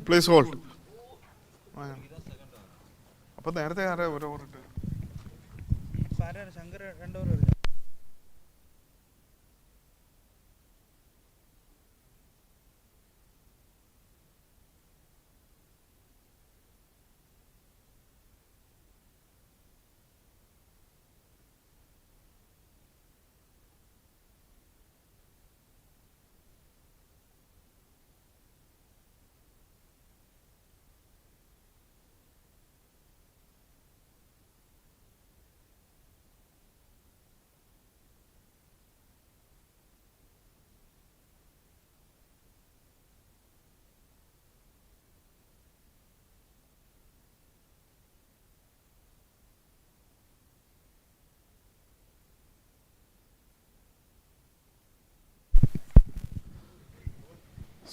Please hold. അപ്പോൾ നേരത്തെ ആരാ ഒരു ഓവർ ഇട്ട്? Shankar 2 over.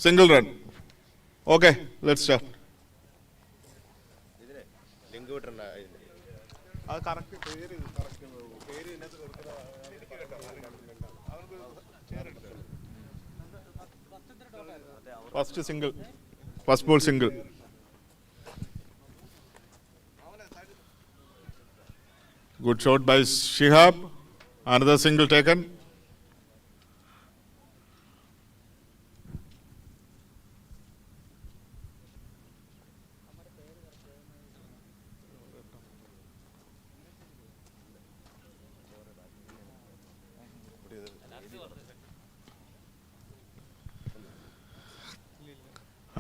Single run. Okay, let's start. First single. First ball single. Good shot by Shihab. Another single taken.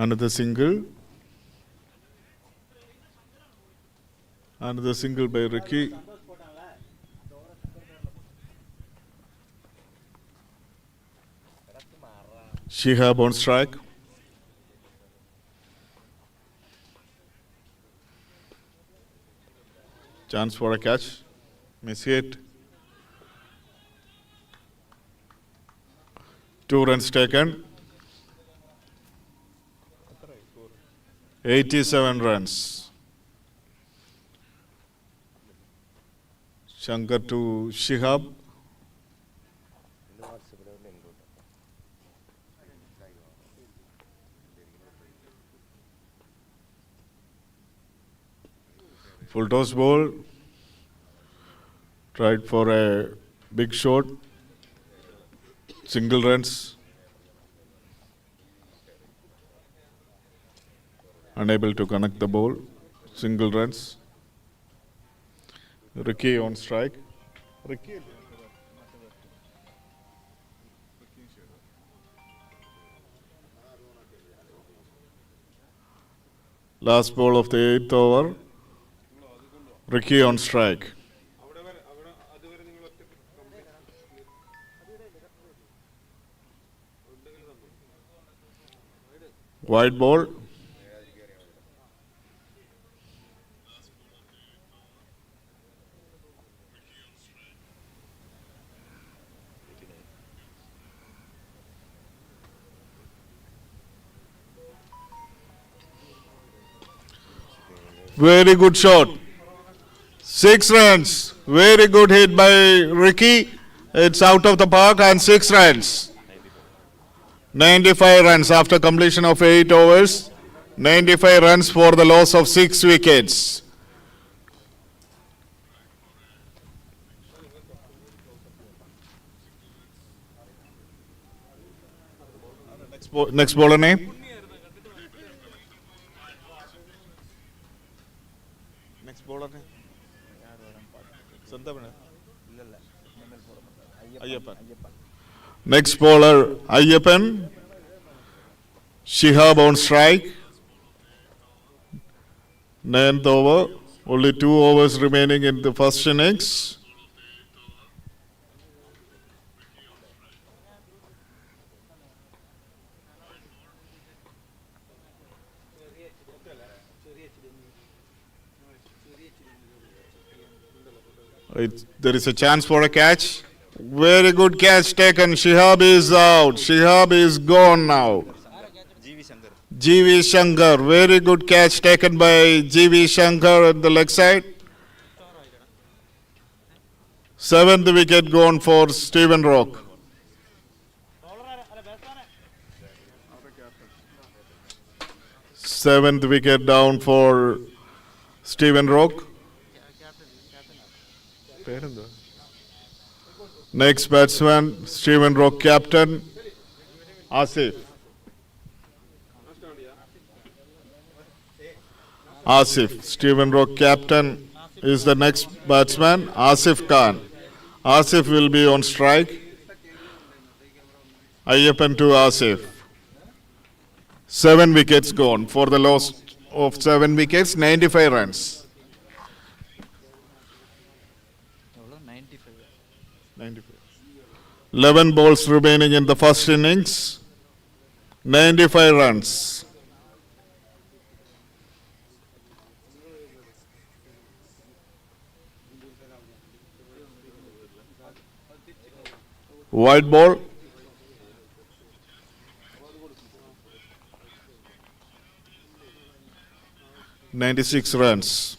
Another single. Another single by Ricky. Shihab on strike. Chance for a catch. Miss hit. 2 runs taken. 87 runs. Shankar to Shihab. Full toss ball. Tried for a big shot. Single runs. Unable to connect the ball. Single runs. Ricky on strike. Ricky. Last ball of the 8th over. Ricky on strike. Wide ball. Very good shot. 6 runs. Very good hit by Ricky. It's out of the park and 6 runs. 95 runs after completion of 8 overs. 95 runs for the loss of 6 wickets. Next bowler name? Next bowler name? Ayyappan. Next bowler Ayyappan. Shihab on strike. 9th over. Only 2 overs remaining in the first innings. There is a chance for a catch. Very good catch taken. Shihab is out. Shihab is gone now. G.V. Shankar. Very good catch taken by G.V. Shankar at the leg side. 7th wicket gone for Stephen Rock. Seventh wicket down for Stephen Rock. Next batsman, Stephen Rock captain, Asif. Asif, Stephen Rock captain is the next batsman, Asif Khan. Asif will be on strike. Ayyappan to Asif. 7 wickets gone for the loss of 7 wickets, 95 runs. 95. 11 balls remaining in the first innings, 95 runs. White ball. "96 runs.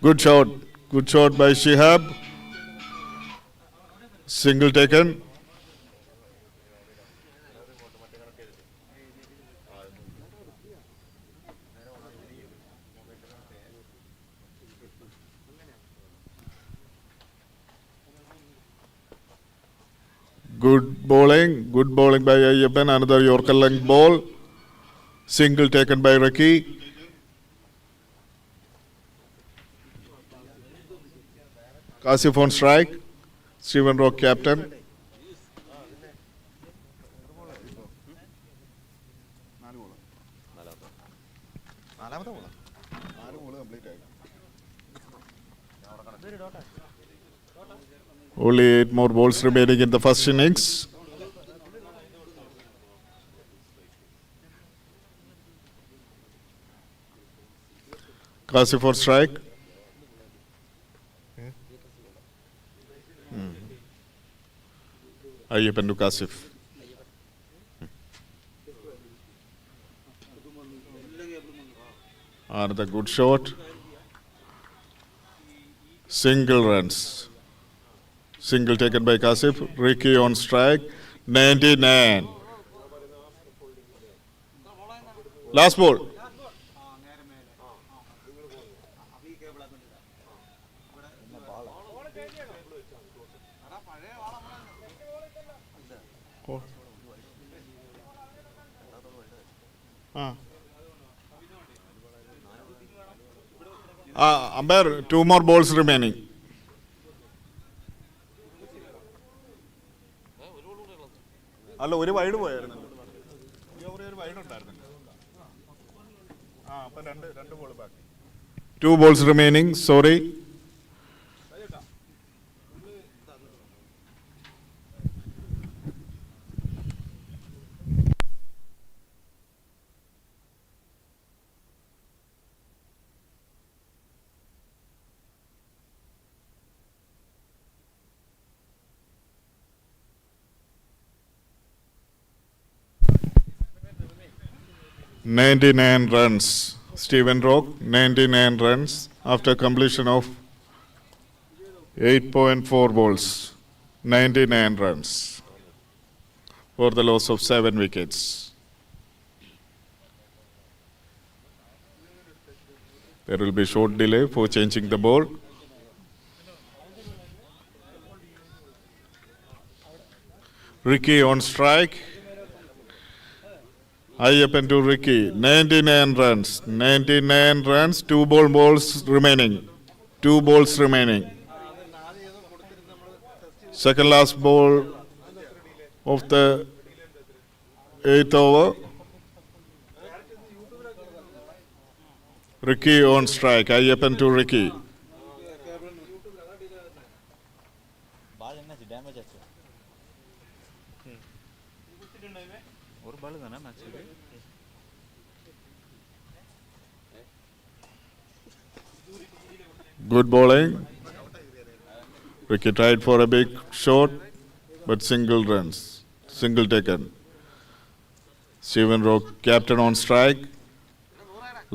Good shot by Shihab. Single taken. Good bowling by Ayyappan, another Yorker length ball. Single taken by Ricky. Kasif on strike, Stephen Rock captain. Only 8 more balls remaining in the first innings. Kasif for strike. Ayyappan to Kasif. Another good shot. Single runs. Single taken by Kasif. Ricky on strike. 99. Last ball. Umpire, 2 more balls remaining. അല്ല ഒരു wide പോയായിരുന്നല്ലോ. ഒരു wide ഉണ്ടായിരുന്നല്ലോ. അപ്പം രണ്ട് ball ബാക്കി. 2 balls remaining. Sorry. "99 runs. Stephen Rock, 99 runs after completion of 8.4 balls. 99 runs for the loss of 7 wickets. There will be short delay for changing the ball. Ricky on strike. Ayyappan to Ricky. 99 runs. 99 runs. 2 balls remaining. 2 balls remaining. Second last ball of the 8th over. Ricky on strike. Ayyappan to Ricky. Good bowling. Ricky tried for a big shot, but single runs. Single taken. Stephen Rock, captain on strike.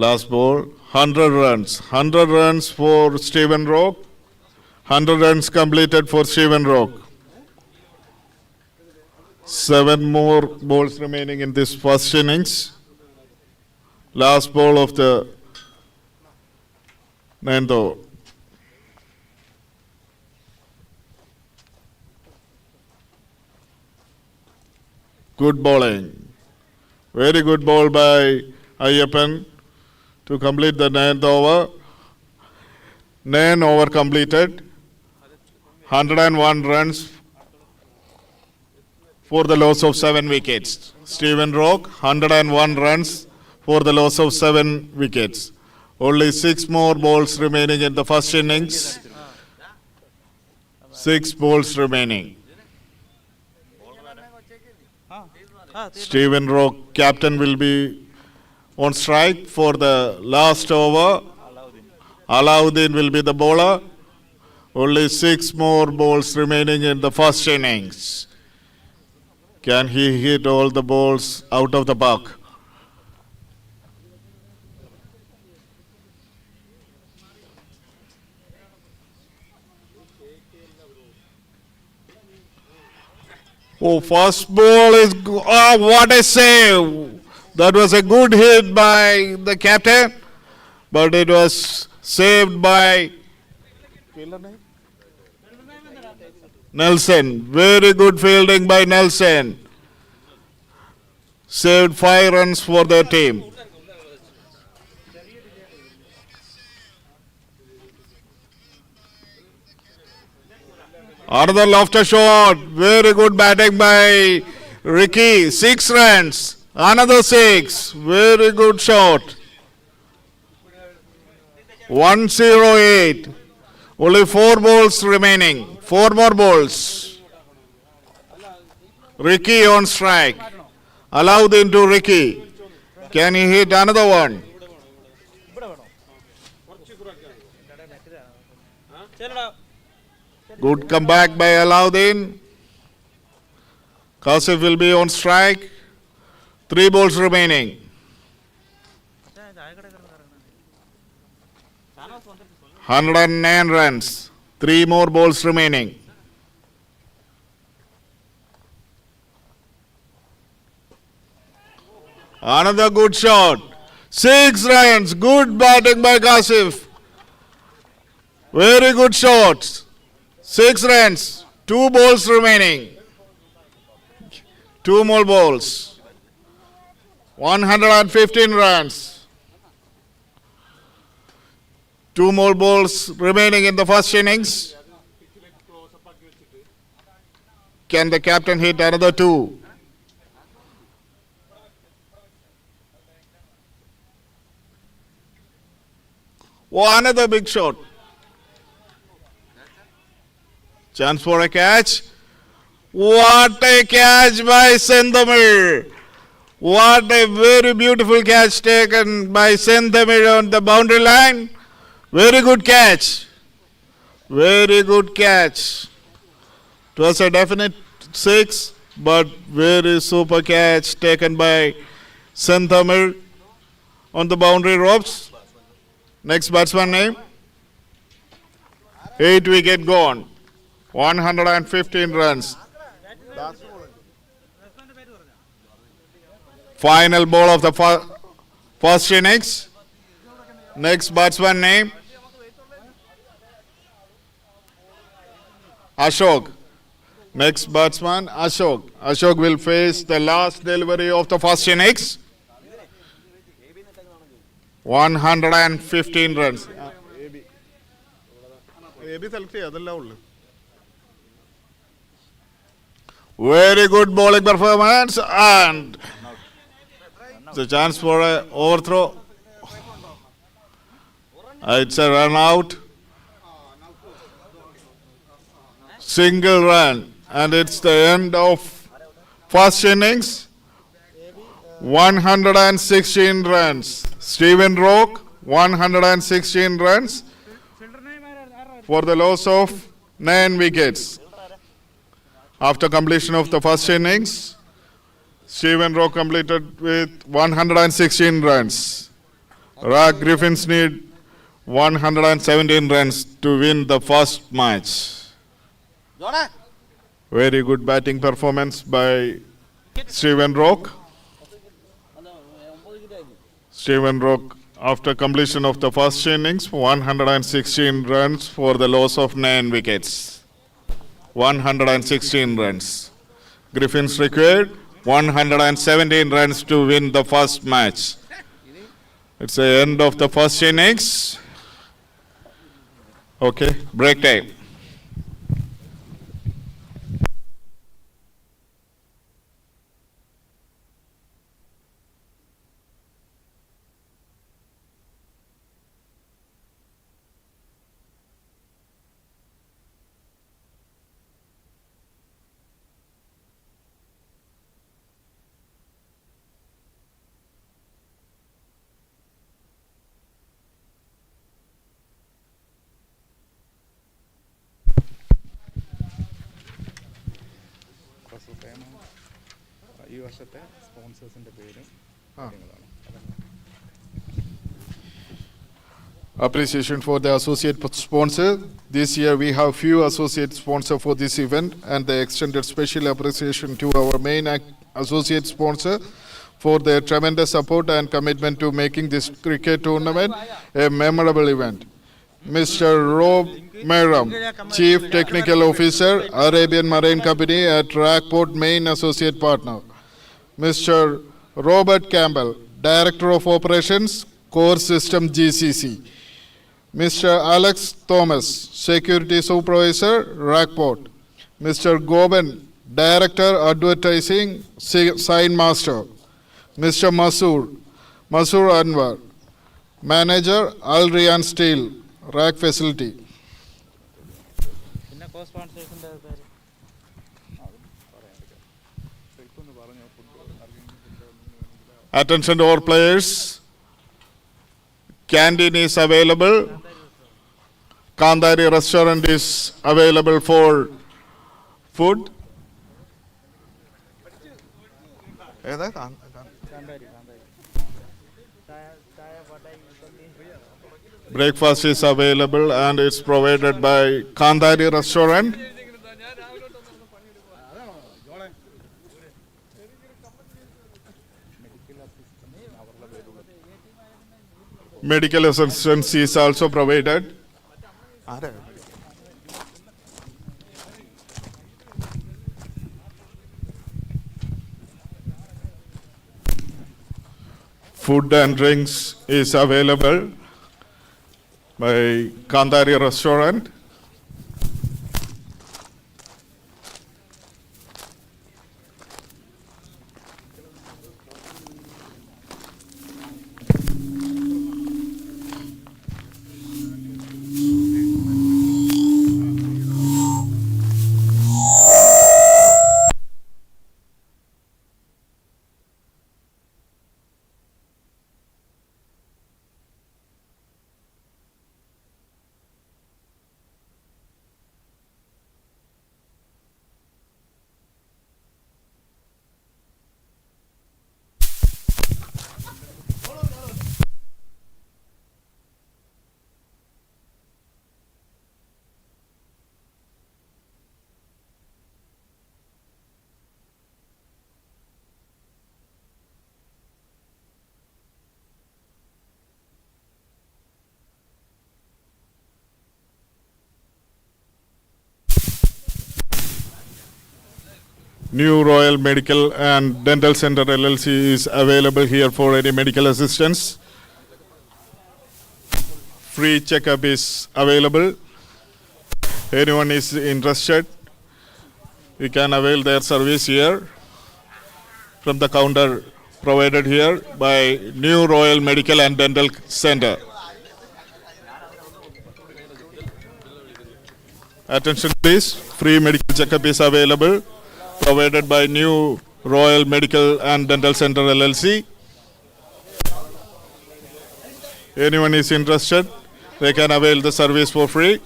Last ball, 100 runs. 100 runs for Stephen Rock. 100 runs completed for Stephen Rock. 7 more balls remaining in this first innings. Last ball of the 9th over. Good bowling. Very good ball by Ayyappan to complete the 9th over. 9 over completed. 101 runs for the loss of 7 wickets. Stephen Rock, 101 runs for the loss of 7 wickets. Only 6 more balls remaining in the first innings. 6 balls remaining. Stephen Rock, captain, will be on strike for the last over. Alauddin will be the bowler. Only 6 more balls remaining in the first innings. Can he hit all the balls out of the park? Oh, first ball is... Oh, what a save! That was a good hit by the captain, but it was saved by Nelson. Very good fielding by Nelson. Saved 5 runs for their team. Another lofter shot. Very good batting by Ricky. 6 runs. Another 6. Very good shot. 108. Only 4 balls remaining. 4 more balls. Ricky on strike. Alauddin to Ricky. Can he hit another one? Good comeback by Alauddin. Kasif will be on strike. 3 balls remaining. 109 runs. 3 more balls remaining. Another good shot. 6 runs. Good batting by Kasif. Very good shots. 6 runs. 2 balls remaining. 2 more balls. 115 runs. 2 more balls remaining in the first innings. Can the captain hit another 2? Oh, another big shot. Chance for a catch. What a catch by Senthamil. What a very beautiful catch taken by Senthamil on the boundary line. Very good catch. Very good catch. It was a definite 6, but very super catch taken by Senthamil on the boundary ropes. Next batsman name. 8 wicket gone. 115 runs. Final ball of the first innings. Next batsman name. Ashok. Next batsman, Ashok. Ashok will face the last delivery of the first innings. 115 runs. Very good bowling performance and the chance for an overthrow. It's a run out. Single run and it's the end of first innings. 116 runs. Stephen Rock, 116 runs for the loss of 9 wickets. After completion of the first innings, Stephen Rock completed with 116 runs. Griffins need 117 runs to win the first match. Very good batting performance by Steven Rock. Steven Rock, after completion of the first innings, 116 runs for the loss of 9 wickets. 116 runs. Griffins required 117 runs to win the first match. It's the end of the first innings. Okay, break time. ഈ വർഷത്തെ സ്പോൺസേഴ്സിന്റെ പേരും Appreciation for the associate sponsor. This year we have few associate sponsor for this event, and they extended special appreciation to our main associate sponsor for their tremendous support and commitment to making this cricket tournament a memorable event. Mr. Rob Meram, Chief Technical Officer, Arabian Marine Company at Rackport, main associate partner. Mr. Robert Campbell, Director of Operations, Core System GCC. Mr. Alex Thomas, Security Supervisor, Rackport. Mr. Goban, Director, Advertising, Sign Master. Mr. Masoor Anwar, Manager, Al Riyan Steel, Rack Facility. Attention to all players. Canteen is available. Kandari restaurant is available for food. Breakfast is available and it's provided by Kandari restaurant. Medical assistance is also provided. Food and drinks is available by Kandari restaurant. New Royal Medical and Dental Center LLC is available here for any medical assistance. Free checkup is available. Anyone is interested, you can avail their service here from the counter provided here by New Royal Medical and Dental Center. Attention please, free medical checkup is available, provided by New Royal Medical and Dental Center LLC. Anyone is interested, they can avail the service for free.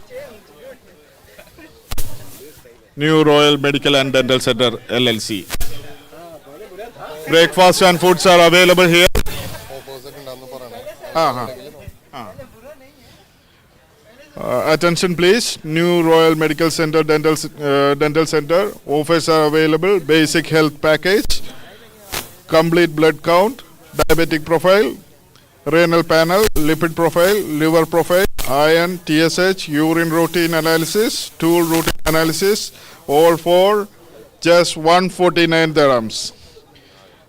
New Royal Medical and Dental Center LLC. Breakfast and foods are available here. Attention please, new Royal Medical Center dental center offers are available. Basic health package, complete blood count, diabetic profile, renal panel, lipid profile, liver profile, iron, TSH, urine routine analysis, stool routine analysis, all for just 149 dirhams.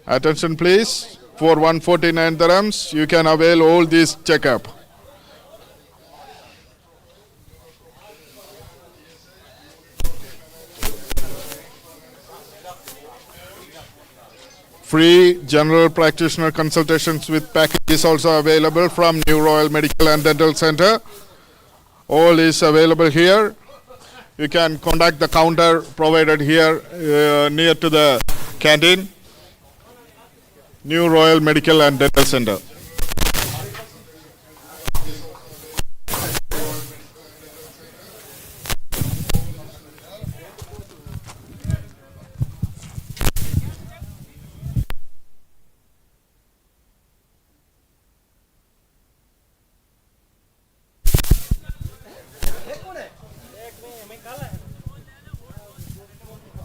Attention please, for 149 dirhams you can avail all this checkup. Free general practitioner consultations with packages also available from New Royal Medical and Dental Center. All is available here. You can contact the counter provided here near to the canteen. New Royal Medical and Dental Center.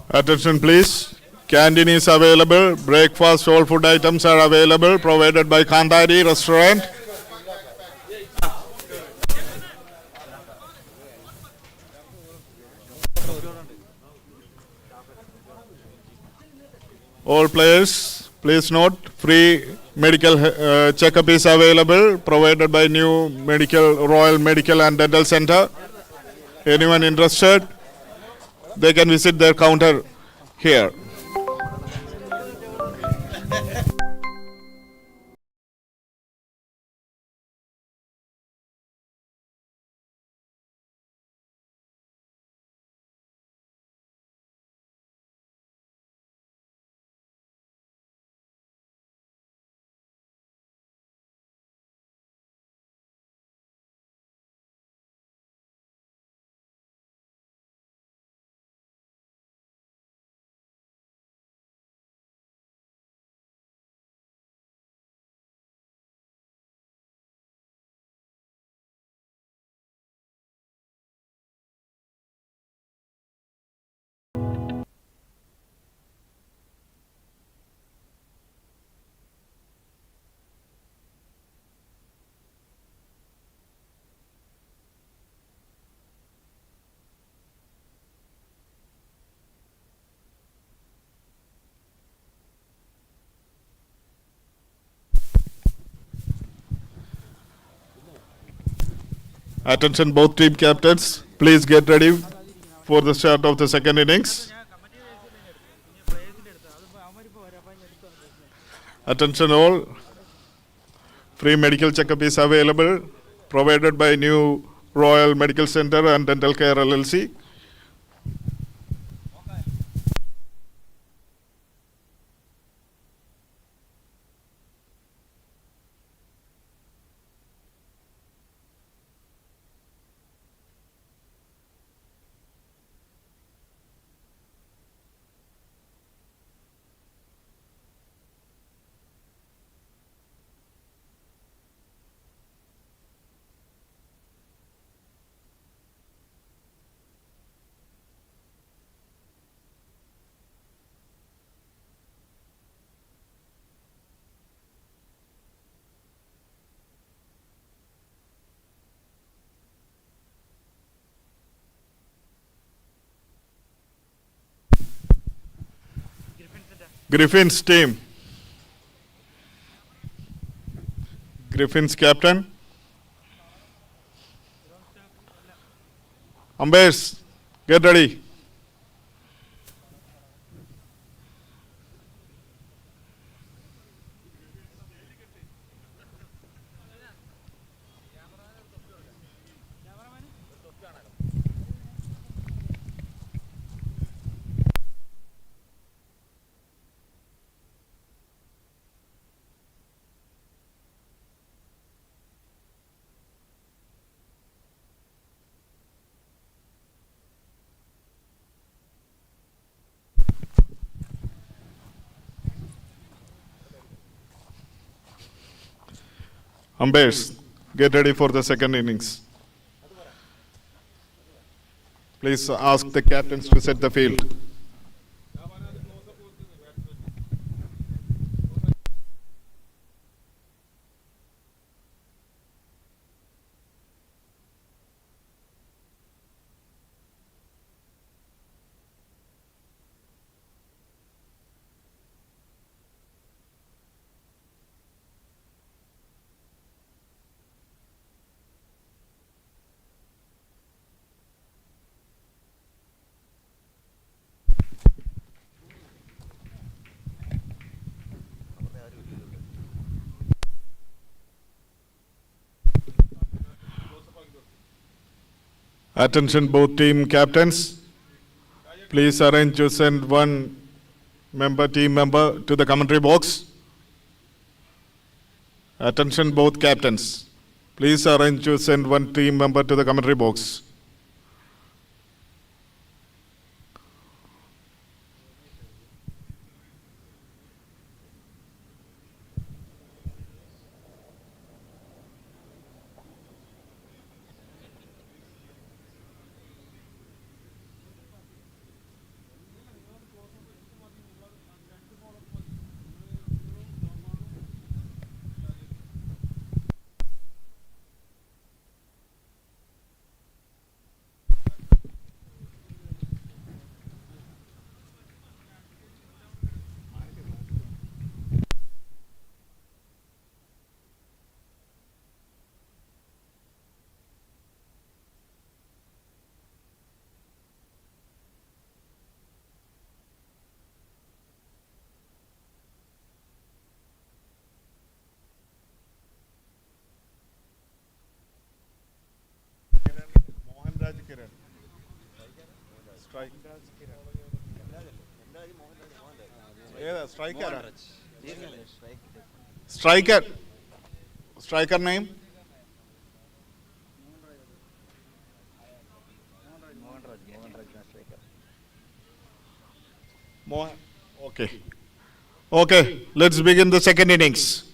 Attention please, canteen is available, breakfast, all food items are available, provided by Kandari restaurant. All players, please note, free medical checkup is available, provided by New Royal Medical and Dental Center. Anyone interested? They can visit their counter here. Attention both team captains, please get ready for the start of the second innings. Attention all, free medical checkup is available, provided by New Royal Medical Center and Dental Care LLC. Griffins team. Griffins captain. Umpires, get ready. Umpires, get ready for the second innings. Please ask the captains to set the field. Attention both team captains. Please arrange to send one team member to the commentary box. Attention both captains. Please arrange to send one team member to the commentary box. Striker name? Okay. Okay, let's begin the second innings.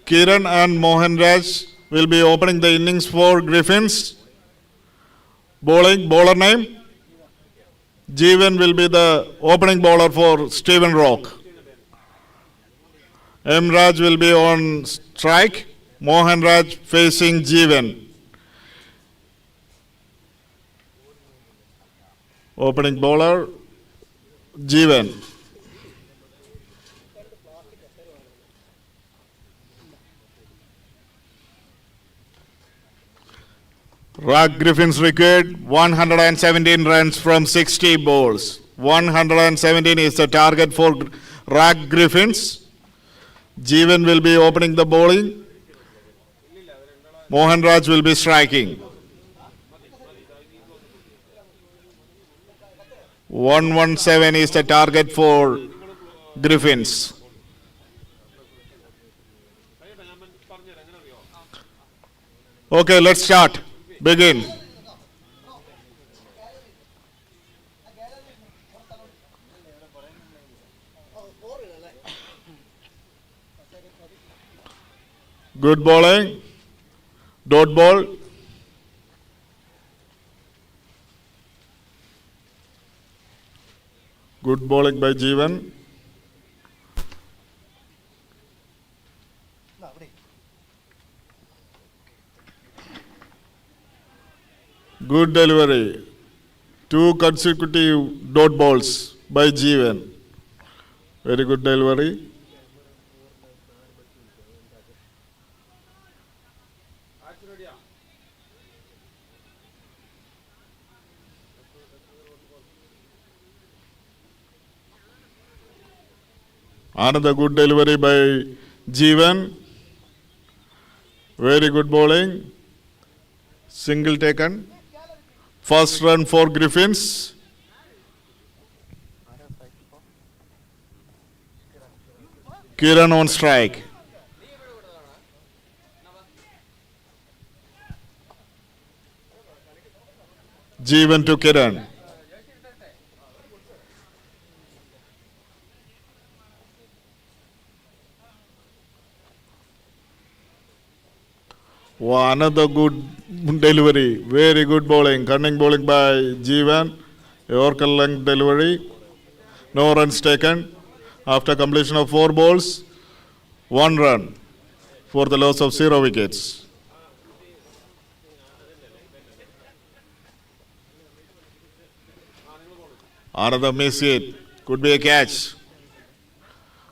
Kiran and Mohan Raj will be opening the innings for Griffins. Bowler name? Jeevan will be the opening bowler for Stephen Rock. M. Raj will be on strike. Mohan Raj facing Jeevan. Opening bowler, Jeevan. Rock Griffins record 117 runs from 60 balls. 117 is the target for Rock Griffins. Jeevan will be opening the bowling. Mohan Raj will be striking. 117 is the target for Griffins. Okay, let's start. Begin. Good bowling. Dot ball. Good bowling by Jeevan. Good delivery. 2 consecutive dot balls by Jeevan. Very good delivery. Another good delivery by Jeevan. Very good bowling. Single taken. First run for Griffins. Kiran on strike. Jeevan to Kiran. Wow, another good delivery. Very good bowling. Cunning bowling by Jeevan. Yorker length delivery. No runs taken. After completion of 4 balls, 1 run for the loss of 0 wickets. Another miss hit. Could be a catch.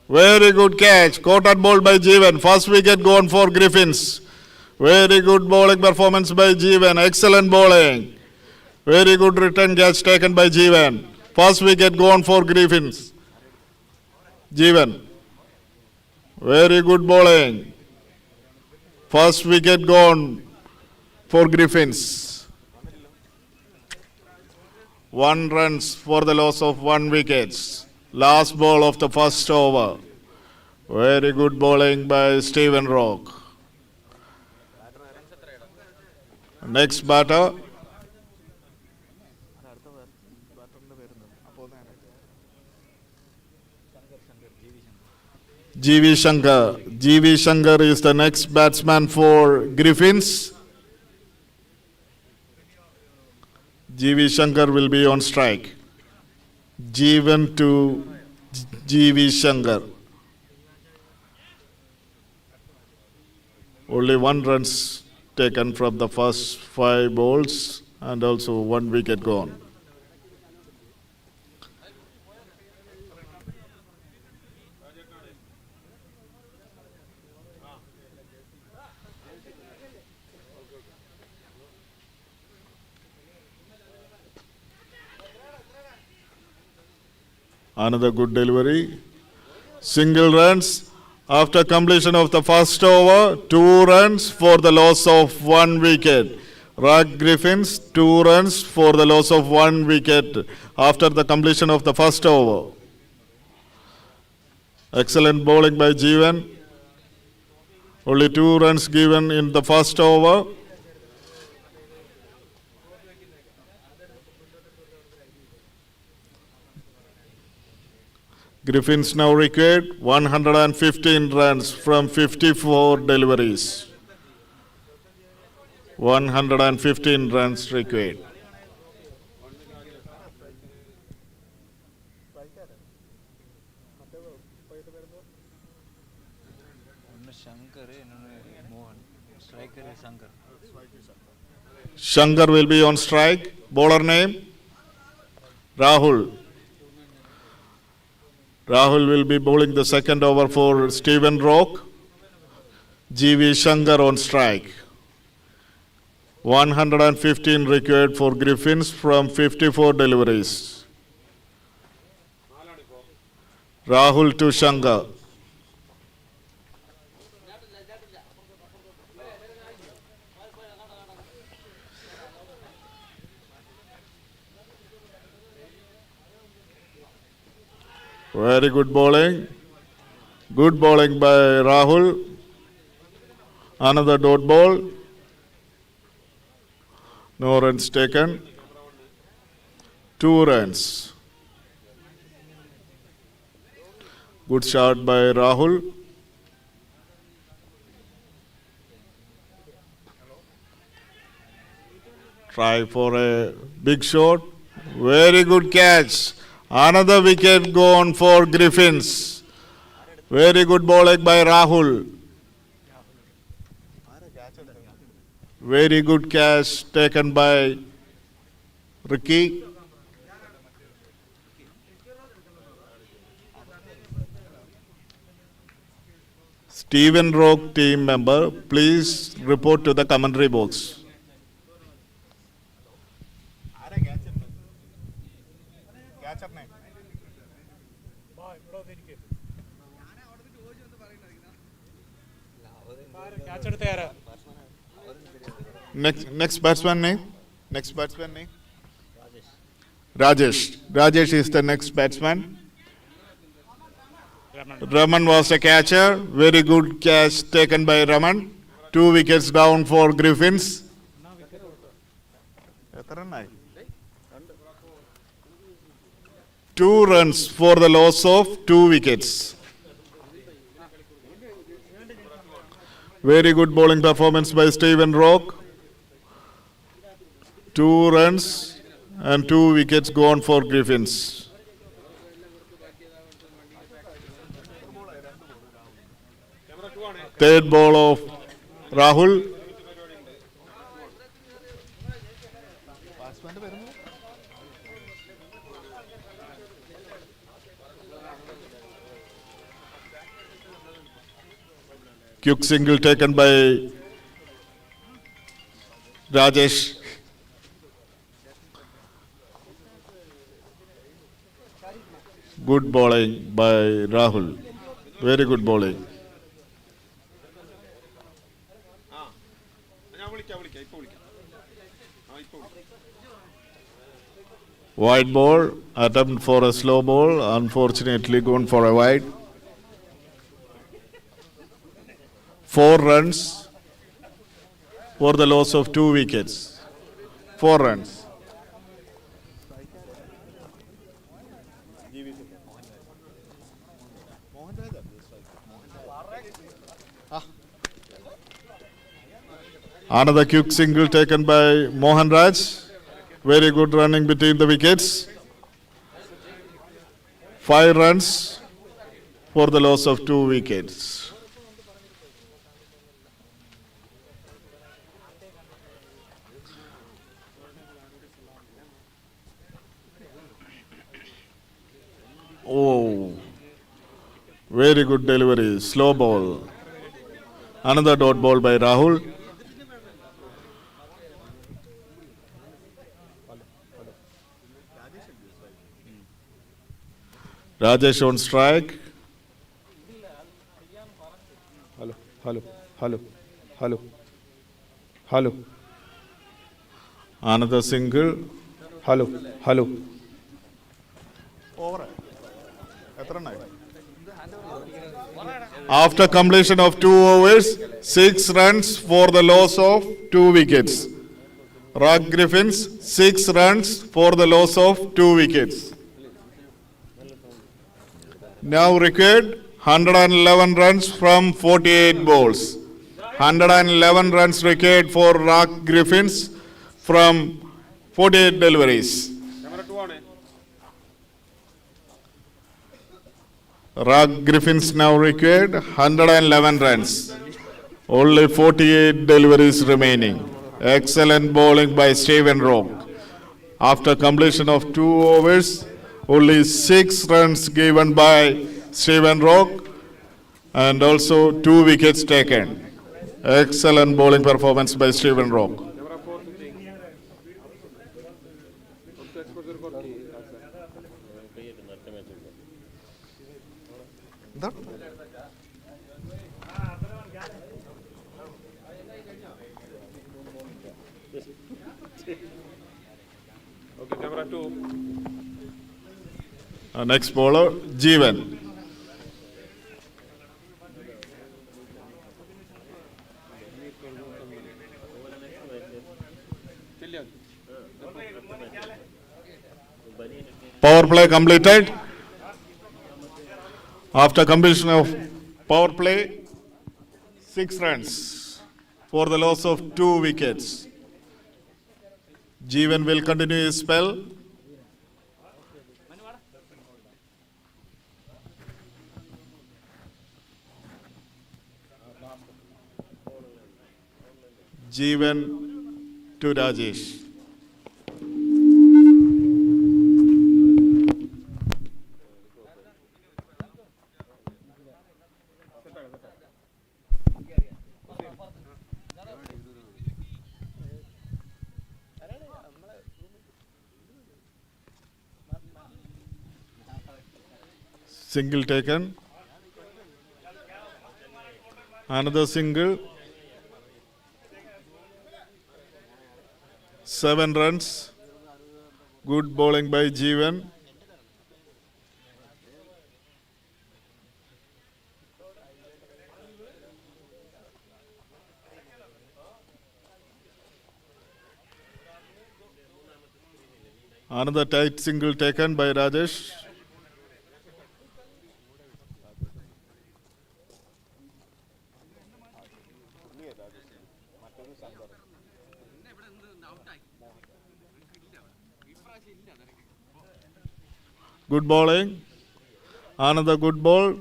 Very good catch. Caught and bowled by Jeevan. First wicket gone for Griffins. Very good bowling performance by Jeevan. Excellent bowling. Very good return catch taken by Jeevan. First wicket gone for Griffins. Jeevan. Very good bowling. First wicket gone for Griffins. 1 runs for the loss of 1 wicket. Last ball of the first over. Very good bowling by Stephen Rock. Next batter. GV Shankar. GV Shankar is the next batsman for Griffins. GV Shankar will be on strike. Jeevan to GV Shankar. Only 1 runs taken from the first 5 balls and also 1 wicket gone. Another good delivery. Single runs. After completion of the first over, 2 runs for the loss of 1 wicket. Rag Griffins, 2 runs for the loss of 1 wicket after the completion of the first over. Excellent bowling by Jeevan. Only 2 runs given in the first over. Griffins now required 115 runs from 54 deliveries. 115 runs required. Shankar will be on strike. Bowler name Rahul. Rahul will be bowling the second over for Stephen Rock. GV Shankar on strike. 115 required for Griffins from 54 deliveries. Rahul to Shankar. Very good bowling. Good bowling by Rahul. Another dot ball. No runs taken. 2 runs. Good shot by Rahul. Try for a big shot. Very good catch. Another wicket gone for Griffins. Very good bowling by Rahul. Very good catch taken by Ricky. Stephen Rock team member, please report to the commentary box. Next batsman name? Next batsman name? Rajesh. Rajesh is the next batsman. Raman was the catcher. Very good catch taken by Raman. 2 wickets down for Griffins. 2 runs for the loss of 2 wickets. Very good bowling performance by Stephen Rock. 2 runs and 2 wickets gone for Griffins. Third ball of Rahul. Quick single taken by Rajesh. Good bowling by Rahul. Very good bowling. Wide ball, attempt for a slow ball, unfortunately gone for a wide. 4 runs for the loss of 2 wickets. 4 runs. Another quick single taken by Mohan Raj. Very good running between the wickets. 5 runs for the loss of 2 wickets. Oh, very good delivery. Slow ball. Another dot ball by Rahul. Rajesh on strike. Hello. Another single. Hello. Over. After completion of 2 overs, 6 runs for the loss of 2 wickets. Rock Griffins, 6 runs for the loss of 2 wickets. Now required 111 runs from 48 balls. 111 runs required for Rock Griffins from 48 deliveries. Rock Griffins now required 111 runs. Only 48 deliveries remaining. Excellent bowling by Stephen Rock. After completion of 2 overs, only 6 runs given by Stephen Rock and also 2 wickets taken. Excellent bowling performance by Stephen Rock. Okay, camera 2. Next bowler, Jeevan. Power play completed. After completion of power play, 6 runs for the loss of 2 wickets. Jeevan will continue his spell. Jeevan to Rajesh. Single taken. Another single. 7 runs. Good bowling by Jeevan. Another tight single taken by Rajesh. Good bowling. Another good ball.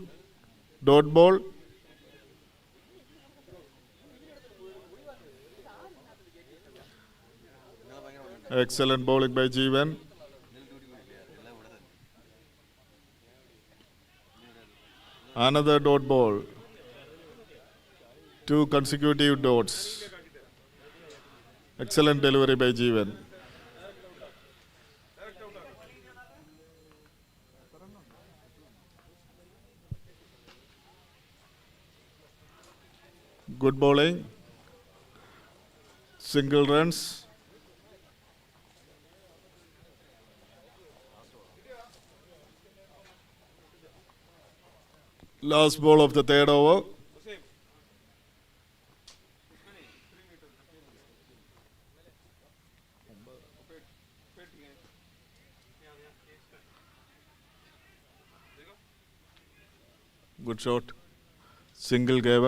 Dot ball. Excellent bowling by Jeevan. Another dot ball. 2 consecutive dots. Excellent delivery by Jeevan. Good bowling. Single runs. Last ball of the third over. Good shot. Single gave.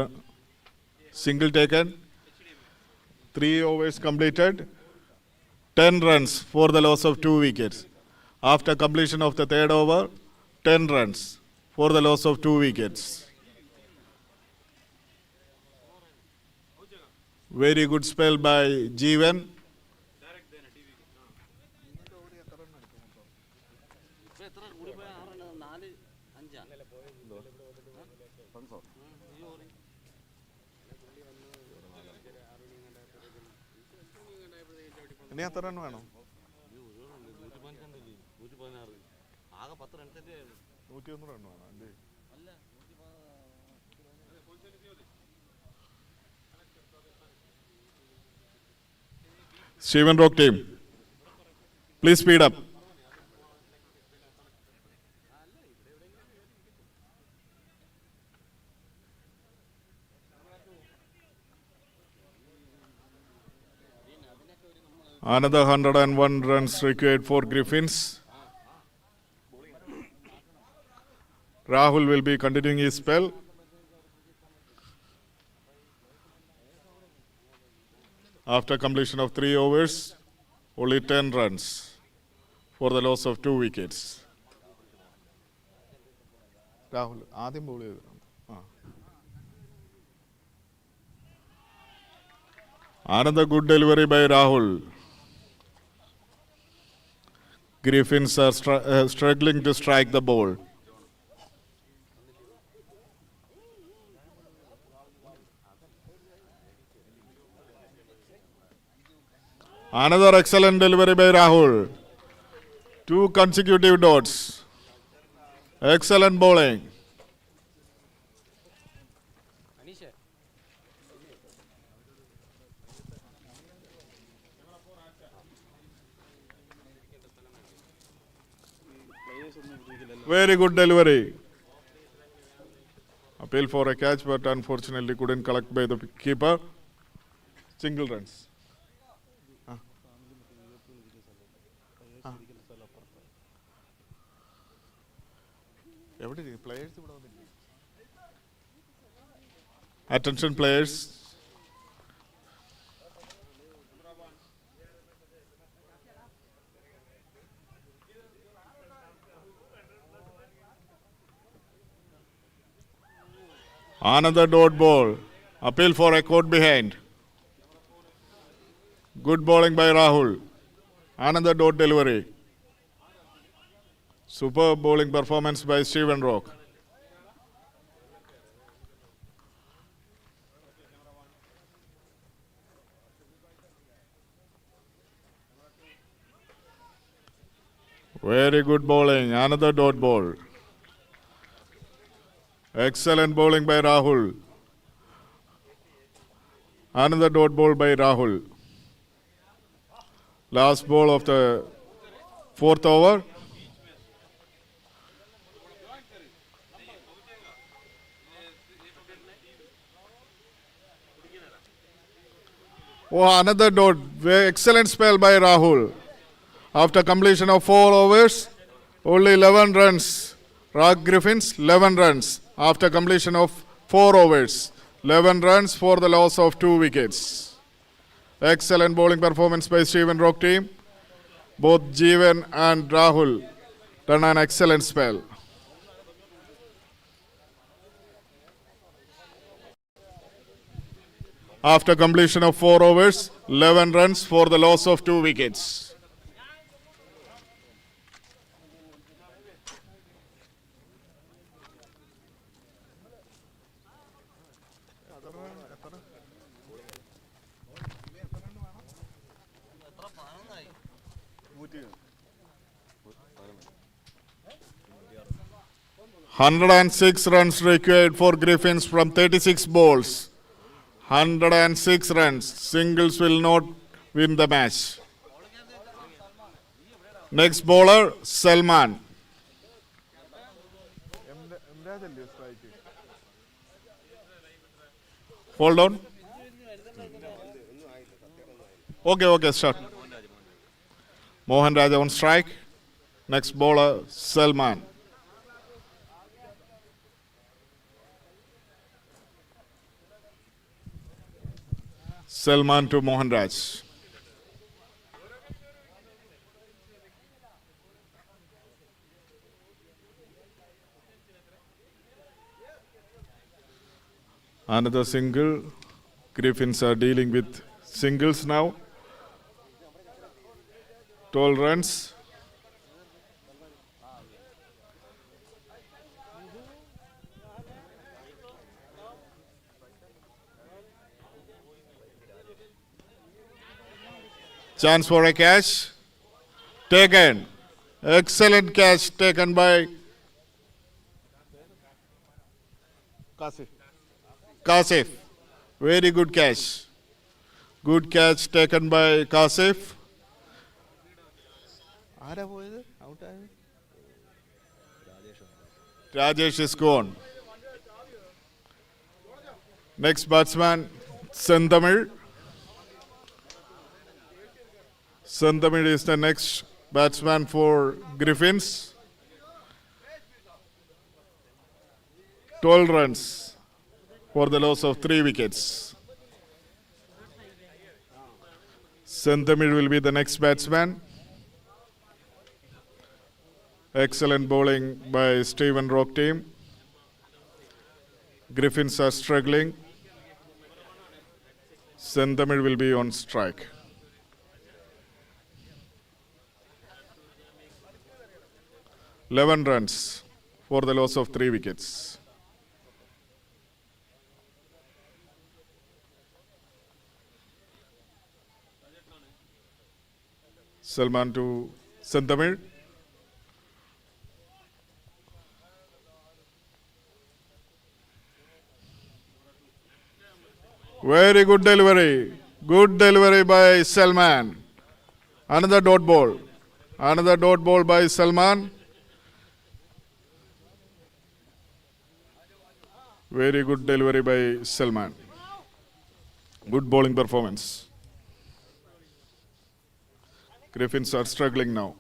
Single taken. 3 overs completed. 10 runs for the loss of 2 wickets. After completion of the third over, 10 runs for the loss of 2 wickets. Very good spell by Jeevan. ഇനി എത്ര run വേണം? 101 run വേണം അല്ലേ? Steven Rock team, please speed up. Another 101 runs required for Griffins. Rahul will be continuing his spell. After completion of 3 overs, only 10 runs for the loss of 2 wickets. Rahul, ആദ്യം ball ചെയ്തു. Another good delivery by Rahul. Griffins are struggling to strike the ball. Another excellent delivery by Rahul. 2 consecutive dots. Excellent bowling. Very good delivery. Appeal for a catch, but unfortunately couldn't collect by the keeper. Single runs. Attention players. Another dot ball. Appeal for a caught behind. Good bowling by Rahul. Another dot delivery. Superb bowling performance by Steven Rock. Very good bowling. Another dot ball. Excellent bowling by Rahul. Another dot ball by Rahul. Last ball of the 4th over. Oh, another dot. Very excellent spell by Rahul. After completion of 4 overs, only 11 runs. Rock Griffins, 11 runs. After completion of 4 overs, 11 runs for the loss of 2 wickets. Excellent bowling performance by Stephen Rock team. Both Jeevan and Rahul done an excellent spell. After completion of 4 overs, 11 runs for the loss of 2 wickets. "106 runs required for Griffins from 36 balls. 106 runs. Singles will not win the match." Next bowler, Salman. Hold on. Okay, start. Mohan Raja on strike. Next bowler, Salman. Salman to Mohan Raj. Another single. Griffins are dealing with singles now. 12 runs. Chance for a catch. Taken. Excellent catch taken by Kasif. Very good catch. Good catch taken by Kasif. Rajesh is gone. Next batsman, Senthamil. Senthamil is the next batsman for Griffins. 12 runs for the loss of 3 wickets. Senthamil will be the next batsman. Excellent bowling by Stephen Rock team. Griffins are struggling. Senthamil will be on strike. "11 runs for the loss of 3 wickets. Salman to Senthamil. Very good delivery. Good delivery by Salman. Another dot ball. Another dot ball by Salman. Very good delivery by Salman. Good bowling performance. Griffins are struggling now.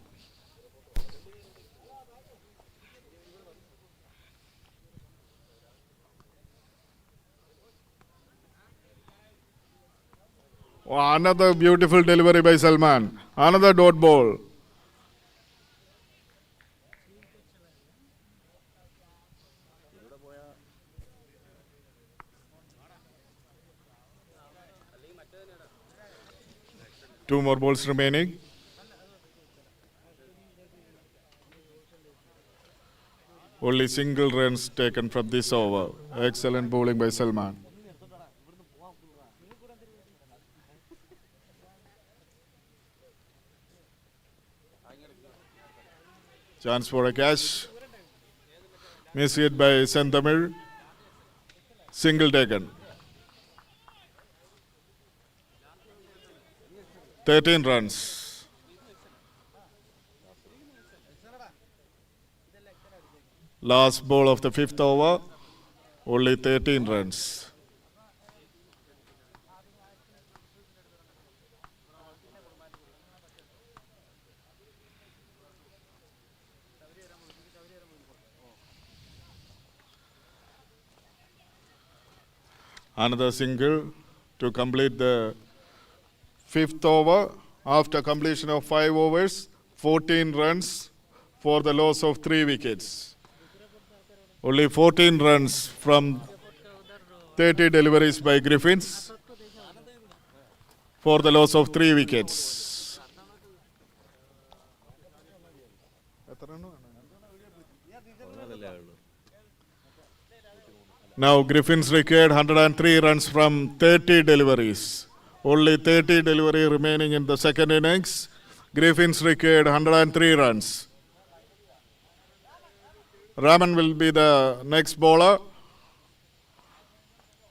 Oh, another beautiful delivery by Salman. Another dot ball. Two more balls remaining. Only single runs taken from this over. Excellent bowling by Salman. Chance for a catch. Miss hit by Senthamil. Single taken. 13 runs. Last ball of the 5th over. Only 13 runs. Another single to complete the Fifth over, after completion of 5 overs, 14 runs for the loss of 3 wickets. Only 14 runs from 30 deliveries by Griffins for the loss of 3 wickets. Now Griffins required 103 runs from 30 deliveries. Only 30 delivery remaining in the second innings. Griffins required 103 runs. Raman will be the next bowler.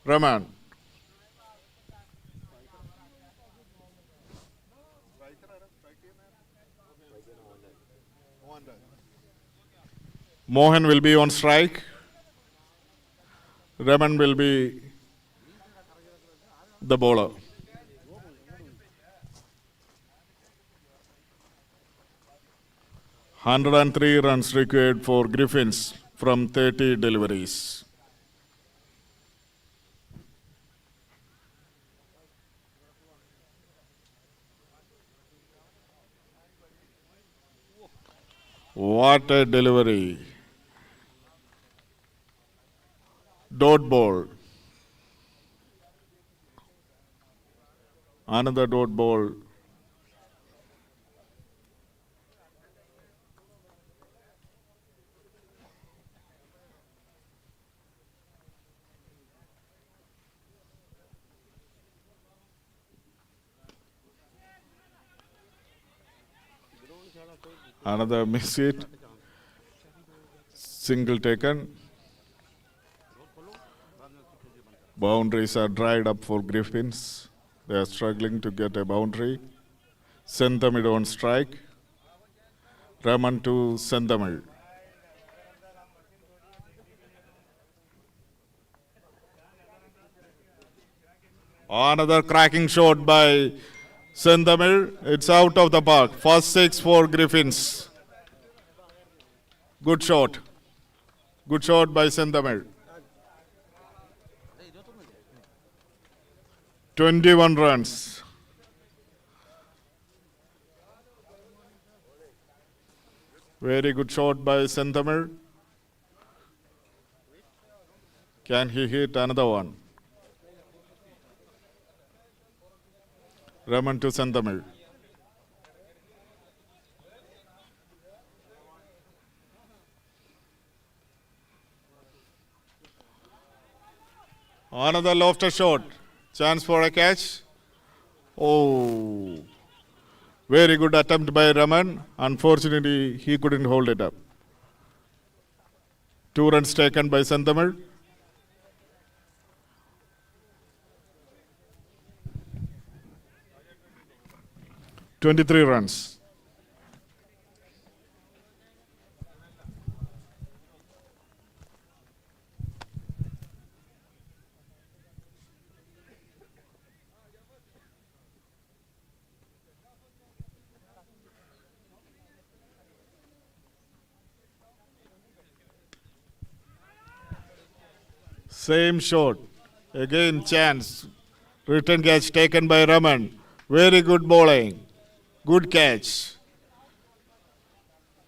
Raman. Mohan will be on strike. Raman will be the bowler. (103 runs required for Griffins from 30 deliveries. What a delivery. Dot ball. Another dot ball. Another miss hit. Single taken. Boundaries are dried up for Griffins. They are struggling to get a boundary. Senthamid on strike. Raman to Senthamid. Another cracking shot by Senthamid. It's out of the park. First 6 for Griffins. Good shot. Good shot by Senthamid. 21 runs. Very good shot by Senthamid. Can he hit another one? Raman to Senthamid. Another lofted shot. Chance for a catch. Oh, very good attempt by Raman. Unfortunately, he couldn't hold it up. 2 runs taken by Senthamid. (23 runs). Same shot. Again chance. Return catch taken by Raman. Very good bowling. Good catch.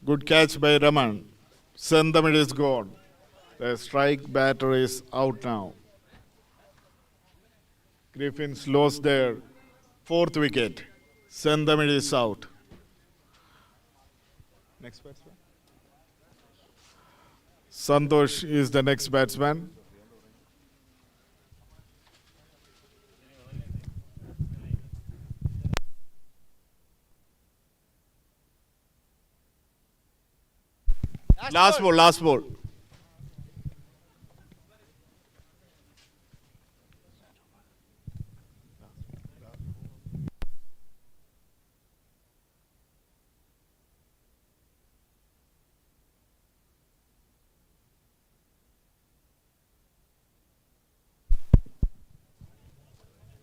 Good catch by Raman. Senthamid is gone. The strike batter is out now. Griffins lost their 4th wicket. Senthamid is out. Next batsman. Santosh is the next batsman. Last ball.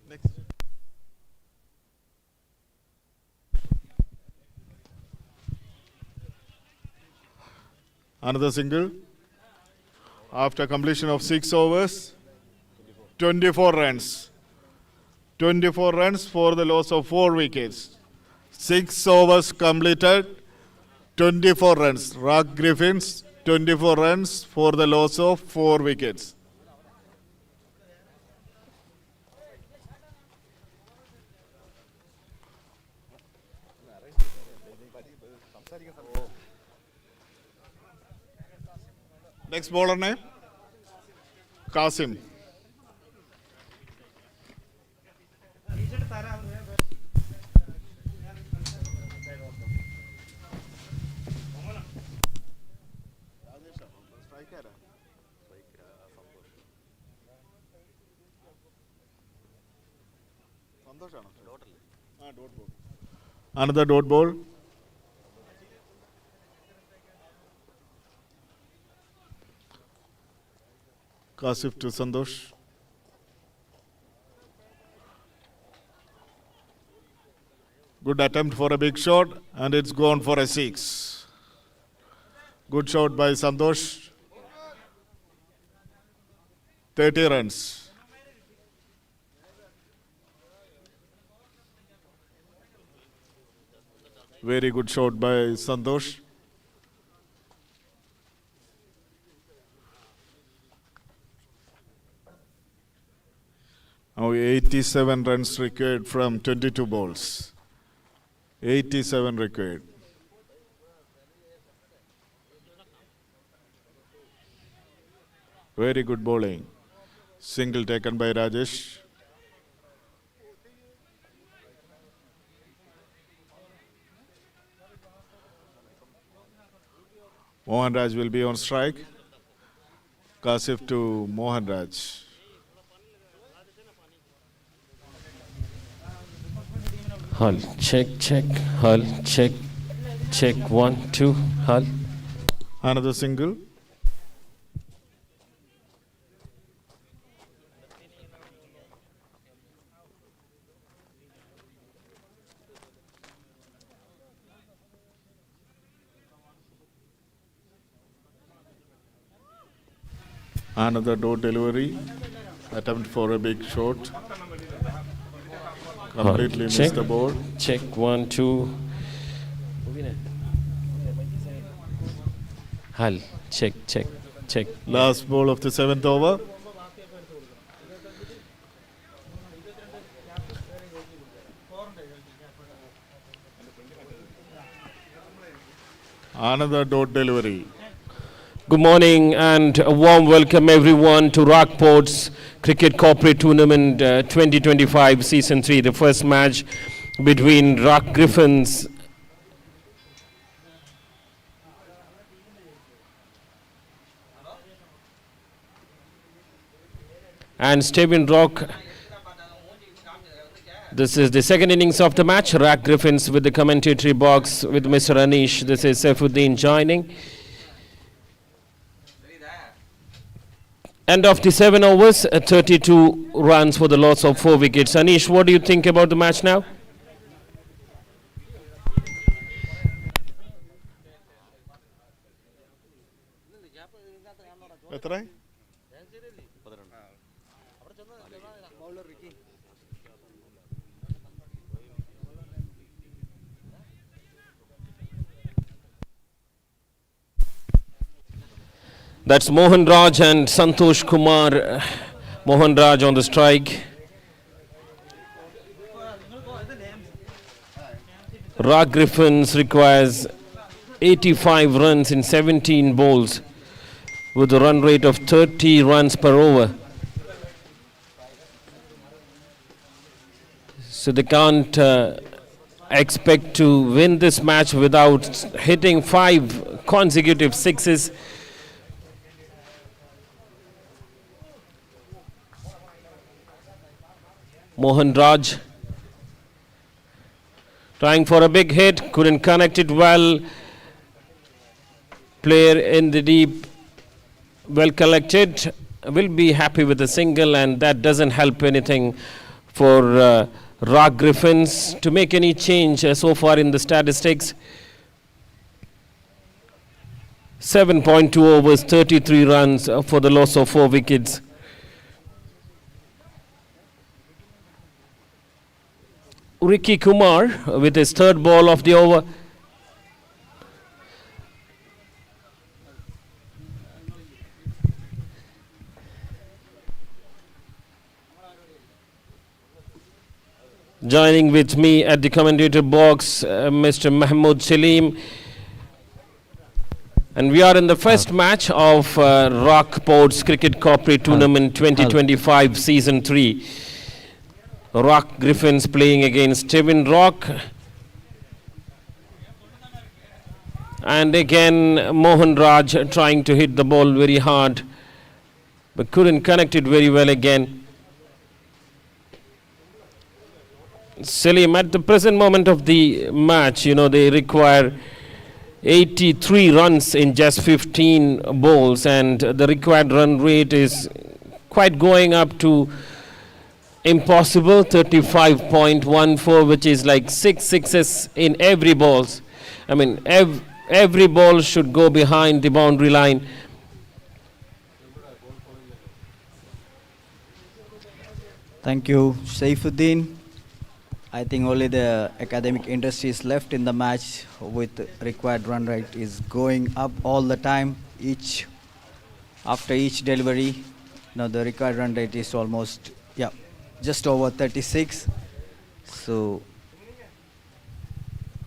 Next. Another single. After completion of 6 overs, 24 runs. 24 runs for the loss of 4 wickets. 6 overs completed, 24 runs. Rock Griffins, 24 runs for the loss of 4 wickets. Next bowler name? Kasim. Another dot ball. Kasif to Santosh. Good attempt for a big shot, and it's gone for a 6. Good shot by Santosh. 30 runs. Very good shot by Santosh. Now 87 runs required from 22 balls. 87 required. Very good bowling. Single taken by Rajesh. Mohan Raj will be on strike. Kasif to Mohan Raj. Hull, check, check, Hull, check, check, 1, 2, Hull. Another single. Another door delivery. Attempt for a big shot. Completely check, missed the ball. Check, 1, 2. Hull, check, check, check. Last ball of the 7th over. Another dot delivery. Good morning and a warm welcome everyone to Rockport's Cricket Corporate Tournament 2025 Season 3, the first match between Rock Griffins and Steven Rock. This is the second innings of the match. Rock Griffins with the commentatory box with Mr. Anish. This is Saifuddin joining. End of the 7 overs, 32 runs for the loss of 4 wickets. Anish, what do you think about the match now? That's Mohan Raj and Santosh Kumar. Mohan Raj on the strike. Rock Griffins requires 85 runs in 17 balls with a run rate of 30 runs per over. So they can't expect to win this match without hitting 5 consecutive sixes. Mohan Raj trying for a big hit, couldn't connect it well. Player in the deep, well collected, will be happy with the single, and that doesn't help anything for Rock Griffins to make any change so far in the statistics. 7.2 overs, 33 runs for the loss of 4 wickets. Ricky Kumar with his third ball of the over. Joining with me at the commentator box, Mr. Mahmood Salim. And we are in the first match of Rockport's Cricket Corporate Tournament 2025 Season 3. Rock Griffins playing against Steven Rock. And again, Mohan Raj trying to hit the ball very hard, but couldn't connect it very well again. Salim, at the present moment of the match, they require 83 runs in just 15 balls, and the required run rate is quite going up to impossible, 35.14, which is like 6 sixes in every balls. I mean, every ball should go behind the boundary line. Thank you, Saifuddin. I think only the academic industry is left in the match with required run rate is going up all the time. After each delivery, now the required run rate is almost, just over 36. So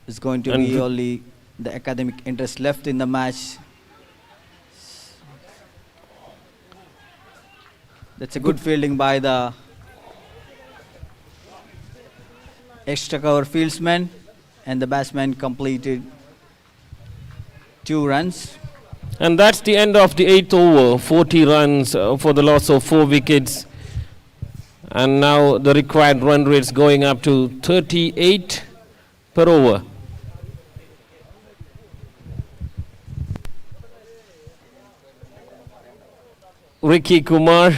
it's going to be only the academic interest left in the match. That's a good fielding by the extra cover fieldsman, and the batsman completed 2 runs. And that's the end of the 8th over, 40 runs for the loss of 4 wickets. And now the required run rate's going up to 38 per over. Ricky Kumar,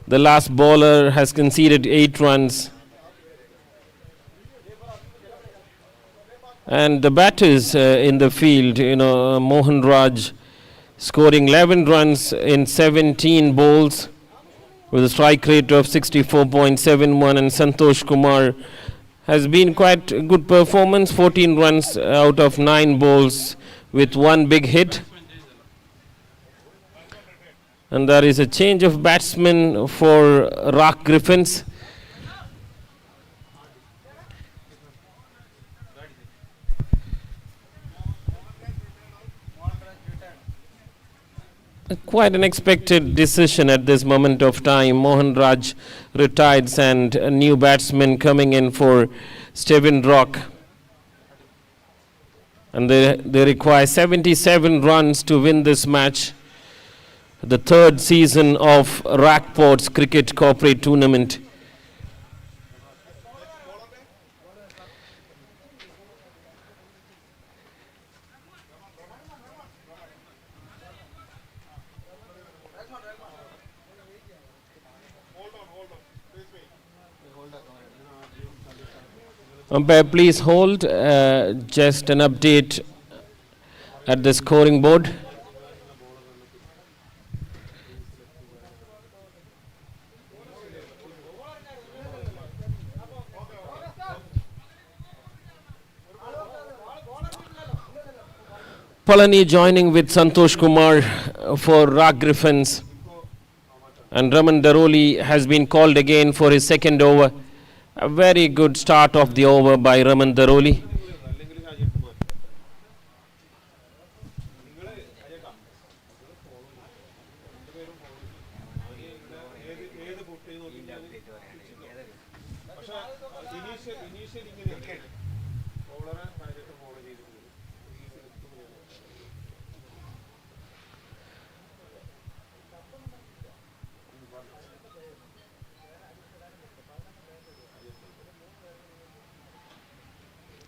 the last bowler, has conceded 8 runs. And the batters in the field, Mohan Raj scoring 11 runs in 17 balls with a strike rate of 64.71, and Santosh Kumar has been quite a good performance, 14 runs out of 9 balls with 1 big hit. And there is a change of batsmen for Rock Griffins. Quite an expected decision at this moment of time. Mohan Raj retired and a new batsman coming in for Steven Rock. And they require 77 runs to win this match. The 3rd season of Rockport's Cricket Corporate Tournament. Umpire, please hold. Just an update at the scoring board. Palani joining with Santosh Kumar for Rock Griffins. And Raman Daroli has been called again for his 2nd over. A very good start of the over by Raman Daroli.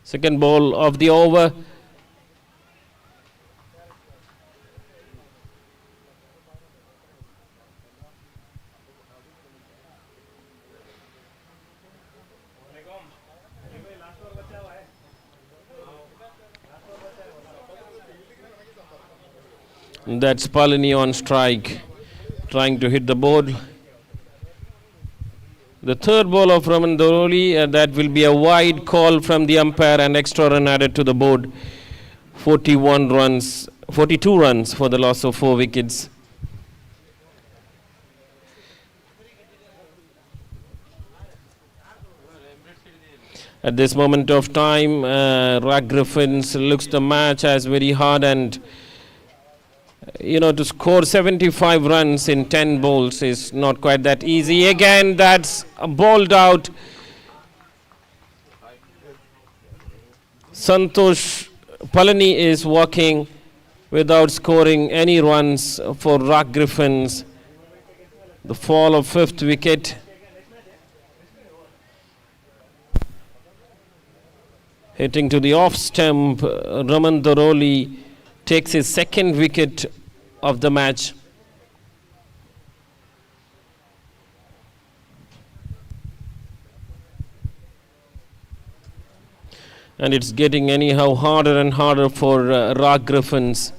Second ball of the over. That's Palani on strike, trying to hit the board. The third ball of Raman Doroli, that will be a wide call from the umpire and extra run added to the board. 42 runs for the loss of 4 wickets. At this moment of time, Griffins looks the match as very hard, and to score 75 runs in 10 balls is not quite that easy. Again, that's bowled out. Santosh Palani is walking without scoring any runs for Griffins. The fall of 5th wicket. Hitting to the off stump, Raman Doroli takes his 2nd wicket of the match. And it's getting anyhow harder and harder for Griffins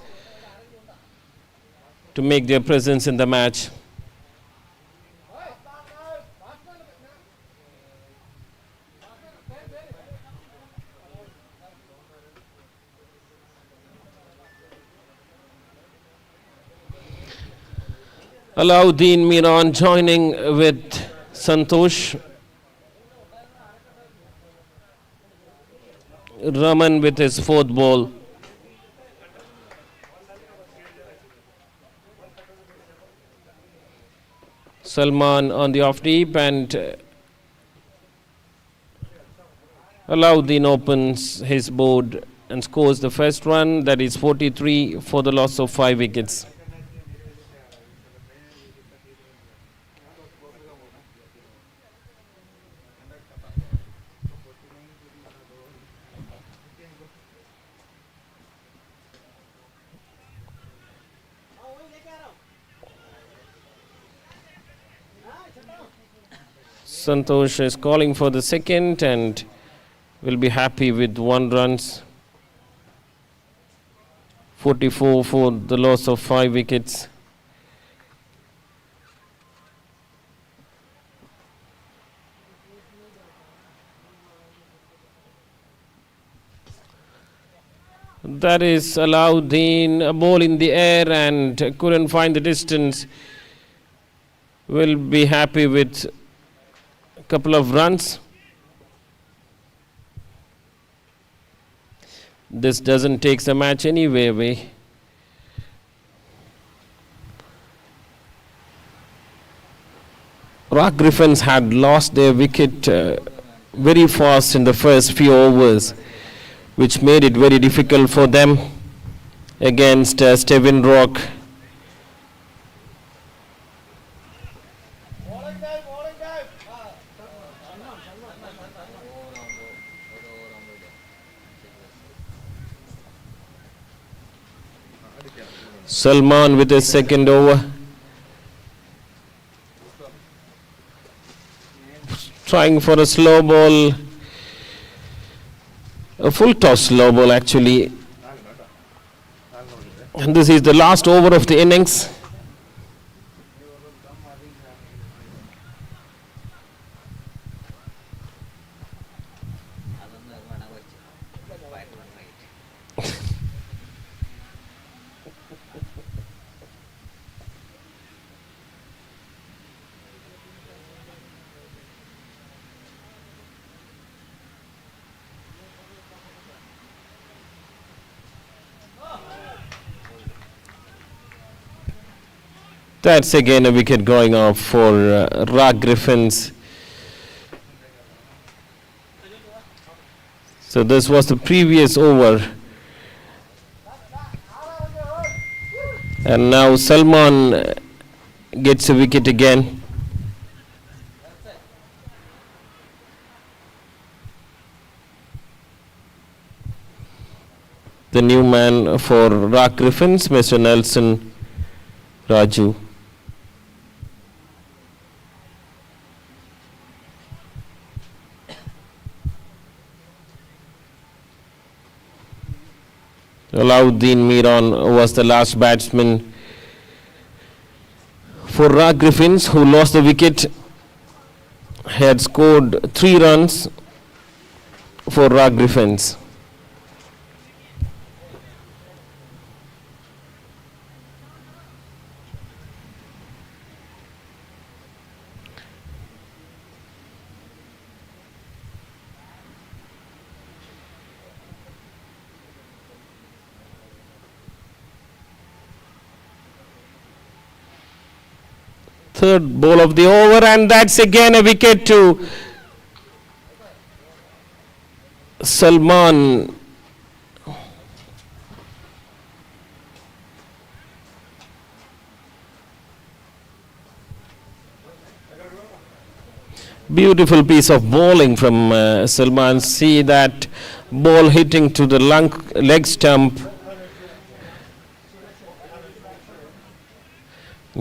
to make their presence in the match. Alauddin Miran joining with Santosh. Raman with his 4th ball. Salman on the off deep, and Alauddin opens his board and scores the first run. That is 43 for the loss of 5 wickets. Santosh is calling for the 2nd and will be happy with 1 runs. 44 for the loss of 5 wickets. That is Alauddin, a ball in the air and couldn't find the distance. Will be happy with a couple of runs. This doesn't take the match anyway away. Griffins had lost their wicket very fast in the first few overs, which made it very difficult for them against Steven Rock. Salman with his 2nd over. Trying for a slow ball. A full toss slow ball actually. And this is the last over of the innings. That's again a wicket going off for Griffins. So this was the previous over. And now Salman gets a wicket again. The new man for Griffins, Mr. Nelson Raju. Alauddin Miran was the last batsman for Griffins who lost the wicket. had scored 3 runs for Rock Griffins. Third ball of the over, and that's again a wicket to Salman. Beautiful piece of bowling from Salman. See that ball hitting to the leg stump.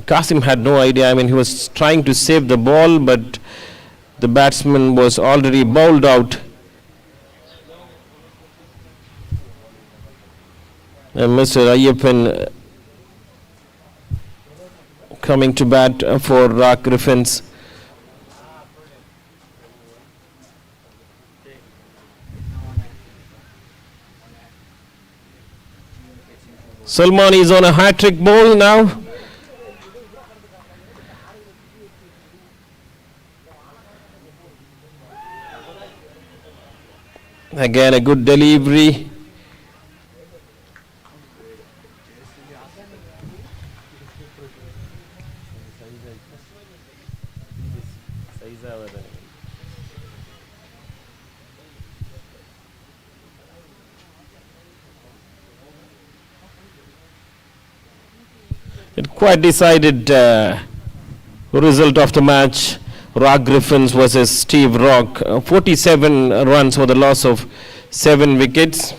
Qasim had no idea. I mean, he was trying to save the ball, but the batsman was already bowled out. And Mr. Ayyappan coming to bat for Rock Griffins. Salman is on a hat-trick ball now. Again, a good delivery. It quite decided result of the match. Rock Griffins versus Steve Rock. 47 runs for the loss of 7 wickets.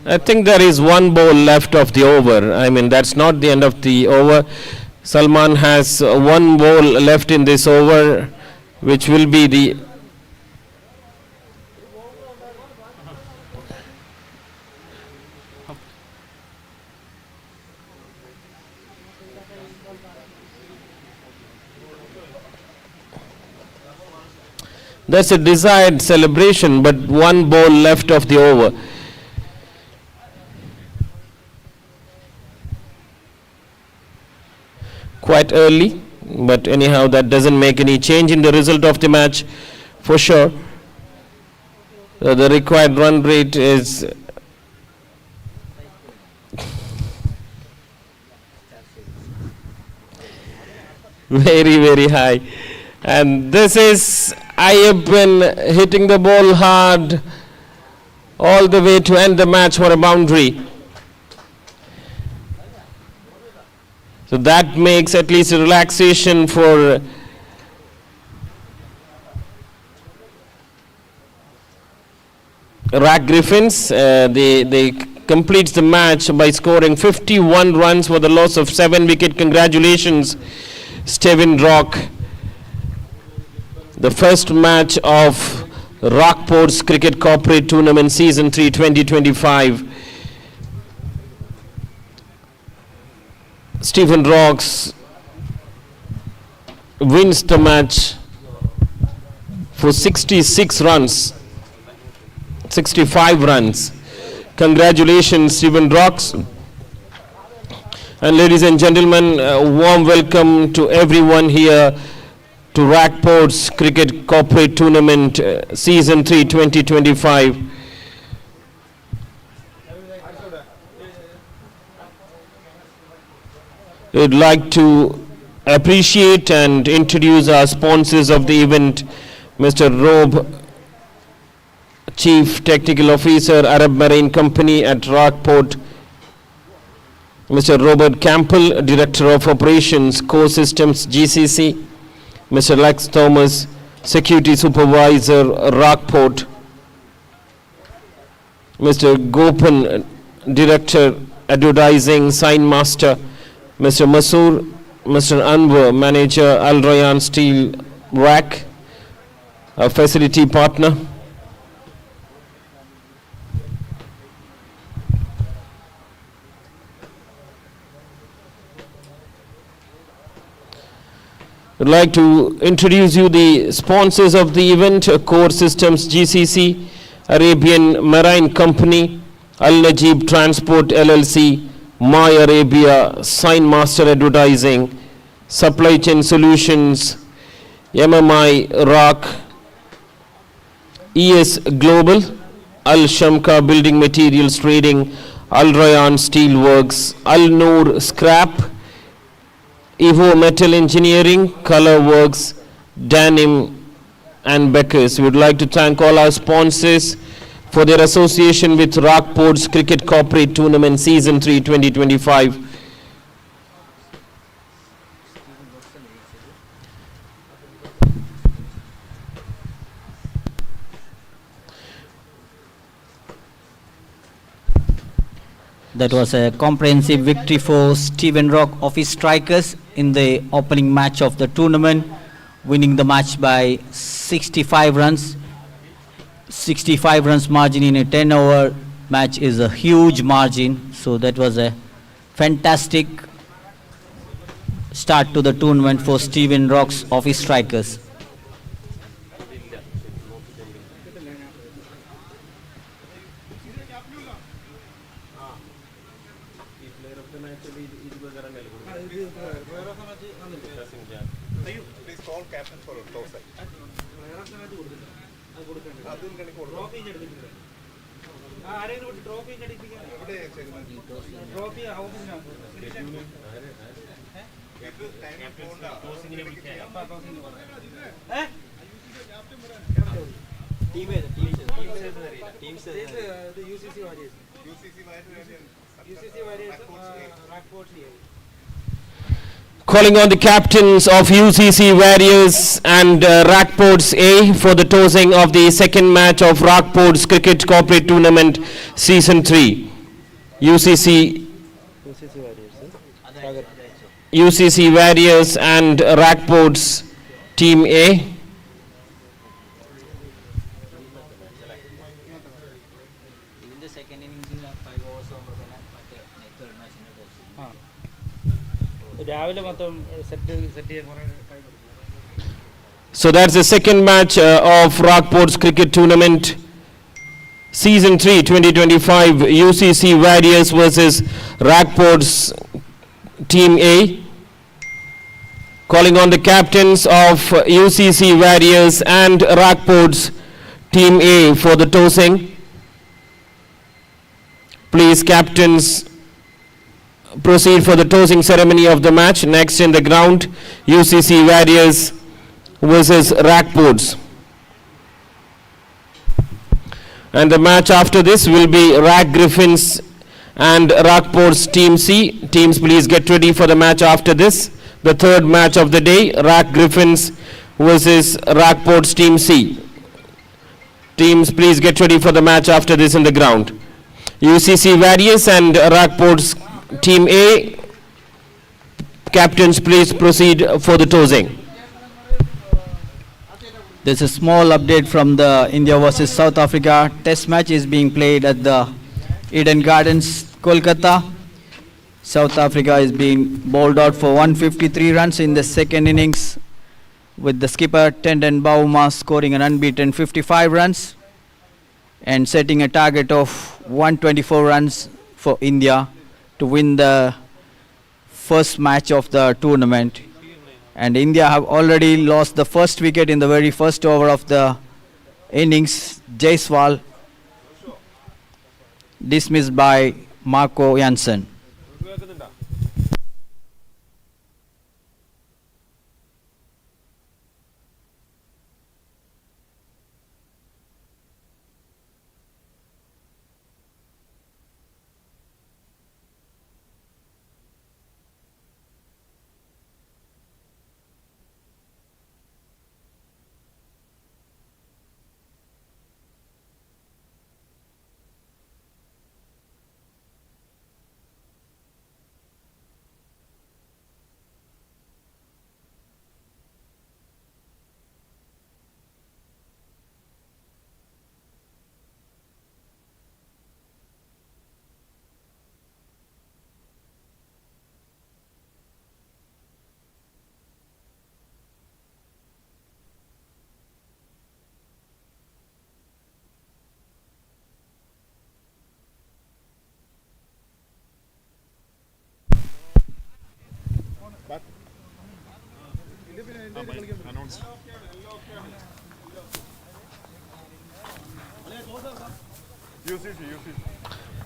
I think there is 1 ball left of the over. I mean, that's not the end of the over. Salman has 1 ball left in this over, which will be the that's a desired celebration, but 1 ball left of the over. Quite early, but anyhow that doesn't make any change in the result of the match for sure. The required run rate is very high, and this is Ayyappan hitting the ball hard all the way to end the match for a boundary. So that makes at least a relaxation for Rock Griffins. They complete the match by scoring 51 runs for the loss of 7 wickets. Congratulations, Stephen Rock. The first match of Rockport's Cricket Corporate Tournament Season 3 2025. Stephen Rocks wins the match for 66 runs, 65 runs. Congratulations, Stephen Rocks. And ladies and gentlemen, a warm welcome to everyone here to Rockport's Cricket Corporate Tournament Season 3 2025. We'd like to appreciate and introduce our sponsors of the event, Mr. Rob, Chief Technical Officer, Arab Marine Company at Rockport, Mr. Robert Campbell, Director of Operations, Core Systems, GCC. Mr. Lex Thomas, Security Supervisor, Rockport. Mr. Gopan, Director, Advertising, Sign Master. Mr. Masoor, Mr. Anwar, Manager, Al Rayyan Steel Rack, a facility partner. I'd like to introduce you the sponsors of the event: Core Systems GCC, Arabian Marine Company, Al Najib Transport LLC, My Arabia, Sign Master Advertising, Supply Chain Solutions, MMI Rock, ES Global, Al Shamka Building Materials Trading, Al Rayyan Steel Works, Al Noor Scrap, Evo Metal Engineering, Color Works, Denim, and Beckers. We would like to thank all our sponsors for their association with Rockport's Cricket Corporate Tournament Season 3 2025. That was a comprehensive victory for Stephen Rock Office Strikers in the opening match of the tournament, winning the match by 65 runs. 65 runs margin in a 10-over match is a huge margin, so that was a fantastic start to the tournament for Stephen Rock's Office Strikers. Please call captain for a toss. UCC Warriors. UCC Warriors. Rockport. Calling on the captains of UCC Warriors and Rockport's A for the tossing of the second match of Rockport's Cricket Corporate Tournament Season 3. UCC Warriors and Rockport's Team A. So that's the second match of Rockport's Cricket Tournament Season 3 2025, UCC Warriors versus Rockport's Team A. Calling on the captains of UCC Warriors and Rockport's Team A for the tossing. Please, captains, proceed for the tossing ceremony of the match. Next in the ground, UCC Warriors versus Rockport's. And the match after this will be Griffins and Rockport's Team C. Teams, please get ready for the match after this. The third match of the day, Griffins versus Rockport's Team C. Teams, please get ready for the match after this in the ground. UCC Warriors and Rockport's Team A. Captains, please proceed for the tossing. There's a small update from the India versus South Africa test match is being played at the Eden Gardens, Kolkata. South Africa is being bowled out for 153 runs in the second innings, with the skipper Tendon Bauma scoring an unbeaten 55 runs and setting a target of 124 runs for India to win the first match of the tournament. And India have already lost the first wicket in the very first over of the innings. Jaiswal dismissed by Marco Jansen.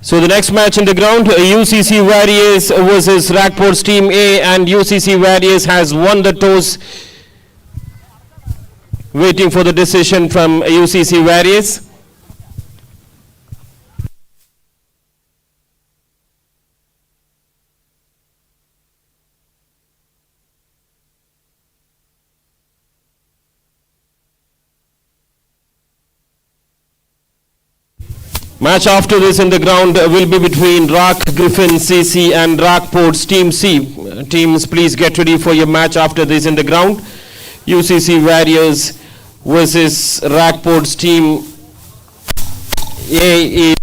So the next match in the ground, UCC Warriors versus Rockport's Team A, and UCC Warriors has won the toss. Waiting for the decision from UCC Warriors. Match after this in the ground will be between Griffins CC and Rockport's Team C. Teams, please get ready for your match after this in the ground. UCC Warriors versus Rockport's Team A.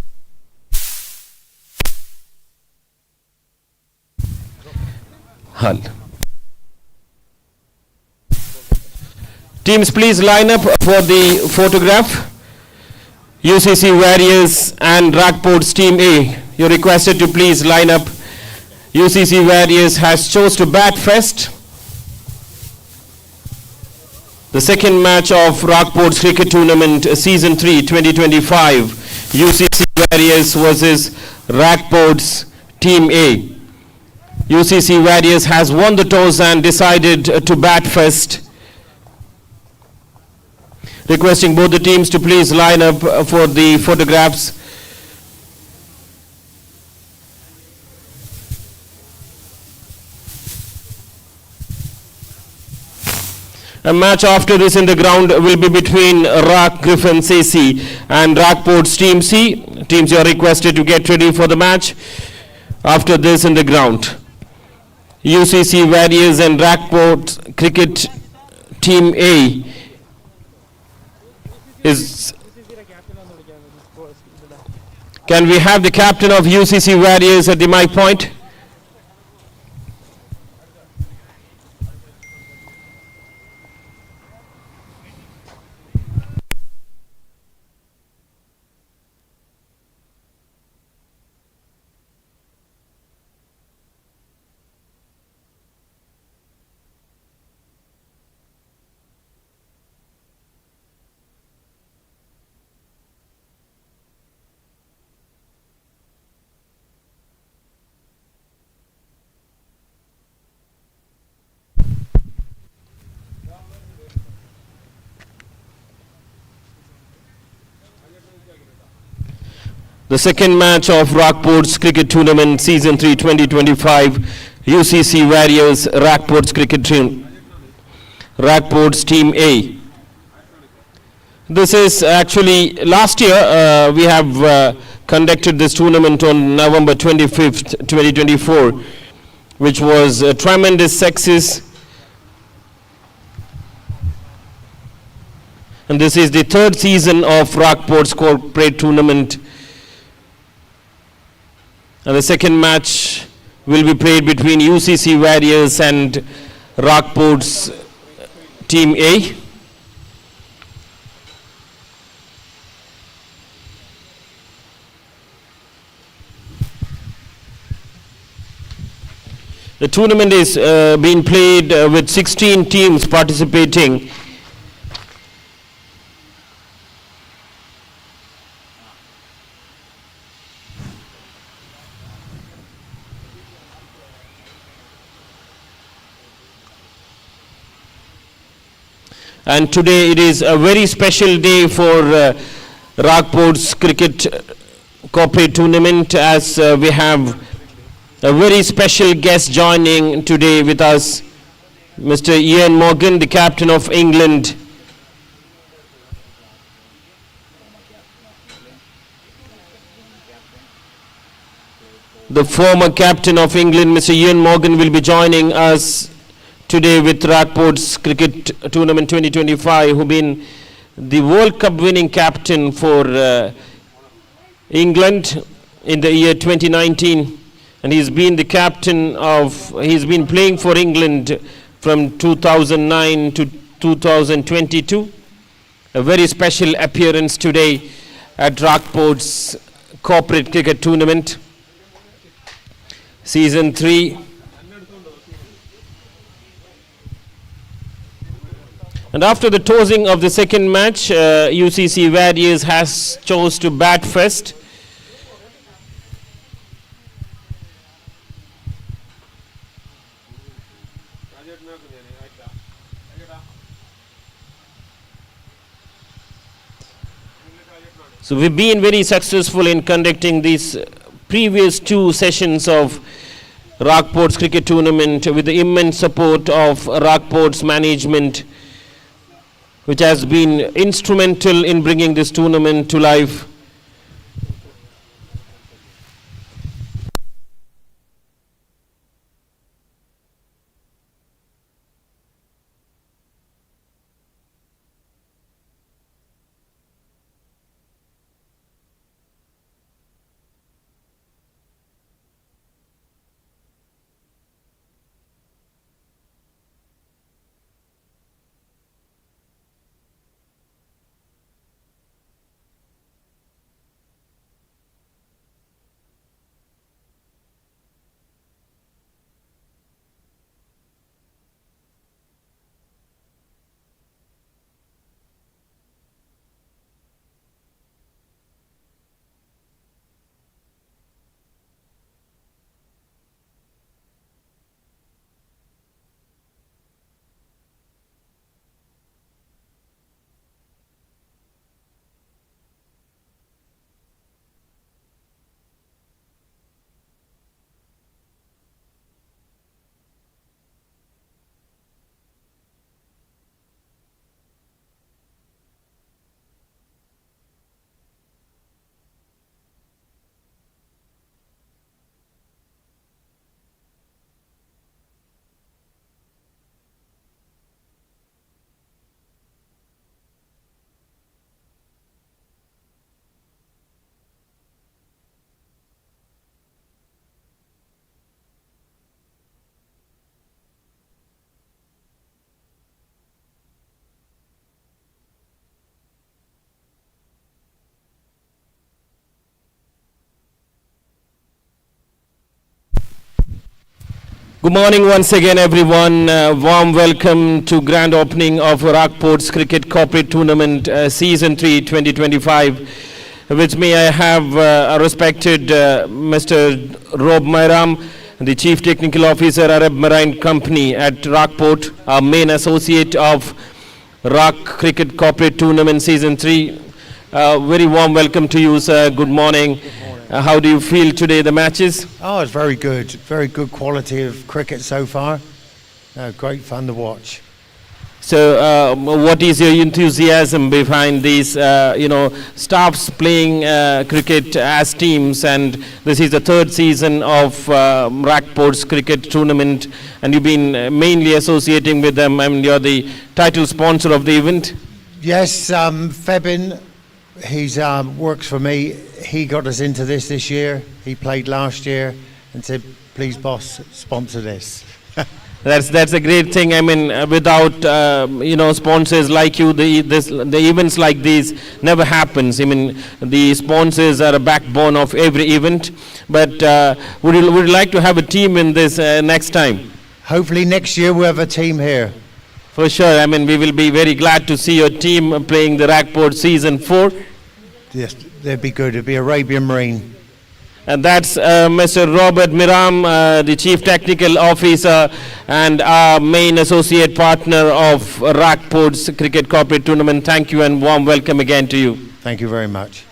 Hull. Teams, please line up for the photograph. UCC Warriors and Rockport's Team A, you're requested to please line up. UCC Warriors has chose to bat first. The second match of Rockport's Cricket Tournament Season 3 2025, UCC Warriors versus Rockport's Team A. UCC Warriors has won the toss and decided to bat first. Requesting both the teams to please line up for the photographs. A match after this in the ground will be between Griffins AC and Rockport's Team C. Teams, you are requested to get ready for the match after this in the ground. UCC Warriors and Rockport Cricket Team A is. Can we have the captain of UCC Warriors at the mic point? The second match of Rockport's Cricket Tournament Season 3 2025, UCC Warriors, Rockport's Cricket Team, Rockport's Team A. This is actually, last year we have conducted this tournament on November 25th, 2024, which was a tremendous success. And this is the third season of Rockport's corporate tournament. And the second match will be played between UCC Warriors and Rockport's Team A. The tournament is being played with 16 teams participating. And today it is a very special day for Rockport's Cricket Corporate Tournament, as we have a very special guest joining today with us, Mr. Ian Morgan, the captain of England. The former captain of England, Mr. Ian Morgan, will be joining us today with Rockport's Cricket Tournament 2025, who been the World Cup winning captain for England in the year 2019, and he's been the captain of, he's been playing for England from 2009 to 2022. A very special appearance today at Rockport's Corporate Cricket Tournament, Season 3. And after the tossing of the second match, UCC Warriors has chose to bat first. So we've been very successful in conducting these previous two sessions of Rockport's cricket tournament with the immense support of Rockport's management, which has been instrumental in bringing this tournament to life. Good morning once again, everyone. Warm welcome to grand opening of Rockport's Cricket Corporate Tournament Season 3 2025. With me I have our respected Mr. Rob Myram, the Chief Technical Officer, Arab Marine Company at Rockport, our main associate of Rock Cricket Corporate Tournament Season 3. Very warm welcome to you, sir. Good morning. How do you feel today, the matches? Oh, it's very good. Very good quality of cricket so far. Great fun to watch. So, what is your enthusiasm behind these, staffs playing cricket as teams? And this is the third season of Rockport's cricket tournament, and you've been mainly associating with them. I mean, you're the title sponsor of the event. Yes, Febin, he's works for me. He got us into this year. He played last year and said, "Please, boss, sponsor this." That's a great thing. I mean, without sponsors like you, the events like these never happens. I mean, the sponsors are a backbone of every event. But would you like to have a team in this next time? Hopefully next year we'll have a team here. For sure. I mean, we will be very glad to see your team playing the Rockport Season 4. Yes, they'd be good. It'd be Arabian Marine. And that's Mr. Robert Miram, the Chief Technical Officer and our main associate partner of Rockport's Cricket Corporate Tournament. Thank you and warm welcome again to you. Thank you very much.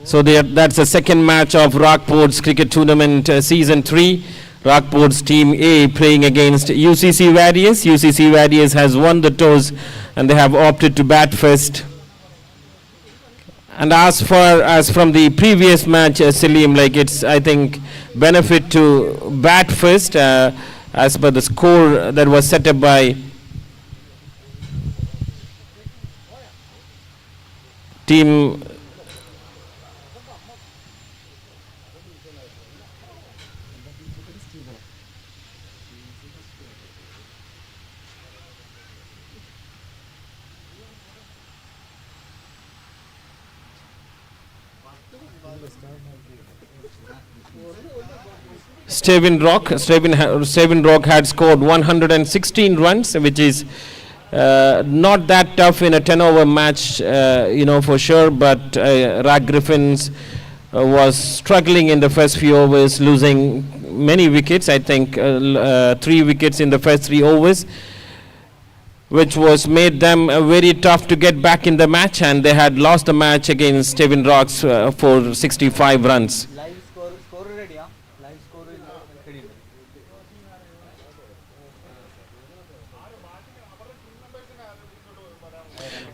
So that's the second match of Rockport's cricket tournament season 3. Rockport's team A playing against UCC Warriors. UCC Warriors has won the toss and they have opted to bat first. And as far as from the previous match, Salim, like it's, I think, benefit to bat first as per the score that was set up by team. Steven Rock had scored 116 runs, which is not that tough in a 10-over match, for sure. But Griffins was struggling in the first few overs, losing many wickets. I think 3 wickets in the first 3 overs, which was made them very tough to get back in the match. And they had lost the match against Steven Rocks for 65 runs.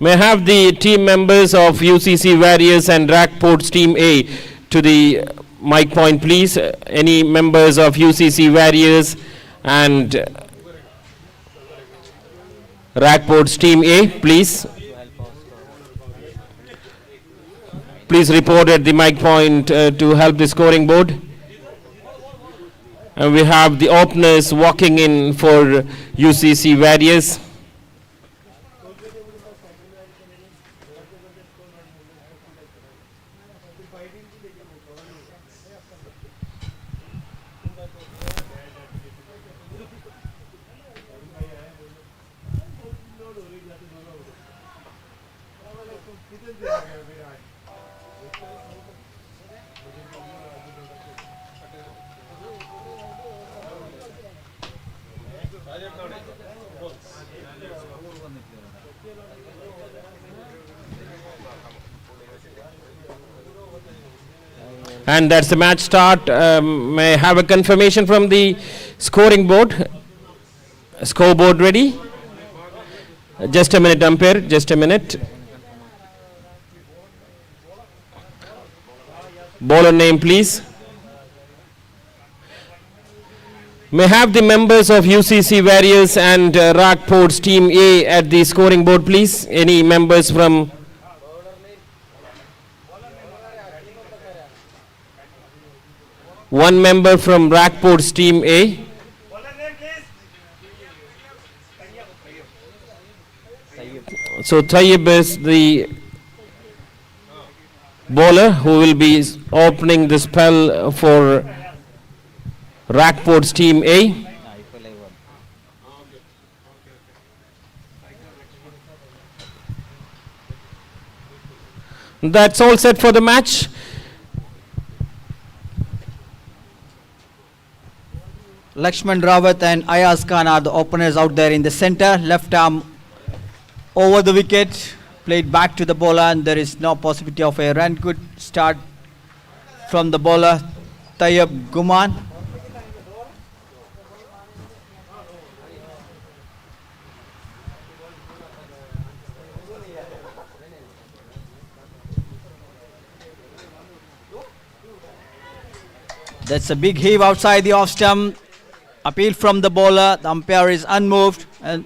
May I have the team members of UCC Warriors and Rockport's team A to the mic point, please. Any members of UCC Warriors and Rockport's team A, please. Please report at the mic point to help the scoring board. And we have the openers walking in for UCC Warriors. And that's the match start. May I have a confirmation from the scoring board? Scoreboard ready? Just a minute, umpire, just a minute. Bowler name, please. May I have the members of UCC Warriors and Rockport's team A at the scoring board, please? Any members from... One member from Rockport's team A. So Tayyib is the bowler who will be opening the spell for Rockport's team A. That's all set for the match. Lakshman Rawat and Ayaz Khan are the openers out there in the center. Left arm over the wicket, played back to the bowler, and there is no possibility of a run. Good start from the bowler, Tayyib Guman. That's a big heave outside the off stump. Appeal from the bowler. The umpire is unmoved. And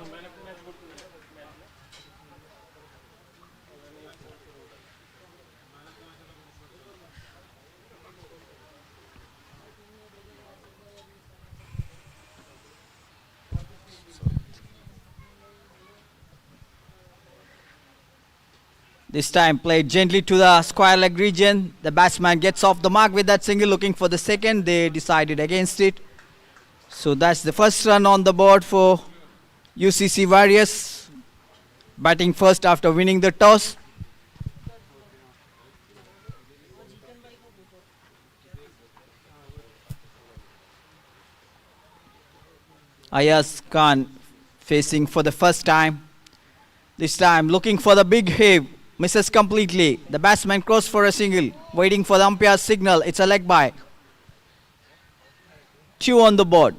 this time played gently to the square leg region. The batsman gets off the mark with that single, looking for the second. They decided against it. So that's the first run on the board for UCC Warriors, batting first after winning the toss. Ayaz Khan facing for the first time. This time looking for the big hit, misses completely. The batsman crossed for a single, waiting for the umpire's signal. It's a leg by. 2 on the board.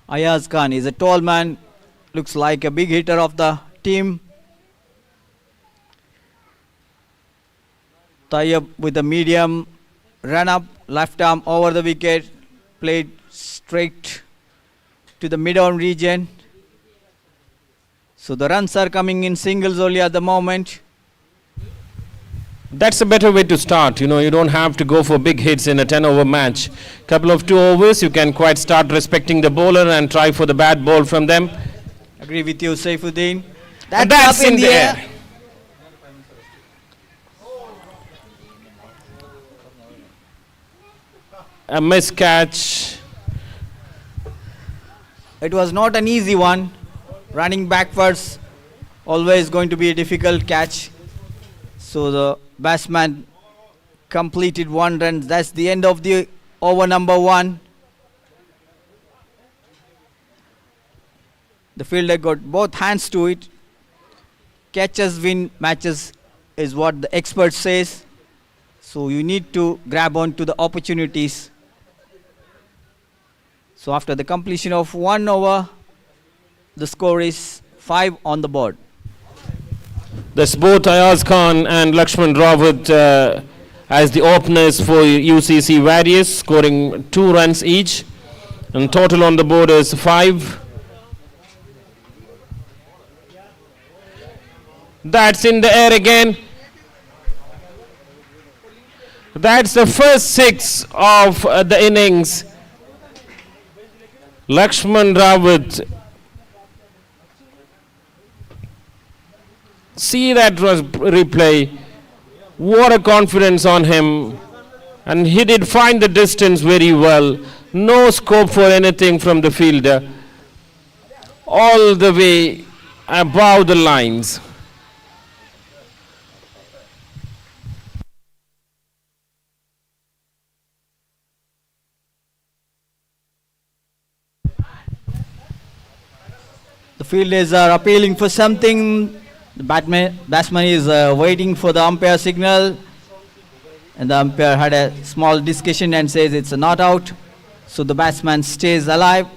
Ayaz Khan is a tall man, looks like a big hitter of the team. Tie up with a medium run up, left arm over the wicket, played straight to the mid-on region. So the runs are coming in singles only at the moment. That's a better way to start. You know, you don't have to go for big hits in a 10-over match. Couple of 2 overs, you can quite start respecting the bowler and try for the bad ball from them. Agree with you, Saifuddin. And that's up in the air. A miscatch. It was not an easy one. Running backwards, always going to be a difficult catch. So the batsman completed 1 run. That's the end of the over number 1. The fielder got both hands to it. Catches win matches is what the expert says. So you need to grab on to the opportunities. So after the completion of 1 over, the score is 5 on the board. That's both Ayaz Khan and Lakshman Rawat as the openers for UCC Warriors, scoring 2 runs each. And total on the board is 5. That's in the air again. That's the first 6 of the innings. Lakshman Rawat. See that replay. What a confidence on him. And he did find the distance very well. No scope for anything from the fielder. All the way above the lines. The fielders are appealing for something. The batsman is waiting for the umpire signal. And the umpire had a small discussion and says it's a not out. So the batsman stays alive.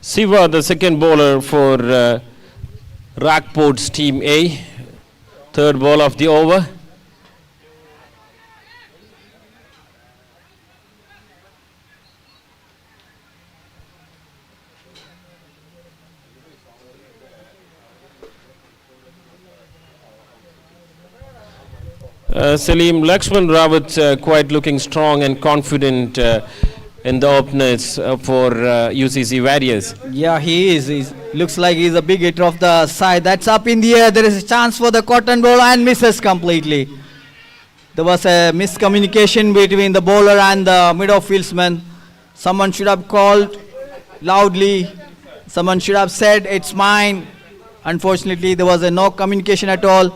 Siva, the second bowler for Rockport's Team A. Third ball of the over. Salim, Lakshman Rawat quite looking strong and confident in the openers for UCC Warriors. Yeah, he is. He looks like he's a big hitter of the side. That's up in the air. There is a chance for the cotton ball and misses completely. There was a miscommunication between the bowler and the mid-off fieldsman. Someone should have called loudly. Someone should have said, it's mine. Unfortunately, there was no communication at all.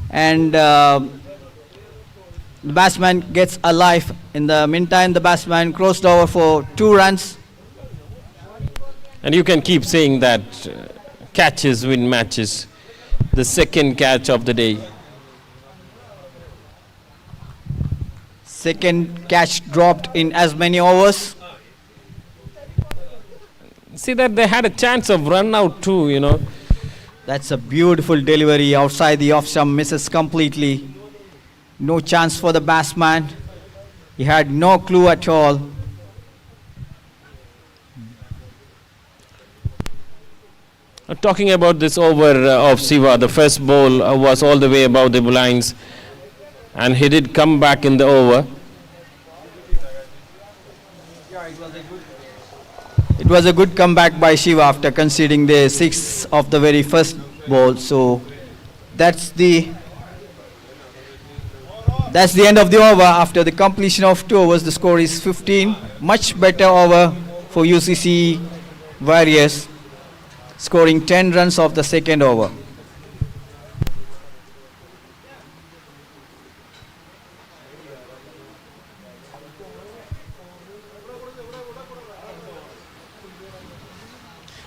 And the batsman gets a life. In the meantime, the batsman crossed over for 2 runs. And you can keep saying that catches win matches. The second catch of the day. Second catch dropped in as many overs. See that they had a chance of run out too, you know. That's a beautiful delivery outside the off stump, misses completely. No chance for the batsman. He had no clue at all. Talking about this over of Siva, the first ball was all the way above the lines, and he did come back in the over. It was a good comeback by Shiva after conceding the 6 of the very first ball. So that's the That's the end of the over. After the completion of 2 overs, the score is 15. Much better over for UCC Warriors, scoring 10 runs off the second over.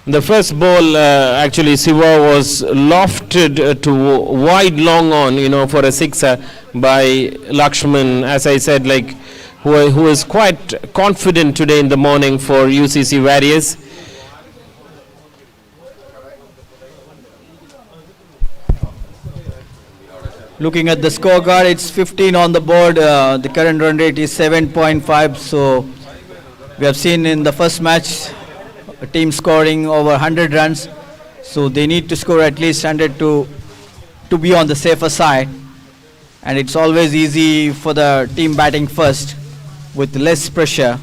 The first ball, actually, Siva was lofted to wide long on, for a sixer by Lakshman, as I said, like, who is quite confident today in the morning for UCC Warriors. Looking at the scorecard, it's 15 on the board. The current run rate is 7.5. So we have seen in the first match a team scoring over 100 runs. So they need to score at least 100 to be on the safer side. And it's always easy for the team batting first with less pressure.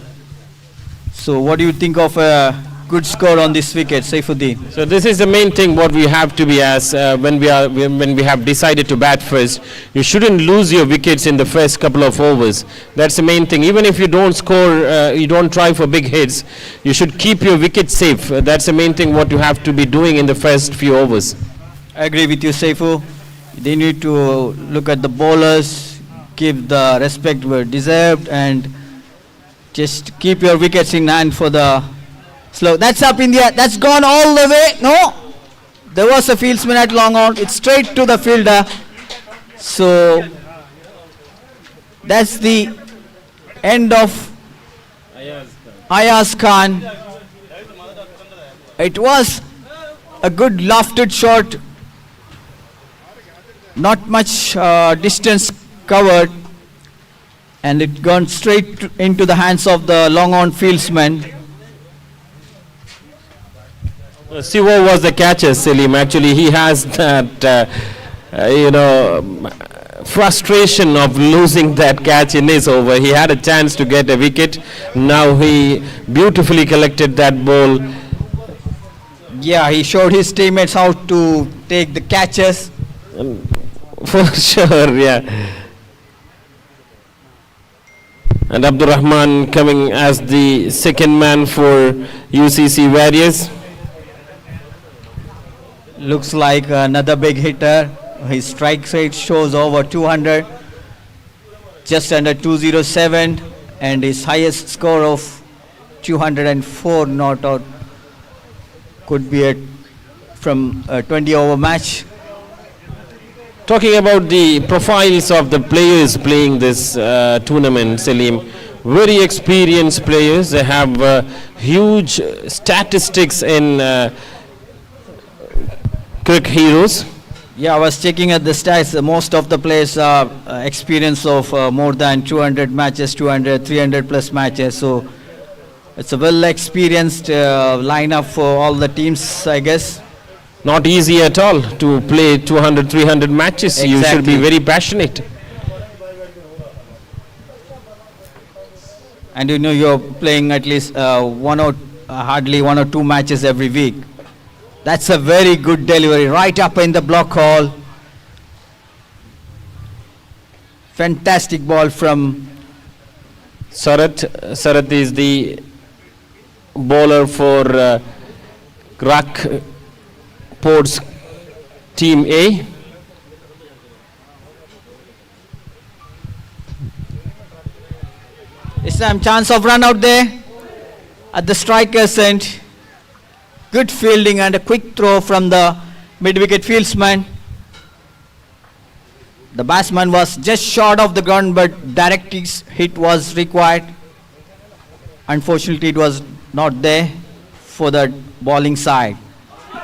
So what do you think of a good score on this wicket, Saifuddin? So this is the main thing what we have to be as when we have decided to bat first. You shouldn't lose your wickets in the first couple of overs. That's the main thing. Even if you don't score, you don't try for big hits, you should keep your wicket safe. That's the main thing what you have to be doing in the first few overs. I agree with you, Saifu. They need to look at the bowlers, give the respect where deserved, and just keep your wickets in hand for the slow. That's up in the air. That's gone all the way. No, there was a fieldsman at long on. It's straight to the fielder. So that's the end of Ayaz Khan. It was a good lofted shot. Not much distance covered, and it gone straight into the hands of the long-on fieldsman. Siva was the catcher, Salim. Actually, he has that, frustration of losing that catch in his over. He had a chance to get a wicket. Now he beautifully collected that ball. Yeah, he showed his teammates how to take the catches. For sure, yeah. And Abdurrahman coming as the second man for UCC Warriors. Looks like another big hitter. His strike rate shows over 200, just under 207, and his highest score of 204 not out could be from a 20-over match. Talking about the profiles of the players playing this tournament, Salim, very experienced players. They have huge statistics in cricket heroes. Yeah, I was checking at the stats. Most of the players are experience of more than 200 matches, 200, 300 plus matches. So it's a well experienced lineup for all the teams, I guess. Not easy at all to play 200, 300 matches. Exactly. You should be very passionate. And you're playing at least hardly 1 or 2 matches every week. That's a very good delivery, right up in the block hole. Fantastic ball from Sarat. Sarat is the bowler for Rak Ports Team A. This time chance of run out there at the striker's end. Good fielding and a quick throw from the mid-wicket fieldsman. The batsman was just short of the ground, but direct hit was required. Unfortunately, it was not there for the bowling side.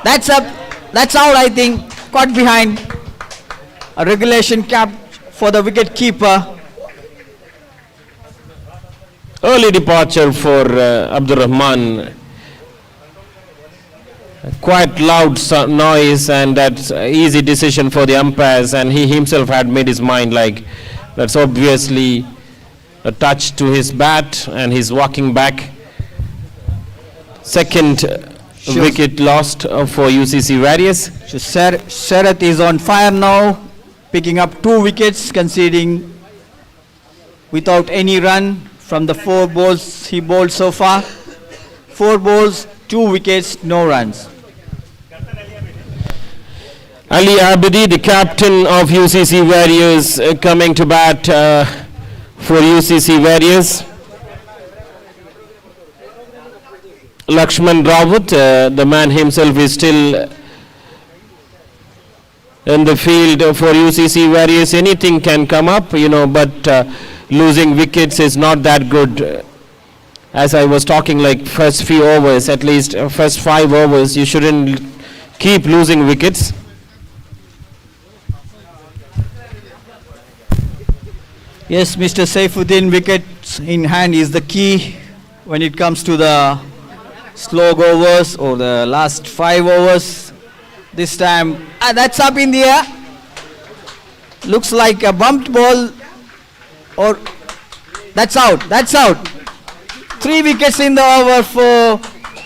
That's up. That's out, I think. Caught behind. A regulation cap for the wicket keeper. Early departure for Abdurrahman. Quite loud noise, and that's easy decision for the umpires, and he himself had made his mind like that's obviously a touch to his bat, and he's walking back. Second wicket lost for UCC Warriors. So Sharat is on fire now, picking up 2 wickets, conceding without any run from the 4 balls he bowled so far. 4 balls, 2 wickets, no runs. Ali Abidi, the captain of UCC Warriors, coming to bat for UCC Warriors. Lakshman Rawat, the man himself, is still in the field for UCC Warriors. Anything can come up, but losing wickets is not that good. As I was talking, like first few overs, at least first 5 overs, you shouldn't keep losing wickets. Yes, Mr. Saifuddin, wickets in hand is the key when it comes to the slow overs or the last 5 overs. This time, that's up in the air. Looks like a bumped ball, or that's out. 3 wickets in the over for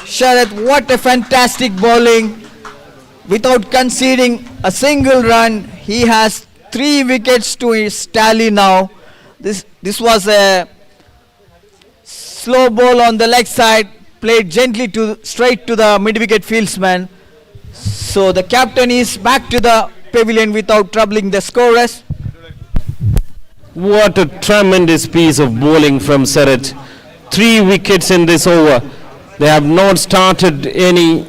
Sharath. What a fantastic bowling. Without conceding a single run, he has 3 wickets to his tally now. This was a slow ball on the leg side, played gently straight to the mid-wicket fieldsman. So the captain is back to the pavilion without troubling the scorers. What a tremendous piece of bowling from Sharath. 3 wickets in this over. They have not started any.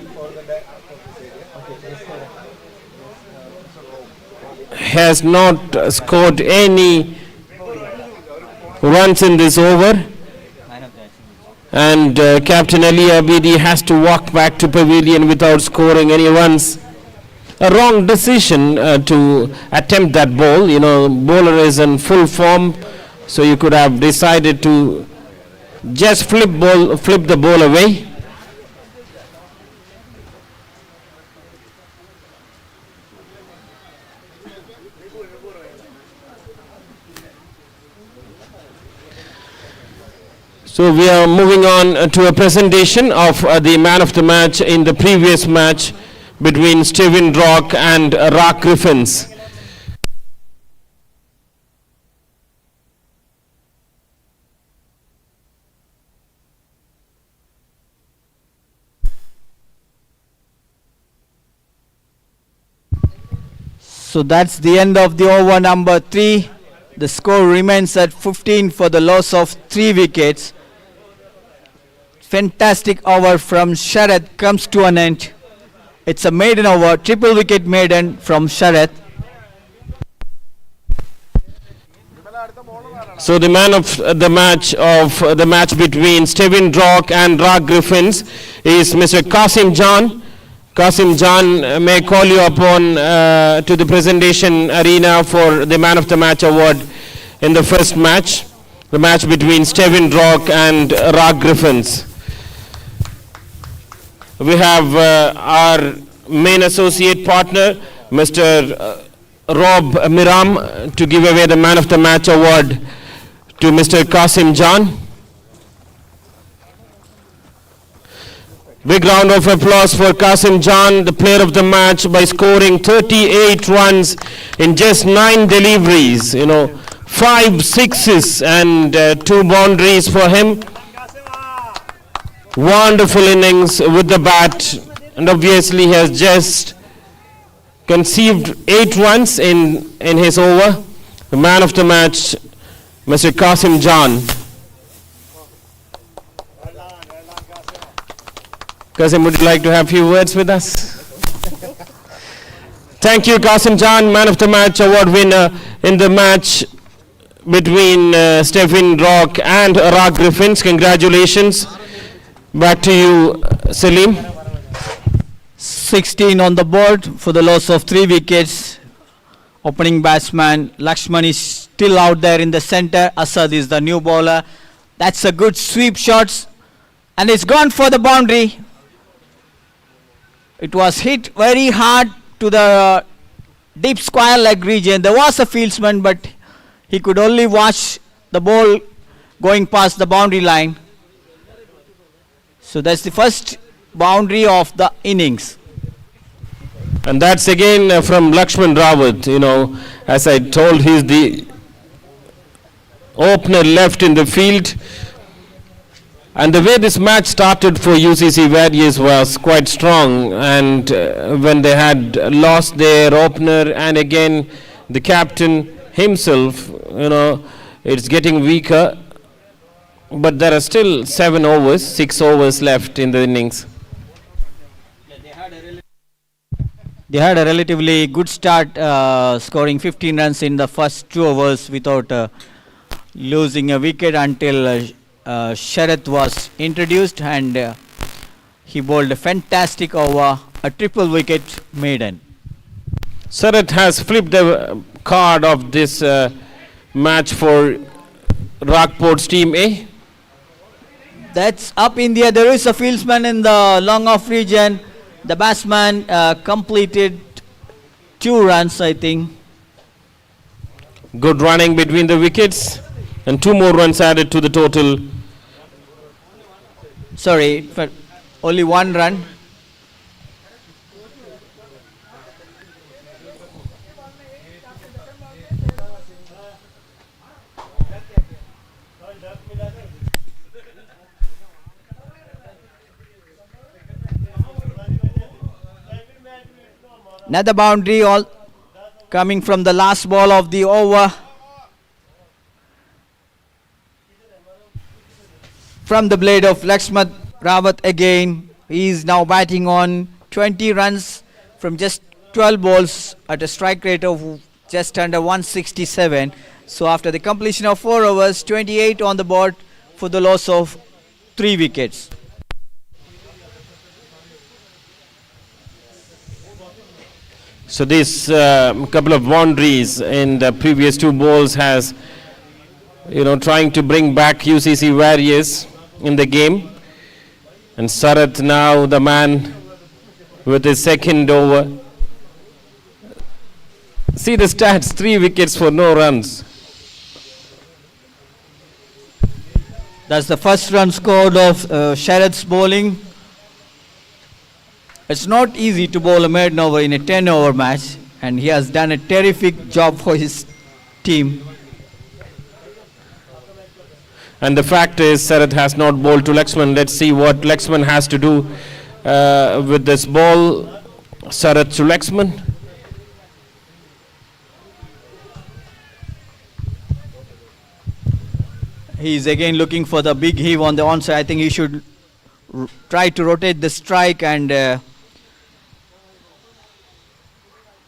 Has not scored any runs in this over. And Captain Ali Abidi has to walk back to pavilion without scoring any runs. A wrong decision to attempt that ball. Bowler is in full form, so you could have decided to just flip the ball away. So we are moving on to a presentation of the man of the match in the previous match between Steven Rock and Rock Griffins. So that's the end of the over number 3. The score remains at 15 for the loss of 3 wickets. Fantastic over from Sharath comes to an end. It's a maiden over, triple wicket maiden from Sharath. So the man of the match between Steven Rock and Rock Griffins is Mr. Qasim Jan. Qasim Jan, may call you upon to the presentation arena for the man of the match award in the first match, the match between Steven Rock and Rock Griffins. We have our main associate partner, Mr. Rob Miram, to give away the man of the match award to Mr. Qasim Jan. Big round of applause for Qasim Jan, the player of the match, by scoring 38 runs in just 9 deliveries. 5 sixes and 2 boundaries for him. Wonderful innings with the bat, and obviously he has just conceived 8 runs in his over. The man of the match, Mr. Qasim Jan. Qasim, would you like to have a few words with us? Thank you, Qasim Jan, man of the match award winner in the match between Steven Rock and Rock Griffins. Congratulations. Back to you, Salim. 16 on the board for the loss of 3 wickets. Opening batsman Lakshman is still out there in the center. Asad is the new bowler. That's a good sweep shots, and it's gone for the boundary. It was hit very hard to the deep square leg region. There was a fieldsman, but he could only watch the ball going past the boundary line. So that's the first boundary of the innings. And that's again from Lakshman Rawat. As I told, he's the opener left in the field. And the way this match started for UCC Warriors was quite strong, and when they had lost their opener and again the captain himself, it's getting weaker. But there are still 6 overs left in the innings. They had a relatively good start, scoring 15 runs in the first 2 overs without losing a wicket until Sharjah was introduced, and he bowled a fantastic over, a triple wicket maiden. Sharjah has flipped the card of this match for Rockport's team A. That's up in the air. There is a fieldsman in the long off region. The batsman completed 2 runs, I think. Good running between the wickets, and 2 more runs added to the total. Sorry, for only 1 run. Another boundary all coming from the last ball of the over. From the blade of Lakshman Rawat again. He is now batting on 20 runs from just 12 balls at a strike rate of just under 167. So after the completion of 4 overs, 28 on the board for the loss of 3 wickets. So this couple of boundaries in the previous 2 balls has, trying to bring back UCC Warriors in the game. And Sharjah now the man with his second over. See the stats, 3 wickets for no runs. That's the first run scored of Sharjah's bowling. It's not easy to bowl a maiden over in a 10-over match, and he has done a terrific job for his team. And the fact is, Sharjah has not bowled to Lakshman. Let's see what Lakshman has to do with this ball. Sharjah to Lakshman. He is again looking for the big heave on the onside. I think he should try to rotate the strike and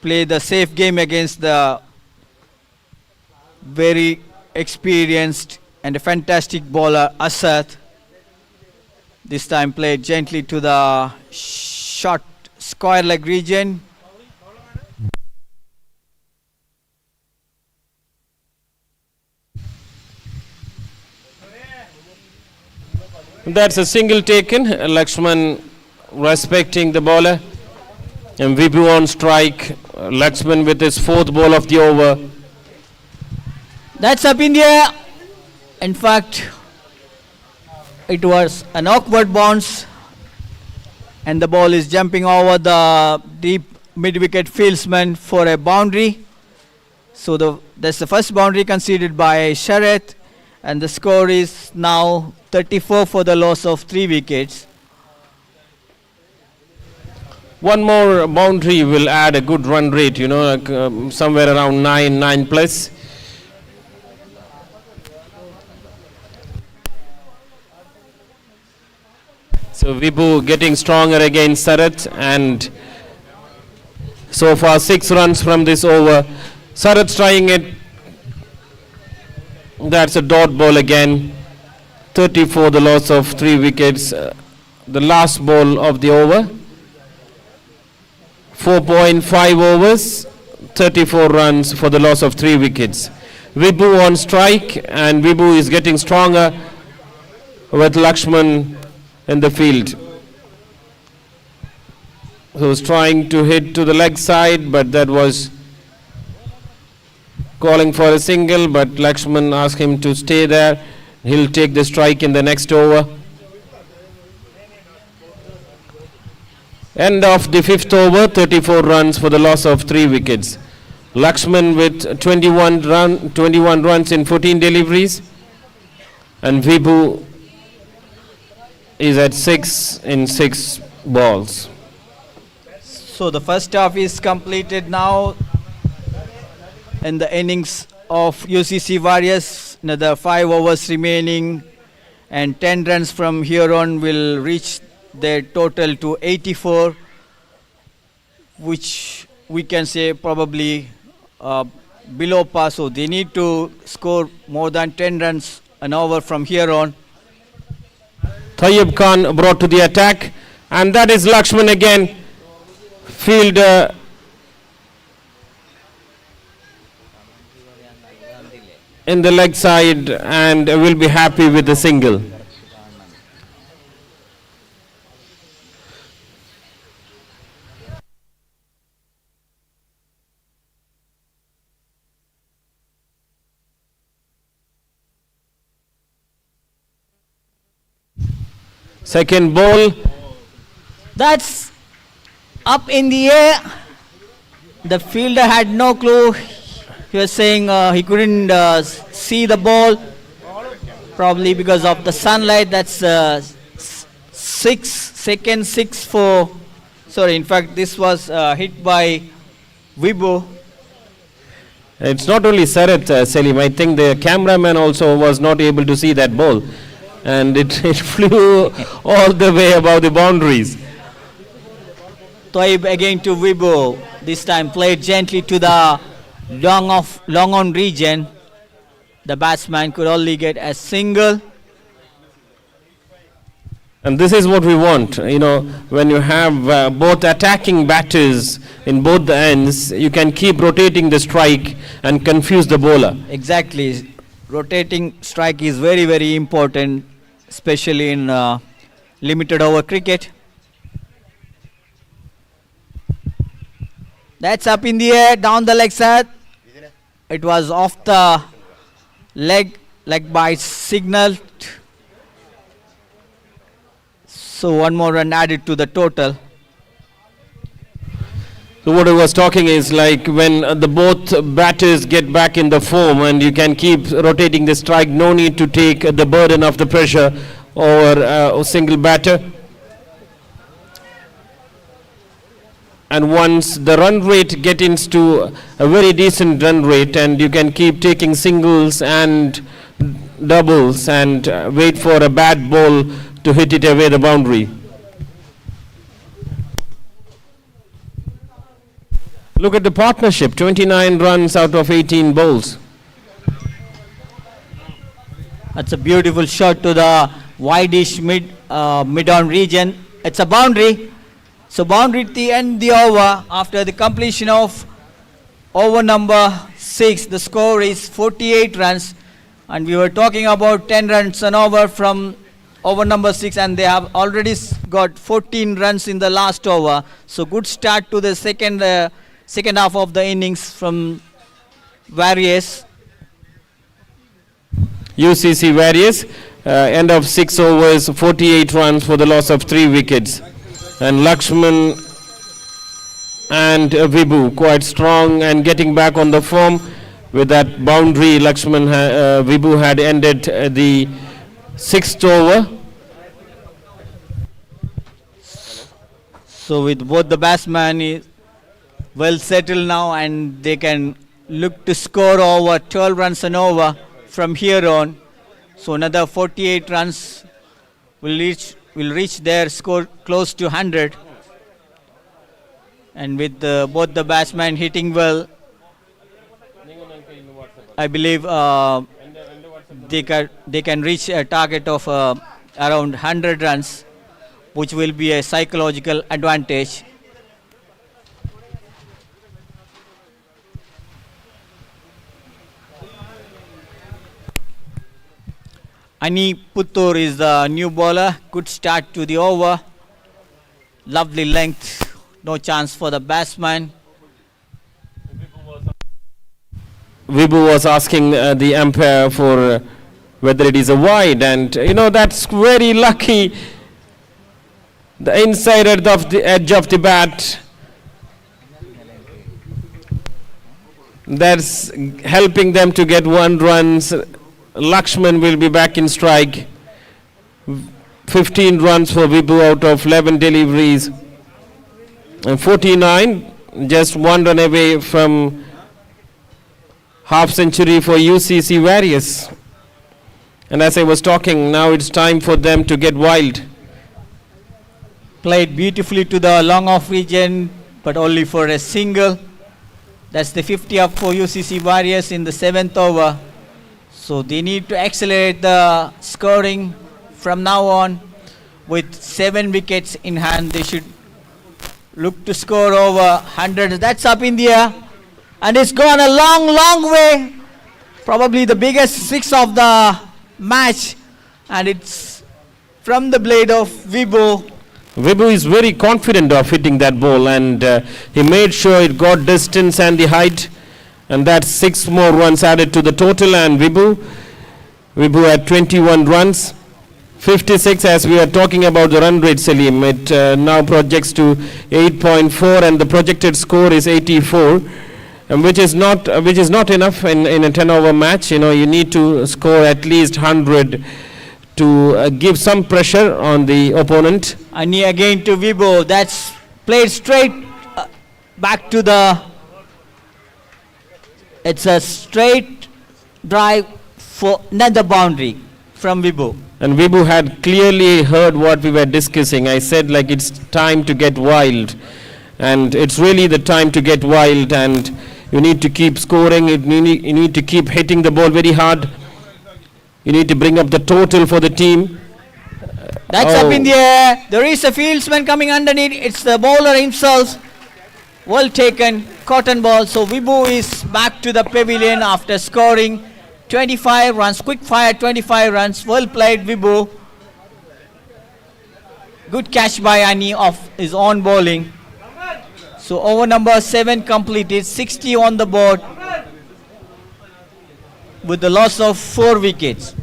play the safe game against the very experienced and a fantastic bowler Asad. This time played gently to the short square leg region. That's a single taken. Lakshman respecting the bowler. And Vibhu on strike. Lakshman with his 4th ball of the over. That's up in the air. In fact, it was an awkward bounce, and the ball is jumping over the deep mid-wicket fieldsman for a boundary. So that's the first boundary conceded by Sharjah, and the score is now 34 for the loss of 3 wickets. One more boundary will add a good run rate, somewhere around 9 plus. So Vibhu getting stronger against Sharjah, and so far 6 runs from this over. Sharjah trying it. That's a dot ball again. 34 the loss of 3 wickets. The last ball of the over. 4.5 overs, 34 runs for the loss of 3 wickets. Vibhu on strike, and Vibhu is getting stronger with Lakshman in the field. He was trying to hit to the leg side, but that was calling for a single, but Lakshman asked him to stay there. He'll take the strike in the next over. End of the 5th over, 34 runs for the loss of 3 wickets. Lakshman with 21 runs in 14 deliveries. And Vibhu is at 6 in 6 balls. So the first half is completed now in the innings of UCC Warriors. Another 5 overs remaining, and 10 runs from here on will reach their total to 84, which we can say probably below par. So they need to score more than 10 runs an over from here on. Tayyib Khan brought to the attack, and that is Lakshman again. Fielder in the leg side and will be happy with the single. Second ball. That's up in the air. The fielder had no clue. He was saying he couldn't see the ball, probably because of the sunlight. That's 6 for. Sorry, in fact, this was hit by Vibhu. It's not only Sarat, Selim. I think the cameraman also was not able to see that ball. And it flew all the way above the boundaries. Toib again to Vibhu. This time played gently to the long on region. The batsman could only get a single. And this is what we want. You know, when you have both attacking batters in both the ends, you can keep rotating the strike and confuse the bowler. Exactly. Rotating strike is very, very important, especially in limited over cricket. That's up in the air, down the leg side. It was off the leg by signal. So one more run added to the total. So what I was talking is like when the both batters get back in the form and you can keep rotating the strike, no need to take the burden of the pressure over a single batter. And once the run rate gets into a very decent run rate and you can keep taking singles and doubles and wait for a bad ball to hit it away the boundary. Look at the partnership, 29 runs out of 18 balls. That's a beautiful shot to the wideish mid-on region. It's a boundary. So boundary at the end of the over. After the completion of over number 6, the score is 48 runs. And we were talking about 10 runs an over from over number 6, and they have already got 14 runs in the last over. So good start to the second half of the innings from Warriors. UCC Warriors, end of 6 overs, 48 runs for the loss of 3 wickets. And Lakshman and Vibhu quite strong and getting back on the form with that boundary. Vibhu had ended the 6th over. So with both the batsmen is well settled now, and they can look to score over 12 runs and over from here on. So another 48 runs will reach their score close to 100. And with both the batsmen hitting well, I believe they can reach a target of around 100 runs, which will be a psychological advantage. Ani Puttur is the new bowler. Good start to the over. Lovely length. No chance for the batsman. Vibhu was asking the umpire for whether it is a wide, and that's very lucky. The inside edge of the bat. That's helping them to get 1 runs. Lakshman will be back in strike. 15 runs for Vibhu out of 11 deliveries. And 49, just 1 run away from half century for UCC Warriors. And as I was talking, now it's time for them to get wild. Played beautifully to the long off region, but only for a single. That's the 50 up for UCC Warriors in the 7th over. So they need to accelerate the scoring from now on. With 7 wickets in hand, they should look to score over 100. That's up in the air. And it's gone a long, long way. Probably the biggest 6 of the match. And it's from the blade of Vibhu. Vibhu is very confident of hitting that ball, and he made sure it got distance and the height, and that's 6 more runs added to the total. And Vibhu had 21 runs, 56 as we are talking about the run rate, Salim. It now projects to 8.4 and the projected score is 84, and which is not enough in a 10 over match. You know, you need to score at least 100 to give some pressure on the opponent. And again to Vibhu. That's played straight back to the. It's a straight drive for another boundary from Vibhu. And Vibhu had clearly heard what we were discussing. I said like it's time to get wild. And it's really the time to get wild, and you need to keep scoring. You need to keep hitting the ball very hard. You need to bring up the total for the team. That's up in the air. There is a fieldsman coming underneath. It's the bowler himself. Well taken, cotton ball. So Vibhu is back to the pavilion after scoring 25 runs. Quick fire, 25 runs. Well played, Vibhu. Good catch by Ani of his own bowling. So over number 7 completed. 60 on the board, with the loss of 4 wickets.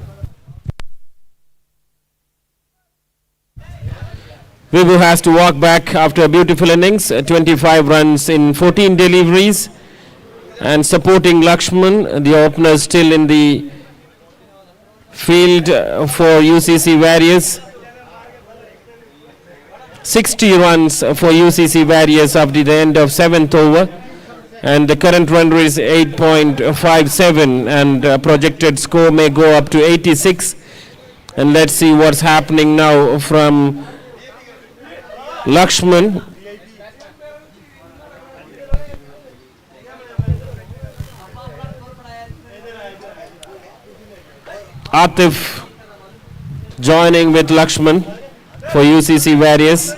Vibhu has to walk back after a beautiful innings, 25 runs in 14 deliveries, and supporting Lakshman, the opener still in the field for UCC Warriors. 60 runs for UCC Warriors after the end of 7th over. And the current run rate is 8.57, and projected score may go up to 86. And let's see what's happening now from Lakshman. Atif joining with Lakshman for UCC Warriors.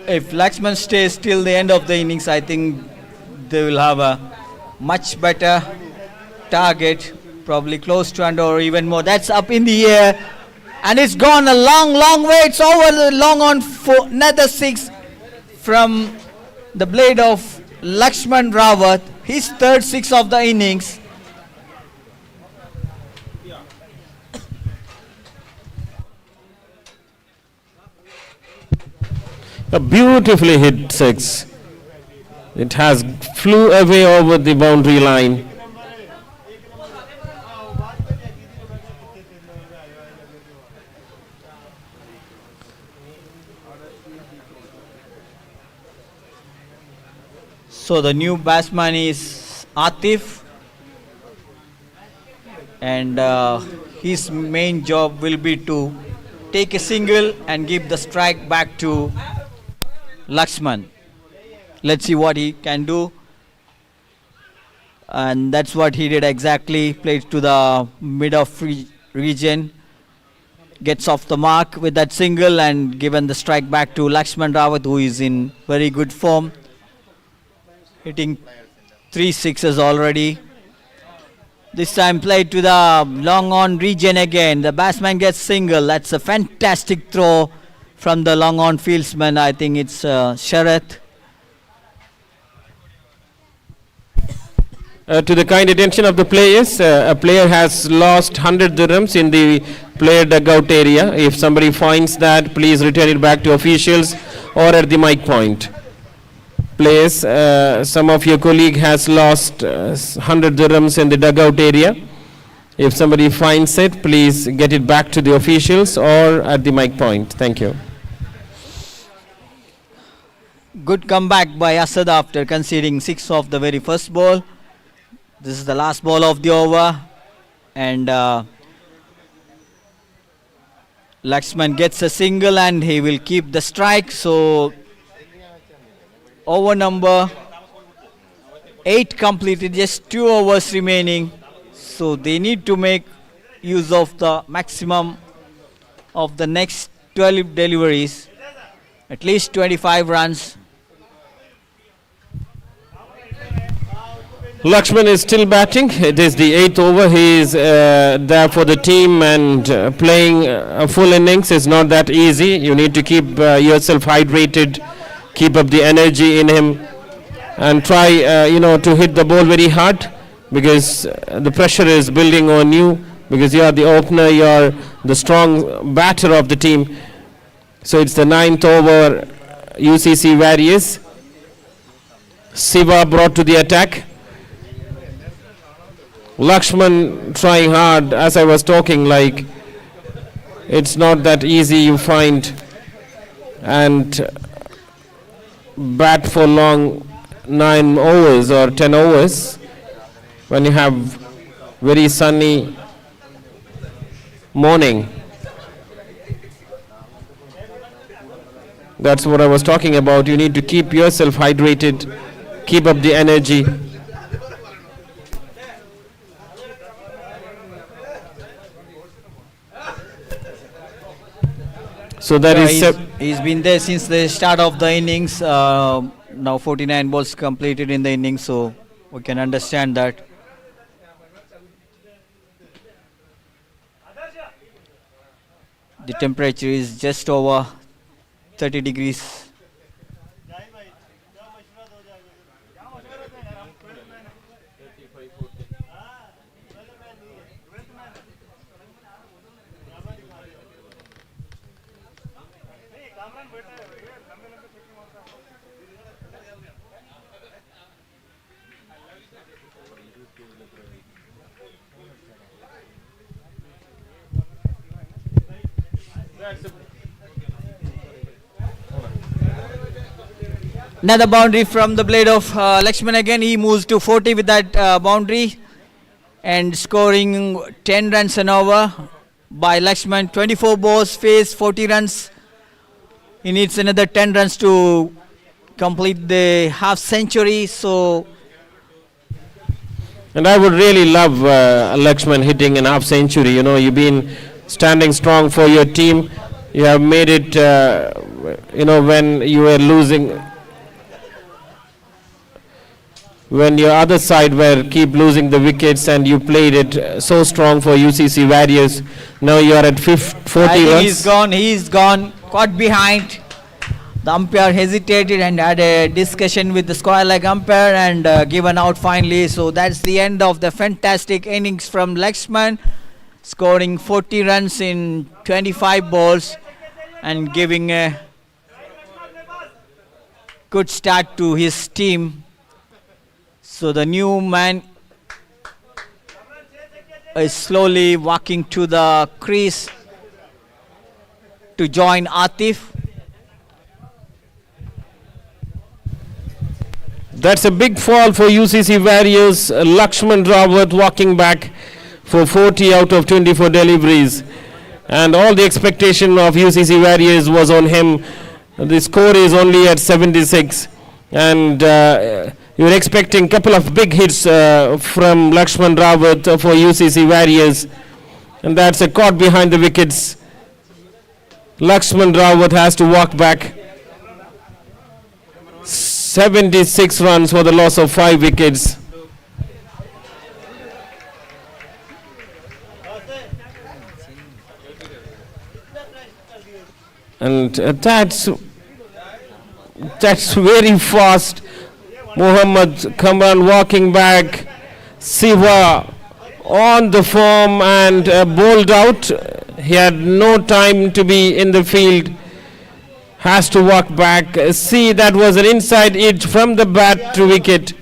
If Lakshman stays till the end of the innings, I think they will have a much better target, probably close to 100 or even more. That's up in the air, and it's gone a long, long way. It's over the long on for another 6 from the blade of Lakshman Rawat, his 3rd 6 of the innings. A beautifully hit 6. It has flew away over the boundary line. So the new batsman is Atif, and his main job will be to take a single and give the strike back to Lakshman. Let's see what he can do. And that's what he did exactly. Played to the mid of region. Gets off the mark with that single and given the strike back to Lakshman Rawat, who is in very good form. Hitting 3 sixes already. This time played to the long on region again. The batsman gets single. That's a fantastic throw from the long on fieldsman. I think it's Sharath. To the kind attention of the players, a player has lost 100 dirhams in the player dugout area. If somebody finds that, please return it back to officials or at the mic point. place. Some of your colleague has lost 100 dirhams in the dugout area. If somebody finds it, please get it back to the officials or at the mic point. Thank you. Good comeback by Asad after conceding 6 of the very first ball. This is the last ball of the over, and Lakshman gets a single and he will keep the strike. So over number 8 completed, just 2 overs remaining. So they need to make use of the maximum of the next 12 deliveries, at least 25 runs. Lakshman is still batting. It is the 8th over. He is there for the team, and playing a full innings is not that easy. You need to keep yourself hydrated, keep up the energy in him, and try to hit the ball very hard, because the pressure is building on you, because you are the opener, you are the strong batter of the team. So it's the 9th over. UCC Warriors. Siva brought to the attack. Lakshman trying hard. As I was talking, like, it's not that easy, you find, and bat for long 9 overs or 10 overs when you have very sunny morning. That's what I was talking about. You need to keep yourself hydrated, keep up the energy. So that is he's been there since the start of the innings. Now 49 balls completed in the innings, so we can understand that. The temperature is just over 30 degrees. Another boundary from the blade of Lakshman again. He moves to 40 with that boundary and scoring 10 runs an over by Lakshman. 24 balls, face 40 runs. He needs another 10 runs to complete the half century. So, and I would really love Lakshman hitting an half century. You know, you've been standing strong for your team. You have made it, when you were losing, when your other side were keep losing the wickets, and you played it so strong for UCC Warriors. Now you are at 40 runs. He's gone, caught behind. The umpire hesitated and had a discussion with the square leg umpire and given out finally. So that's the end of the fantastic innings from Lakshman, scoring 40 runs in 25 balls and giving a good start to his team. So the new man is slowly walking to the crease to join Atif. That's a big fall for UCC Warriors. Lakshman Rawat walking back for 40 out of 24 deliveries. And all the expectation of UCC Warriors was on him. The score is only at 76. And you're expecting a couple of big hits from Lakshman Rawat for UCC Warriors. And that's a caught behind the wickets. Lakshman Rawat has to walk back. 76 runs for the loss of 5 wickets. And that's very fast. Muhammad Kamran walking back. Siva on the form and bowled out. He had no time to be in the field. has to walk back. See, that was an inside hit from the bat to wicket.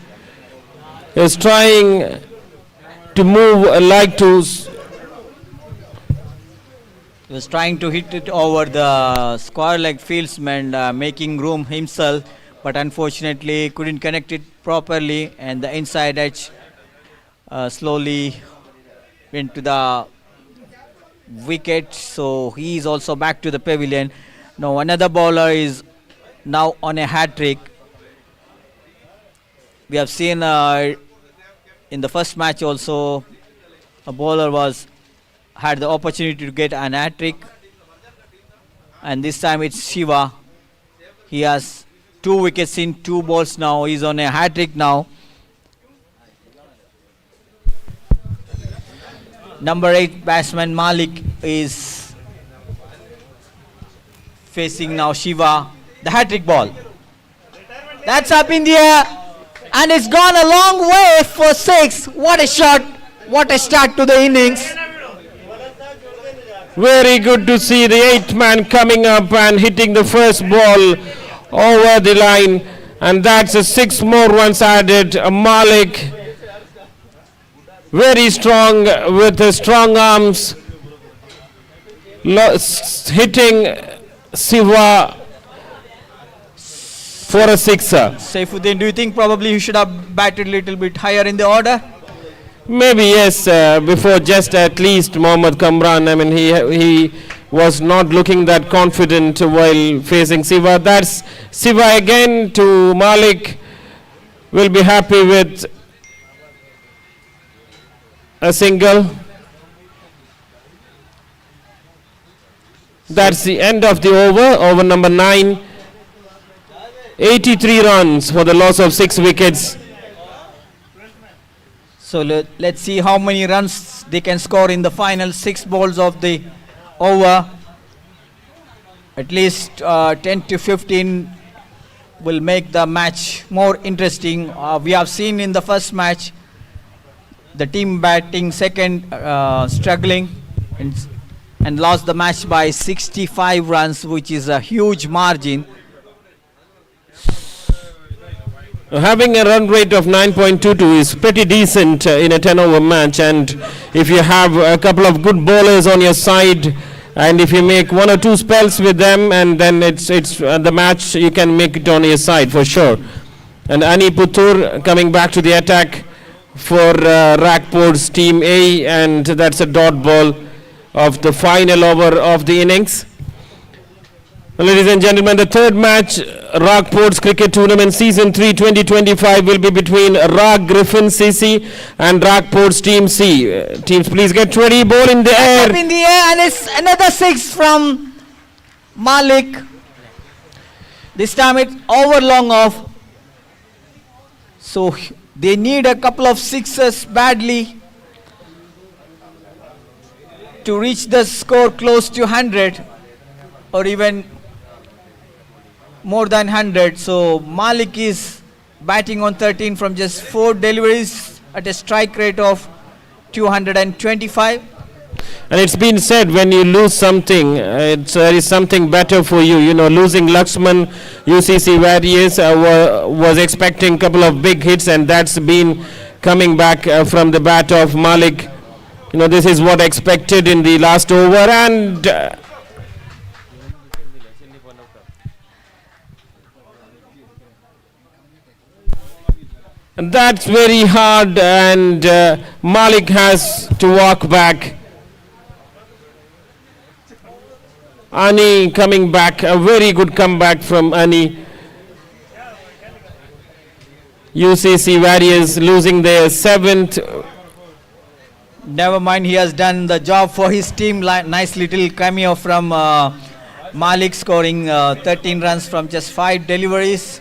He was trying to move He was trying to hit it over the square leg fieldsman, making room himself, but unfortunately couldn't connect it properly, and the inside edge slowly went to the wicket. So he is also back to the pavilion. Now another bowler is now on a hat trick. We have seen in the first match also a bowler had the opportunity to get an hat trick, and this time it's Shiva. He has 2 wickets in 2 balls now. He's on a hat trick now. Number 8 batsman Malik is facing now Shiva. The hat trick ball. That's up in the air, and it's gone a long way for 6. What a shot! What a start to the innings. Very good to see the 8th man coming up and hitting the first ball over the line, and that's a 6 more runs added. Malik, very strong with the strong arms, hitting Siva for a 6er. Saifuddin, do you think probably he should have batted a little bit higher in the order? Maybe yes, before just at least Mohammad Kamran. I mean, he was not looking that confident while facing Siva. That's Siva again to Malik. Will be happy with a single. That's the end of the over number 9. 83 runs for the loss of 6 wickets. So let's see how many runs they can score in the final 6 balls of the over. At least 10 to 15 will make the match more interesting. We have seen in the first match the team batting second struggling and lost the match by 65 runs, which is a huge margin. Having a run rate of 9.22 is pretty decent in a 10-over match, and if you have a couple of good bowlers on your side, and if you make 1 or 2 spells with them, and then it's the match, you can make it on your side for sure. And Ani Puttur coming back to the attack for Rakport's Team A, and that's a dot ball of the final over of the innings. Ladies and gentlemen, the third match, Rakport's Cricket Tournament Season 3 2025 will be between Griffins CC and Rakport's Team C. Teams, please get ready. Ball in the air. Up in the air, and it's another 6 from Malik. This time it's over long off. So they need a couple of 6s badly to reach the score close to 100 or even more than 100. So Malik is batting on 13 from just 4 deliveries at a strike rate of 225. And it's been said, when you lose something, there is something better for you. You know, losing Lakshman, UCC Warriors was expecting a couple of big hits, and that's been coming back from the bat of Malik. You know, this is what expected in the last over, and that's very hard, and Malik has to walk back. Ani coming back, a very good comeback from Ani. UCC Warriors losing their 7th. Never mind, he has done the job for his team. Nice little cameo from Malik, scoring 13 runs from just 5 deliveries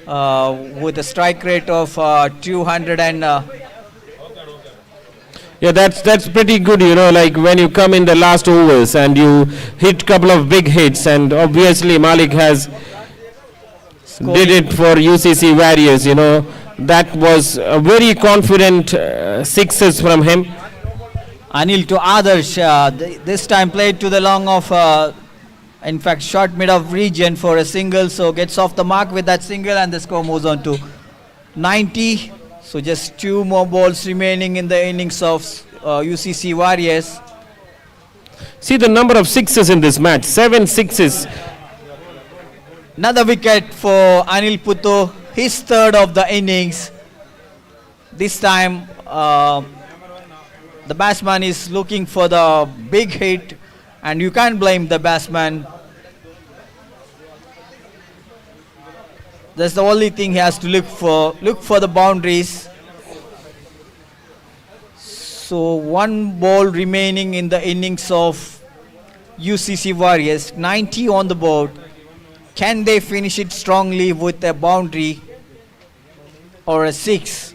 with a strike rate of 200 and yeah, that's pretty good, you know, like when you come in the last overs and you hit couple of big hits, and obviously Malik has did it for UCC Warriors, you know. That was a very confident 6s from him. Anil to Adarsh, this time played to the long of in fact, short mid of region for a single. So gets off the mark with that single, and the score moves on to 90. So just 2 more balls remaining in the innings of UCC Warriors. See the number of sixes in this match. 7 sixes. Another wicket for Anil Puttu, his third of the innings. This time, the batsman is looking for the big hit, and you can't blame the batsman. That's the only thing he has to look for the boundaries. So 1 ball remaining in the innings of UCC Warriors, 90 on the board. Can they finish it strongly with a boundary or a 6?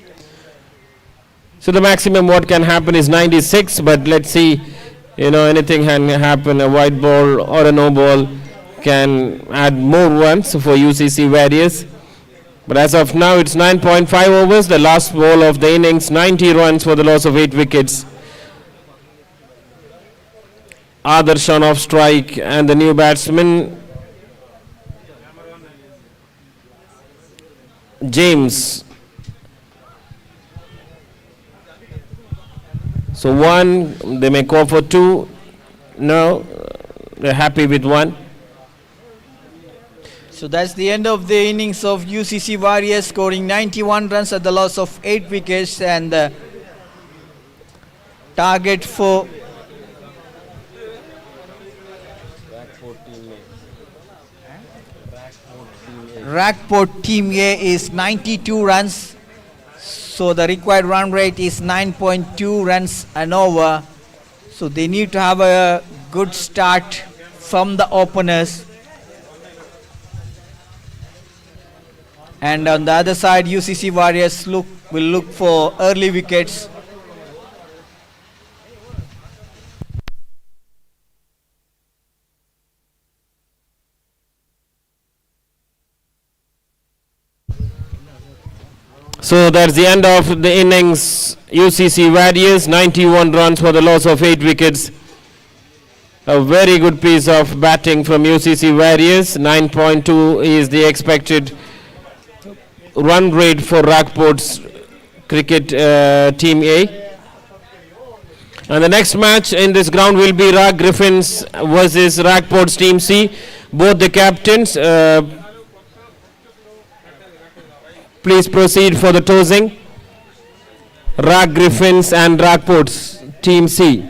So the maximum what can happen is 96, but let's see, anything can happen. A white ball or a no ball can add more runs for UCC Warriors. But as of now, it's 9.5 overs, the last ball of the innings, 90 runs for the loss of 8 wickets. Adarsh off strike, and the new batsman, James. So 1, they may call for 2. No, they're happy with 1. So that's the end of the innings of UCC Warriors, scoring 91 runs at the loss of 8 wickets, and the target for Rakport Team A is 92 runs. So the required run rate is 9.2 runs an over. So they need to have a good start from the openers. And on the other side, UCC Warriors will look for early wickets. So that's the end of the innings. UCC Warriors, 91 runs for the loss of 8 wickets. A very good piece of batting from UCC Warriors. 9.2 is the expected run rate for Rakport's cricket Team A. And the next match in this ground will be Griffins versus Rakport's Team C. Both the captains, please proceed for the tossing. Griffins and Rakport's Team C.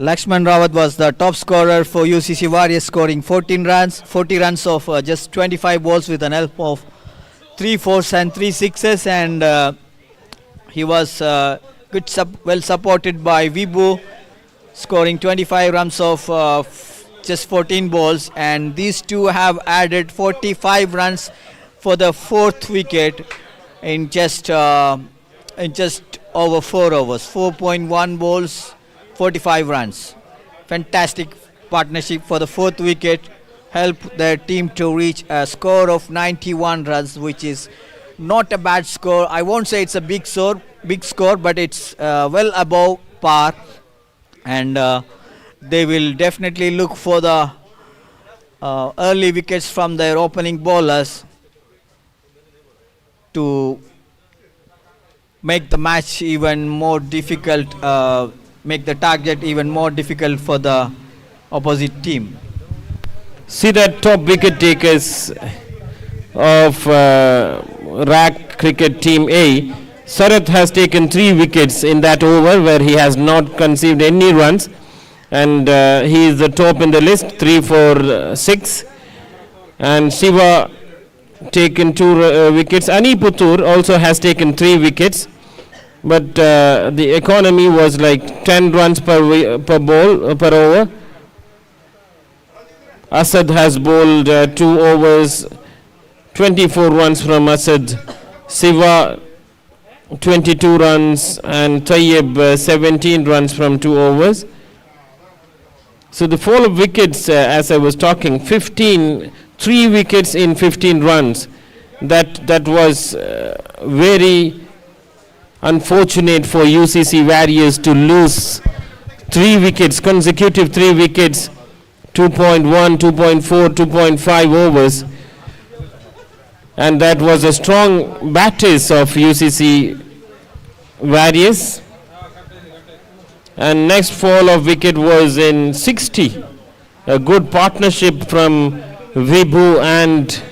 Lakshman Rawat was the top scorer for UCC Warriors, scoring 40 runs of just 25 balls with an help of 3 fours and 3 sixes, and he was well supported by Vibu, scoring 25 runs of just 14 balls, and these two have added 45 runs for the 4th wicket in just over 4 overs. 4.1 balls, 45 runs. Fantastic partnership for the 4th wicket. Helped their team to reach a score of 91 runs, which is not a bad score. I won't say it's a big score, but it's well above par. And they will definitely look for the early wickets from their opening bowlers to make the match even more difficult, make the target even more difficult for the opposite team. See that top wicket takers of RAC cricket Team A. Sarath has taken 3 wickets in that over where he has not conceded any runs, and he is the top in the list, 3 for 6. And Shiva taken 2 wickets. Ani Puttur also has taken 3 wickets, but the economy was like 10 runs per over. Asad has bowled 2 overs, 24 runs from Asad. Siva 22 runs, and Tayyib 17 runs from 2 overs. So the fall of wickets, as I was talking, 15 3 wickets in 15 runs. That was very unfortunate for UCC Warriors to lose 3 wickets, consecutive 3 wickets, 2.1, 2.4, 2.5 overs. And that was a strong batters of UCC Warriors. And next fall of wicket was in 60. A good partnership from Vibhu and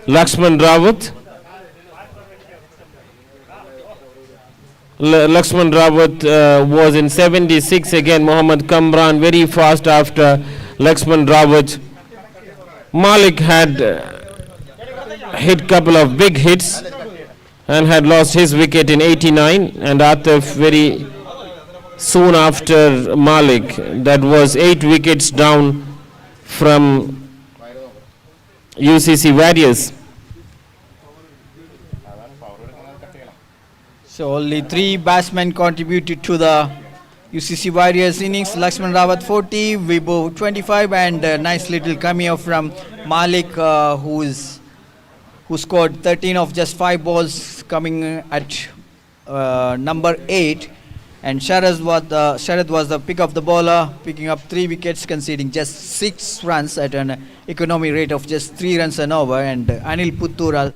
Lakshman Rawat. Lakshman Rawat was in 76 again. Mohammad Kamran very fast after Lakshman Rawat. Malik had hit couple of big hits and had lost his wicket in 89, and Atif very soon after Malik. That was 8 wickets down from UCC Warriors. So only 3 batsmen contributed to the UCC Warriors innings. Lakshman Rawat 40, Vibhu 25, and a nice little cameo from Malik, who scored 13 of just 5 balls, coming at number 8. And Sharad was the pick of the bowler, picking up 3 wickets, conceding just 6 runs at an economy rate of just 3 runs an over. And Anil Puttura,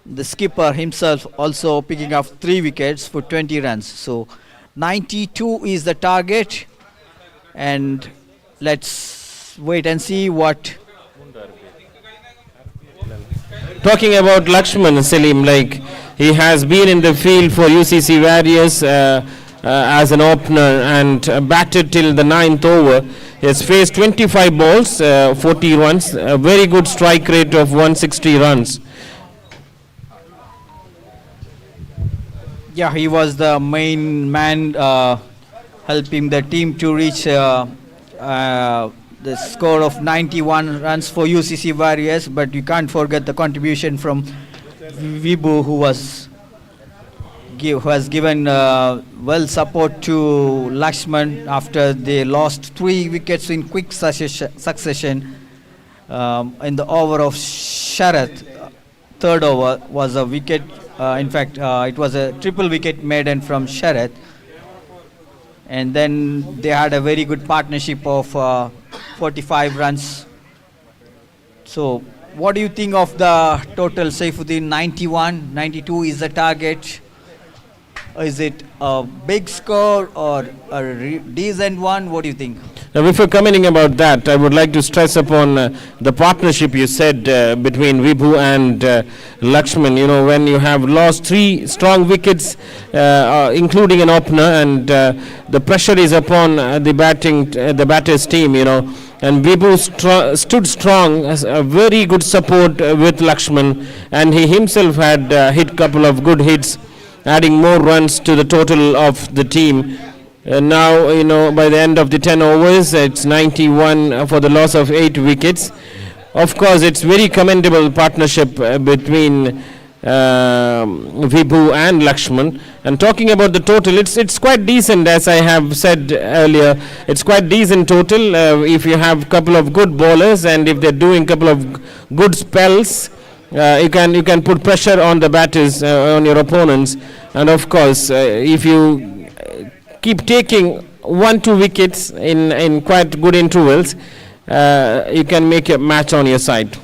the skipper himself, also picking up 3 wickets for 20 runs. So 92 is the target, and let's wait and see what. Talking about Lakshman, Salim, like he has been in the field for UCC Warriors as an opener and batted till the 9th over. He has faced 25 balls, 40 runs, a very good strike rate of 160 runs. Yeah, he was the main man helping the team to reach the score of 91 runs for UCC Warriors, but you can't forget the contribution from Vibhu, who has given well support to Lakshman after they lost 3 wickets in quick succession. In the over of Sharath, third over was a wicket. In fact, it was a triple wicket maiden from Sharath. And then they had a very good partnership of 45 runs. So what do you think of the total, Saifuddin? 91, 92 is the target. Is it a big score or a decent one? What do you think? Now, before commenting about that, I would like to stress upon the partnership you said between Vibhu and Lakshman. You know, when you have lost 3 strong wickets, including an opener, and the pressure is upon the batters team. You know, and Vibhu stood strong as a very good support with Lakshman, and he himself had hit couple of good hits, adding more runs to the total of the team. Now, you know, by the end of the 10 overs, it's 91 for the loss of 8 wickets. Of course, it's very commendable partnership between Vibhu and Lakshman. And talking about the total, it's quite decent, as I have said earlier. It's quite decent total if you have couple of good bowlers, and if they're doing couple of good spells. You can put pressure on the batters, on your opponents, and of course, if you keep taking 1-2 wickets in quite good intervals, you can make a match on your side.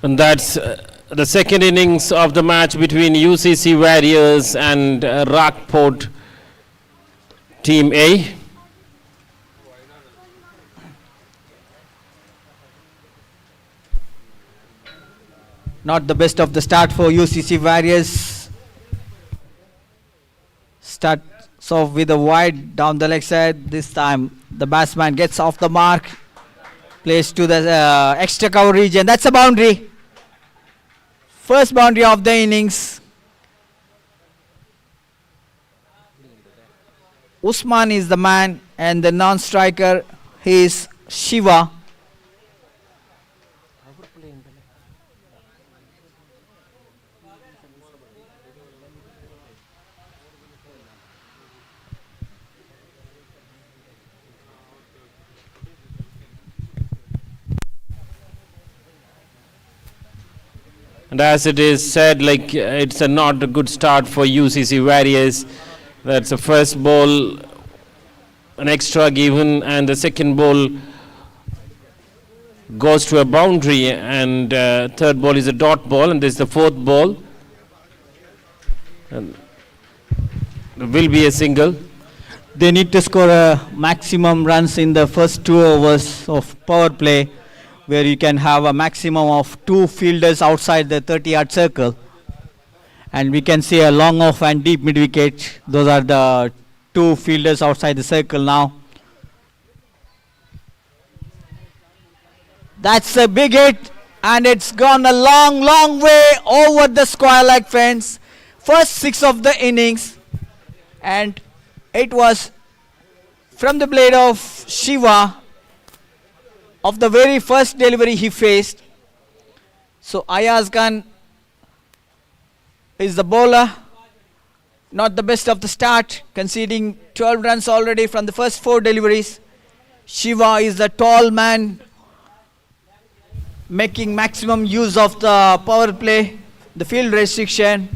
And that's the second innings of the match between UCC Warriors and Rockport Team A. Not the best of the start for UCC Warriors. Starts off with a wide down the leg side. This time the batsman gets off the mark. Plays to the extra cover region. That's a boundary. First boundary of the innings. Usman is the man and the non-striker is Shiva. And as it is said, like it's not a good start for UCC Warriors. That's the first ball, an extra given, and the second ball goes to a boundary, and third ball is a dot ball, and this is the fourth ball. And there will be a single. They need to score a maximum runs in the first 2 overs of power play, where you can have a maximum of 2 fielders outside the 30-yard circle. And we can see a long off and deep mid wicket. Those are the 2 fielders outside the circle now. That's a big hit, and it's gone a long, long way over the square leg fence. First 6 of the innings, and it was from the blade of Shiva of the very first delivery he faced. So Ayaz Khan is the bowler. Not the best of the start, conceding 12 runs already from the first 4 deliveries. Shiva is the tall man, making maximum use of the power play, the field restriction.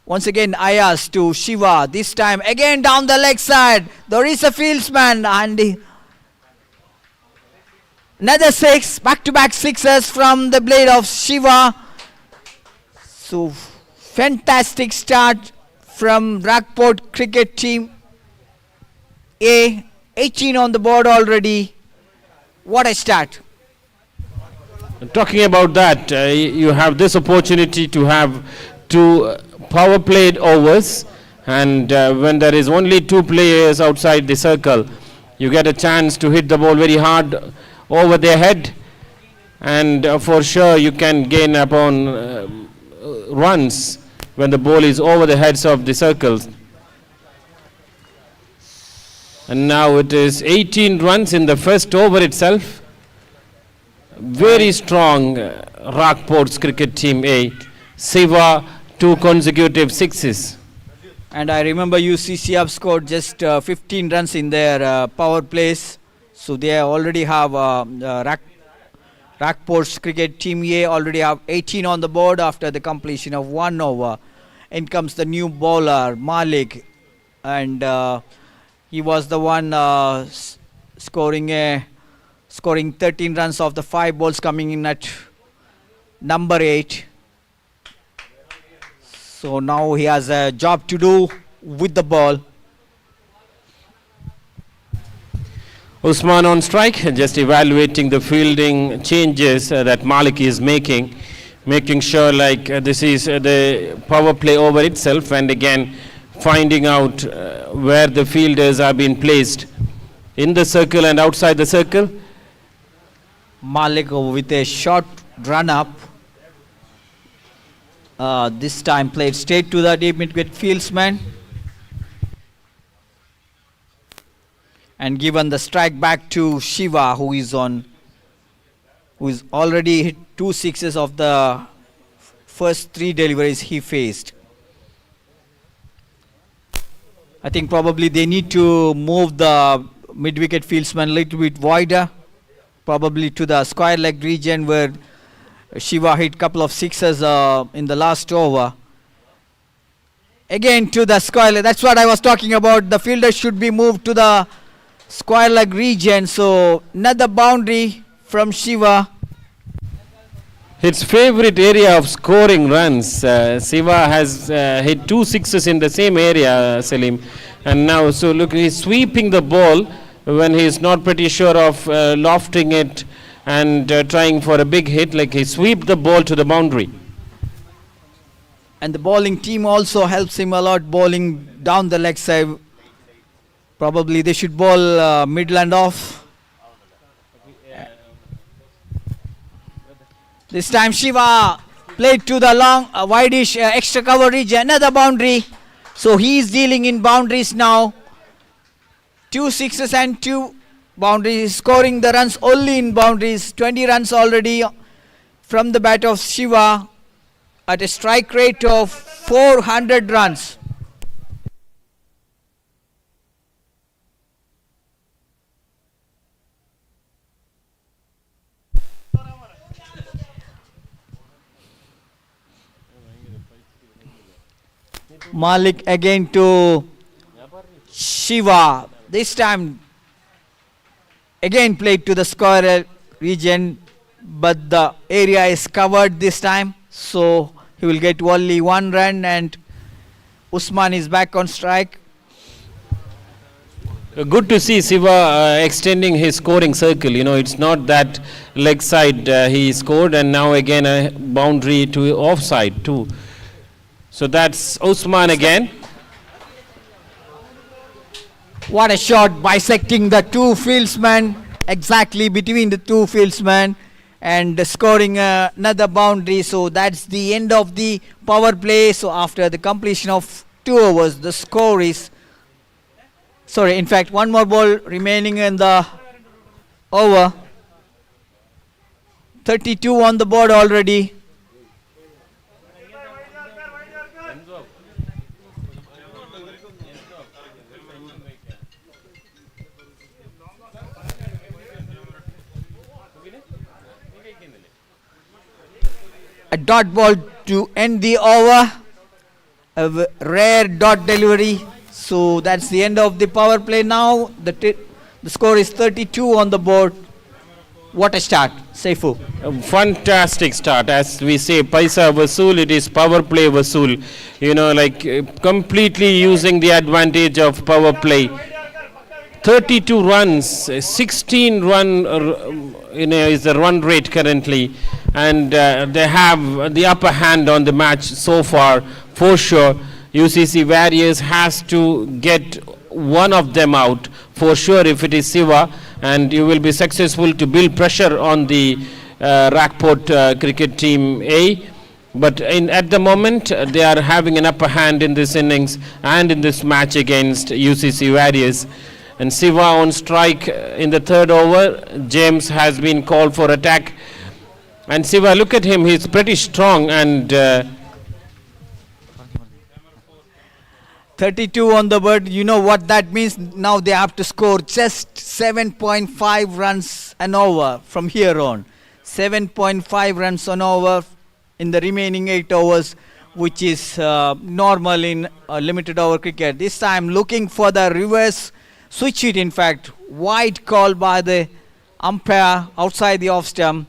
Once again Ayaz to Shiva, this time again down the leg side. There is a fieldsman, and another 6, back-to-back sixes from the blade of Shiva. So fantastic start from Rockport cricket team A. 18 on the board already. What a start. Talking about that, you have this opportunity to have 2 power played overs, and when there is only 2 players outside the circle, you get a chance to hit the ball very hard over their head, and for sure you can gain upon runs when the ball is over the heads of the circles. And now it is 18 runs in the first over itself. Very strong Rockport's cricket team A. Shiva 2 consecutive sixes. And I remember UCC have scored just 15 runs in their power plays. So they already have Rockport's cricket team A already have 18 on the board after the completion of 1 over. In comes the new bowler Malik, and he was the one scoring 13 runs off the 5 balls coming in at number 8. So now he has a job to do with the ball. Usman on strike, just evaluating the fielding changes that Malik is making sure like this is the power play over itself, and again finding out where the fielders are being placed in the circle and outside the circle. Malik with a short run up. This time played straight to the deep mid-wicket fieldsman. And given the strike back to Shiva, who is already hit 2 sixes of the first 3 deliveries he faced. I think probably they need to move the mid-wicket fieldsman a little bit wider, probably to the square leg region where Shiva hit couple of sixes in the last over. Again to the square leg. That's what I was talking about. The fielder should be moved to the square leg region. So another boundary from Shiva. Its favorite area of scoring runs. Siva has hit 2 6s in the same area, Salim. And now, so look, he's sweeping the ball when he's not pretty sure of lofting it and trying for a big hit. Like he sweep the ball to the boundary. And the bowling team also helps him a lot, bowling down the leg side. Probably they should bowl Midland off. This time Shiva played to the long, wideish extra cover region, another boundary. So he is dealing in boundaries now. 2 6s and 2 boundaries, scoring the runs only in boundaries. 20 runs already from the bat of Shiva at a strike rate of 400 runs. Malik again to Shiva. This time again played to the square region, but the area is covered this time, so he will get only 1 run, and Usman is back on strike. Good to see Siva extending his scoring circle. You know, it's not that leg side he scored, and now again a boundary to offside too. So that's Usman again. What a shot, bisecting the 2 fieldsmen, exactly between the 2 fieldsmen, and scoring another boundary. So that's the end of the power play. So after the completion of 2 overs, the score is, in fact, 1 more ball remaining in the over. 32 on the board already. A dot ball to end the over. A rare dot delivery. So that's the end of the power play now. The score is 32 on the board. What a start, Saifu. A fantastic start. As we say, Paisa Vasool, it is power play Vasool. You know, like completely using the advantage of power play. 32 runs, 16 run is the run rate currently, and they have the upper hand on the match so far for sure. UCC Warriors has to get one of them out for sure if it is Siva, and you will be successful to build pressure on the Rackport cricket team A. But at the moment they are having an upper hand in this innings and in this match against UCC Warriors. And Siva on strike in the 3rd over. James has been called for attack. And Siva, look at him, he's pretty strong, and 32 on the board. You know what that means? Now they have to score just 7.5 runs an over from here on. 7.5 runs an over in the remaining 8 overs, which is normal in limited over cricket. This time looking for the reverse switch hit, in fact. Wide call by the umpire outside the off stump.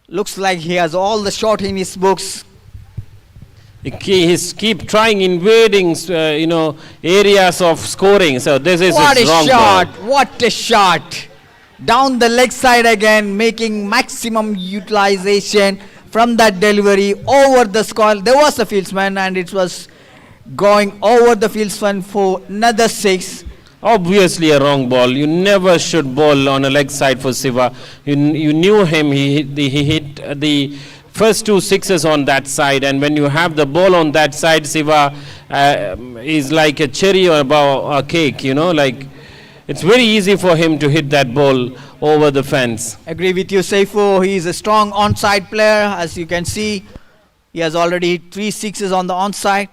Looks like he has all the shot in his books. He's keep trying invading, areas of scoring. So this is What his a wrong shot! ball. What a shot! Down the leg side again, making maximum utilization from that delivery over the score. There was a fieldsman, and it was going over the fieldsman for another 6. Obviously a wrong ball. You never should bowl on a leg side for Siva. You knew him. He hit the first 2 6s on that side, and when you have the ball on that side, Siva is like a cherry or a cake. Like it's very easy for him to hit that ball over the fence. Agree with you, Saifu. He is a strong onside player. As you can see, he has already hit 3 6s on the onside.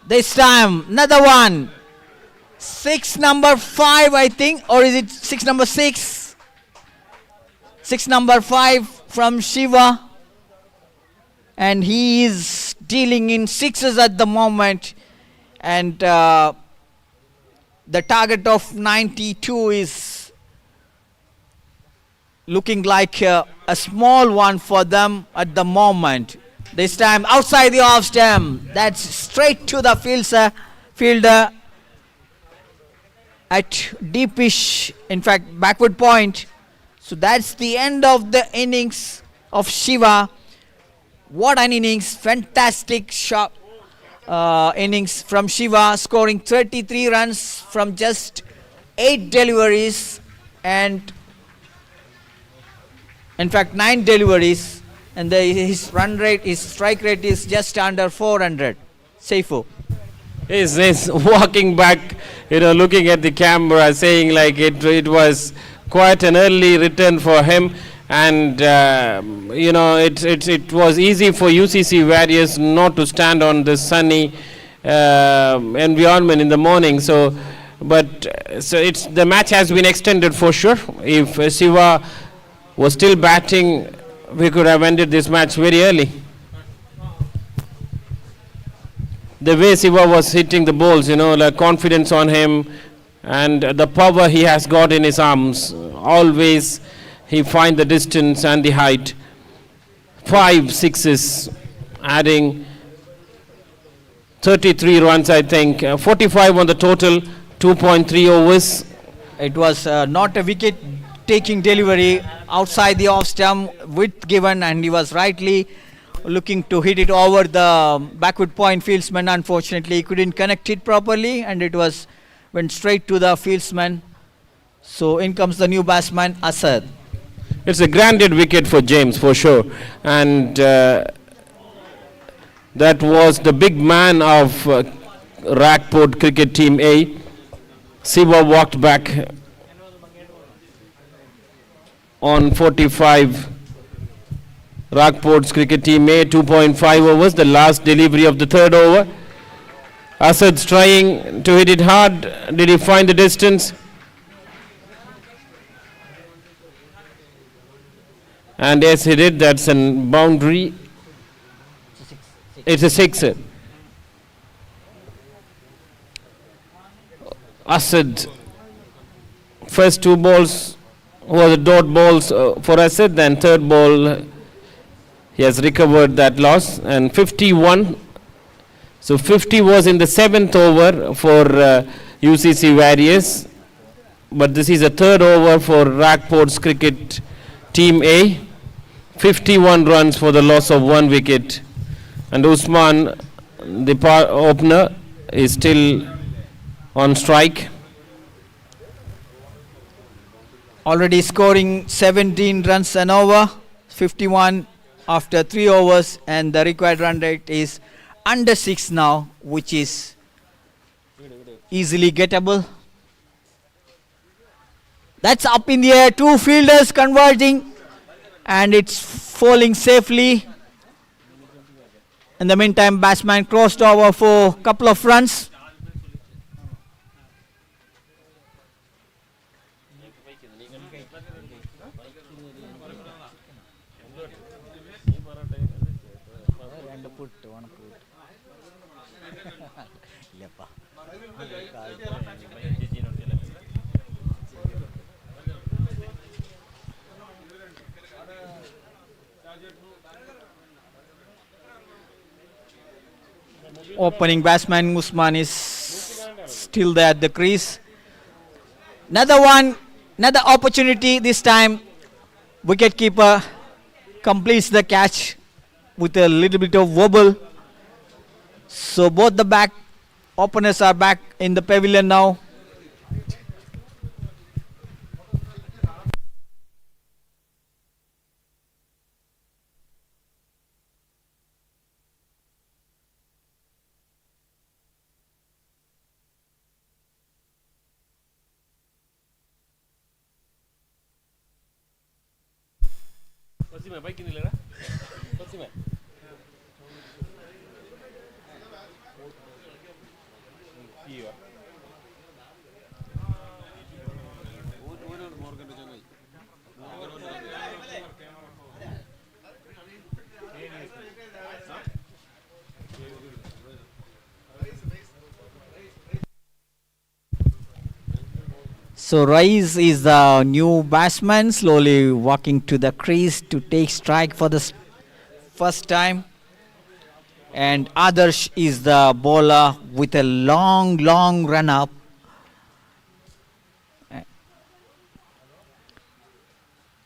This time, another one. 6 number 5, I think, or is it 6 number 6? 6 number 5 from Shiva. And he is dealing in 6s at the moment. And the target of 92 is looking like a small one for them at the moment. This time outside the off stump. That's straight to the fielder at deepish, in fact, backward point. So that's the end of the innings of Shiva. What an innings, fantastic shot. Innings from Shiva, scoring 33 runs from just 8 deliveries, and in fact 9 deliveries, and his run rate, his strike rate is just under 400. Seifu. He's walking back, looking at the camera, saying like it was quite an early return for him. And it was easy for UCC Warriors not to stand on the sunny environment in the morning. So the match has been extended for sure. If Shiva was still batting, we could have ended this match very early. The way Shiva was hitting the balls, like confidence on him, and the power he has got in his arms, always. He find the distance and the height. 5 sixes, adding 33 runs, I think. 45 on the total, 2.3 overs. It was not a wicket-taking delivery outside the off stump, width given, and he was rightly looking to hit it over the backward point fieldsman. Unfortunately, he couldn't connect it properly, and went straight to the fieldsman. So in comes the new batsman, Asad. It's a granted wicket for James, for sure. And that was the big man of Ragport Cricket Team A. Shiva walked back on 45. Ragport's Cricket Team A, 2.5 overs, the last delivery of the third over. Asad's trying to hit it hard. Did he find the distance? And yes, he did. That's a boundary. It's a sixer. Asad, first 2 balls were the dot balls for Asad. Then third ball, he has recovered that loss. And 51. So 50 was in the 7th over for UCC Warriors. But this is a third over for Ragport's Cricket Team A. 51 runs for the loss of 1 wicket. And Usman, the opener, is still on strike. Already scoring 17 runs an over, 51 after 3 overs, and the required run rate is under 6 now, which is easily gettable. That's up in the air, 2 fielders converging, and it's falling safely. In the meantime, batsman crossed over for a couple of runs. Opening batsman Usman is still there at the crease. Another opportunity. This time wicketkeeper completes the catch with a little bit of wobble. So both the back openers are back in the pavilion now. So Rais is the new batsman, slowly walking to the crease to take strike for the first time. And Adarsh is the bowler with a long, long run up.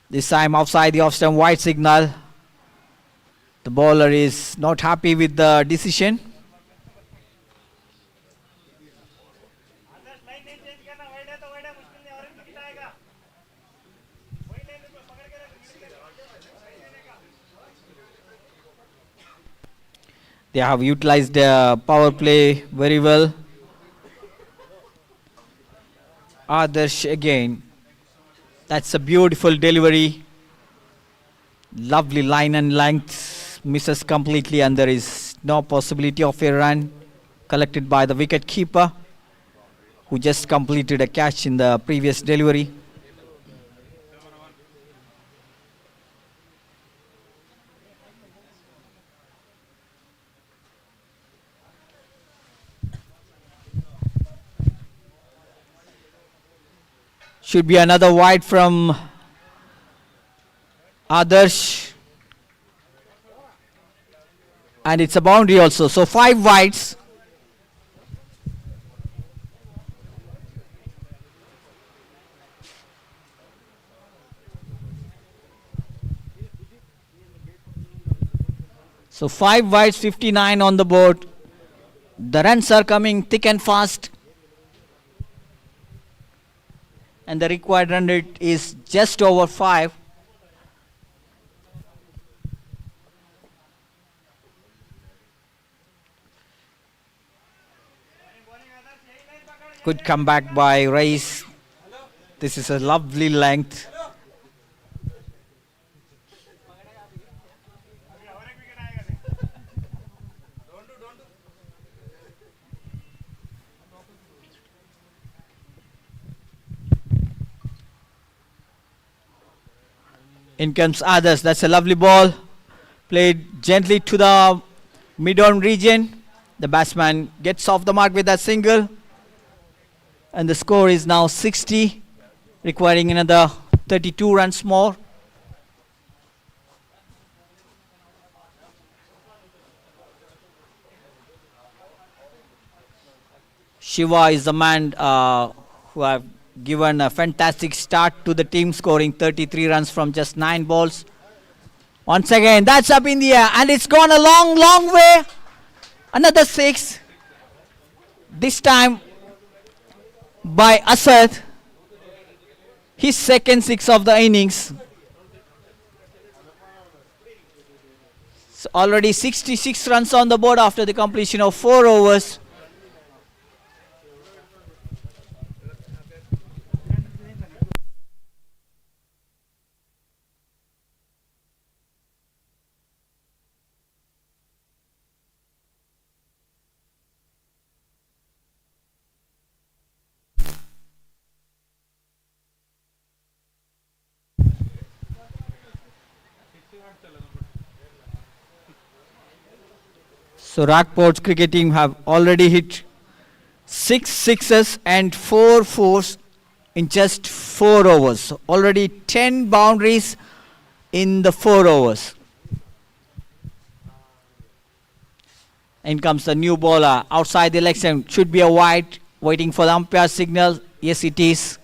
This time outside the off-stump white signal. The bowler is not happy with the decision. They have utilized the power play very well. Adarsh again. That's a beautiful delivery. Lovely line and length. Misses completely, and there is no possibility of a run collected by the wicket keeper, who just completed a catch in the previous delivery. Should be another wide from Adarsh. And it's a boundary also. So 5 wides. So 5 wides, 59 on the board. The runs are coming thick and fast. And the required run rate is just over 5. Good comeback by Rais. This is a lovely length. In comes Adarsh. That's a lovely ball. Played gently to the mid-on region. The batsman gets off the mark with that single. And the score is now 60, requiring another 32 runs more. Shiva is the man who have given a fantastic start to the team, scoring 33 runs from just 9 balls. Once again, that's up in the air, and it's gone a long, long way. Another 6. This time by Asad. His second 6 of the innings. So already 66 runs on the board after the completion of 4 overs. So Rockport's cricket team have already hit 6 sixes and 4 fours in just 4 overs. So already 10 boundaries in the 4 overs. In comes the new bowler outside the leg stump. Should be a wide, waiting for the umpire signal. Yes, it is.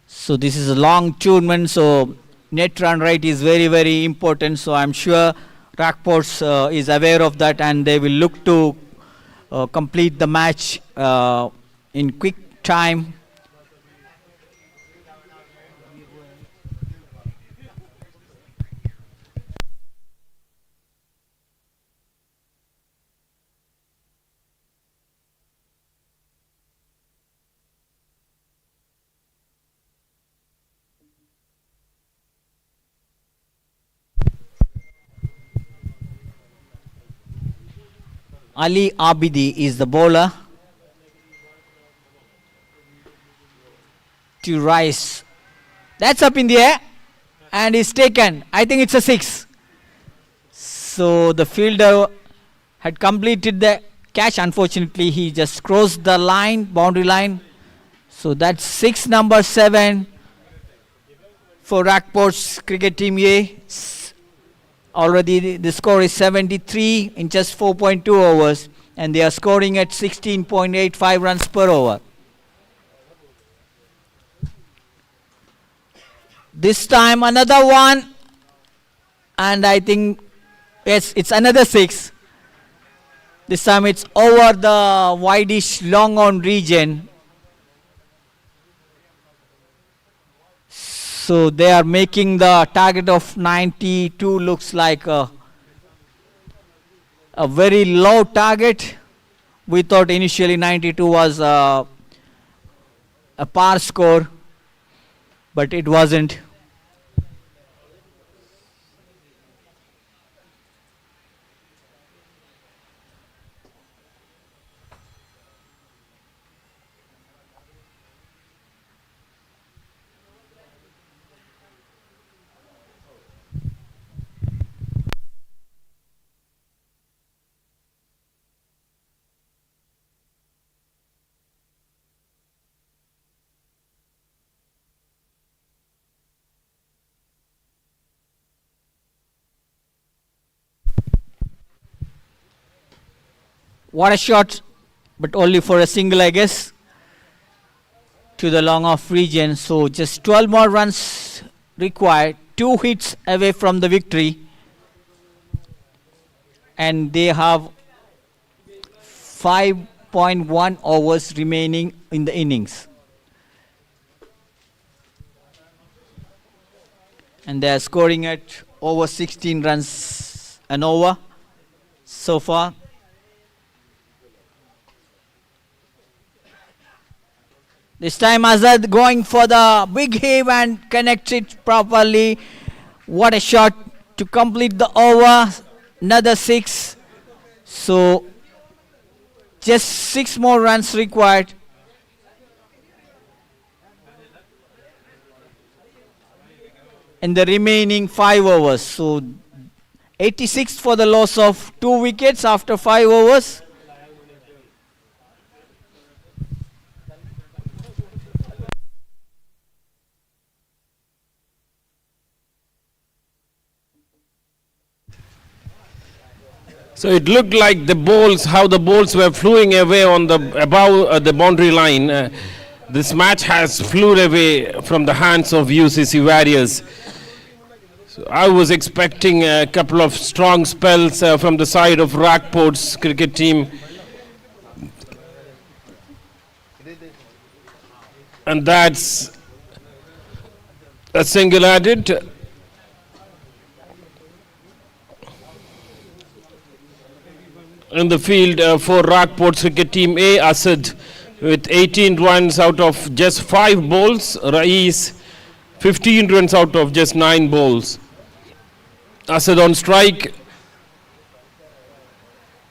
So this is a long tournament, so net run rate is very, very important. So I'm sure Rockports is aware of that, and they will look to complete the match in quick time. Ali Abidi is the bowler to Rice. That's up in the air and is taken. I think it's a 6. So the fielder had completed the catch. Unfortunately, he just crossed the line, boundary line. So that's 6, number 7 for Rockport's cricket team A. Already the score is 73 in just 4.2 overs, and they are scoring at 16.85 runs per over. This time another one, and I think, yes, it's another 6. This time it's over the wideish long on region. So they are making the target of 92 looks like a very low target. We thought initially 92 was a par score, but it wasn't. What a shot, but only for a single, I guess, to the long off region. So just 12 more runs required, 2 hits away from the victory, and they have 5.1 overs remaining in the innings. And they are scoring at over 16 runs an over so far. This time Azad going for the big hit and connects it properly. What a shot to complete the over. Another 6. So just 6 more runs required. In the remaining 5 overs. So 86 for the loss of 2 wickets after 5 overs. So it looked like the balls, how the balls were flying away on the above the boundary line. This match has flew away from the hands of UCC Warriors. So I was expecting a couple of strong spells from the side of Rockport's cricket team. And that's a single added. In the field for Rockport's cricket team A, Asad with 18 runs out of just 5 balls. Rais 15 runs out of just 9 balls. Asad on strike.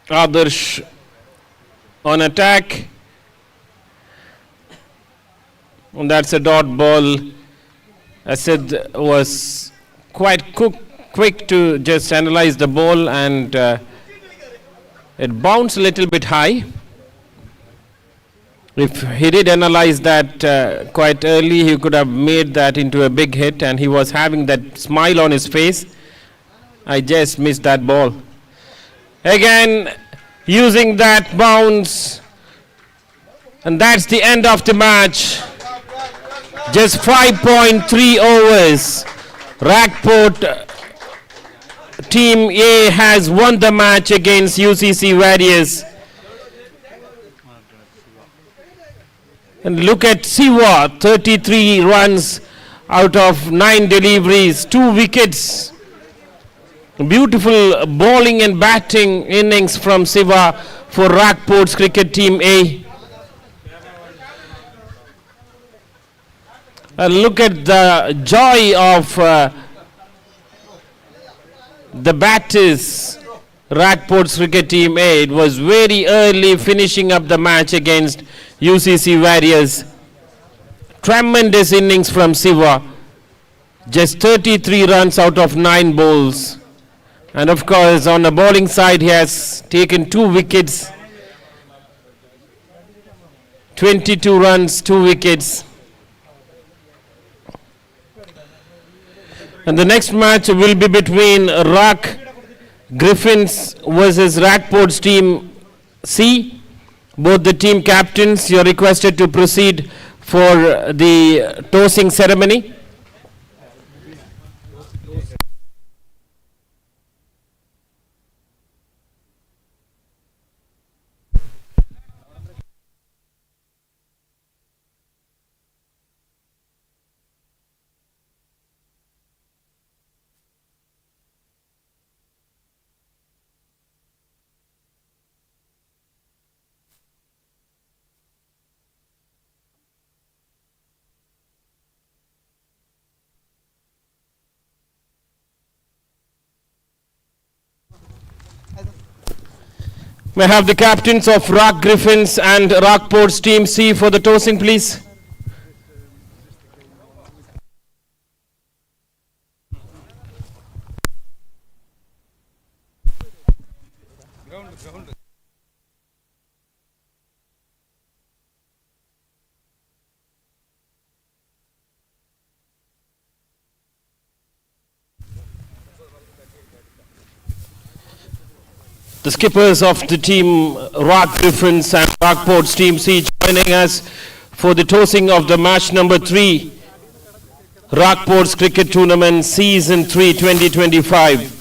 Adarsh on attack. And that's a dot ball. Asad was quite quick to just analyze the ball, and it bounced a little bit high. If he did analyze that quite early, he could have made that into a big hit, and he was having that smile on his face. I just missed that ball. Again, using that bounce, and that's the end of the match. Just 5.3 overs. Rockport Team A has won the match against UCC Warriors. And look at Siva, 33 runs out of 9 deliveries, 2 wickets. Beautiful bowling and batting innings from Siva for Rockport's cricket team A. Look at the joy of the batters, Rockport's cricket team A. It was very early finishing up the match against UCC Warriors. Tremendous innings from Siva. Just 33 runs out of 9 balls. And of course, on the bowling side, he has taken 2 wickets. 22 runs, 2 wickets. And the next match will be between Griffins versus Rackport's team C. Both the team captains, you are requested to proceed for the tossing ceremony. May I have the captains of Griffins and Rockport's team C for the tossing, please? The skippers of the team Griffins and Rockport's team C joining us for the tossing of the match number 3, Rockport's Cricket Tournament Season 3 2025.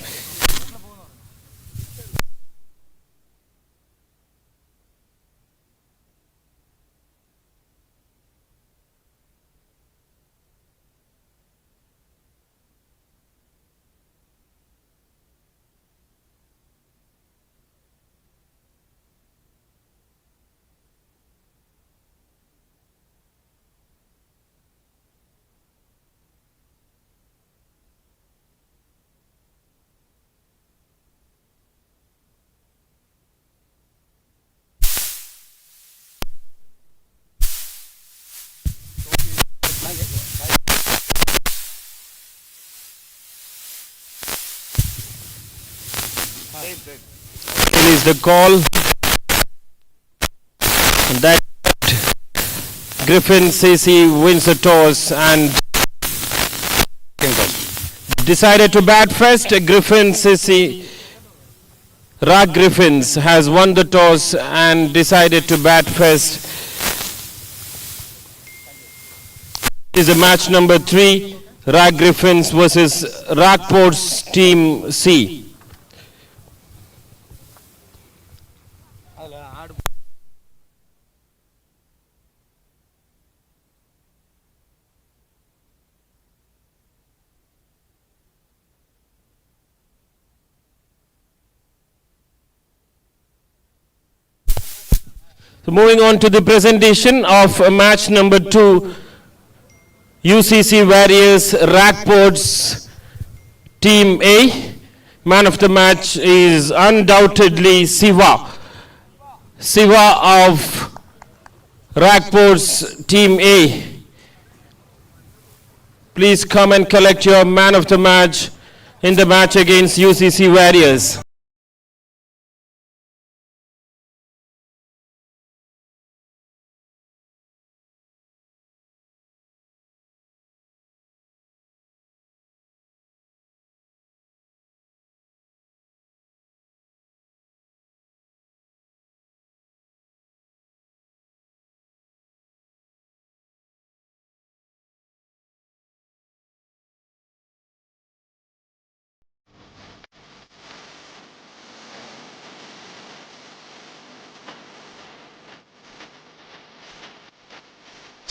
Is the call that Griffin CC wins the toss and decided to bat first. Griffin CC Griffins has won the toss and decided to bat first. Is a match number 3, Griffins versus Rockport's team C. So moving on to the presentation of match number 2, UCC Warriors Rockport's team A. Man of the match is undoubtedly Siva. Siva of Rockport's team A. Please come and collect your man of the match in the match against UCC Warriors.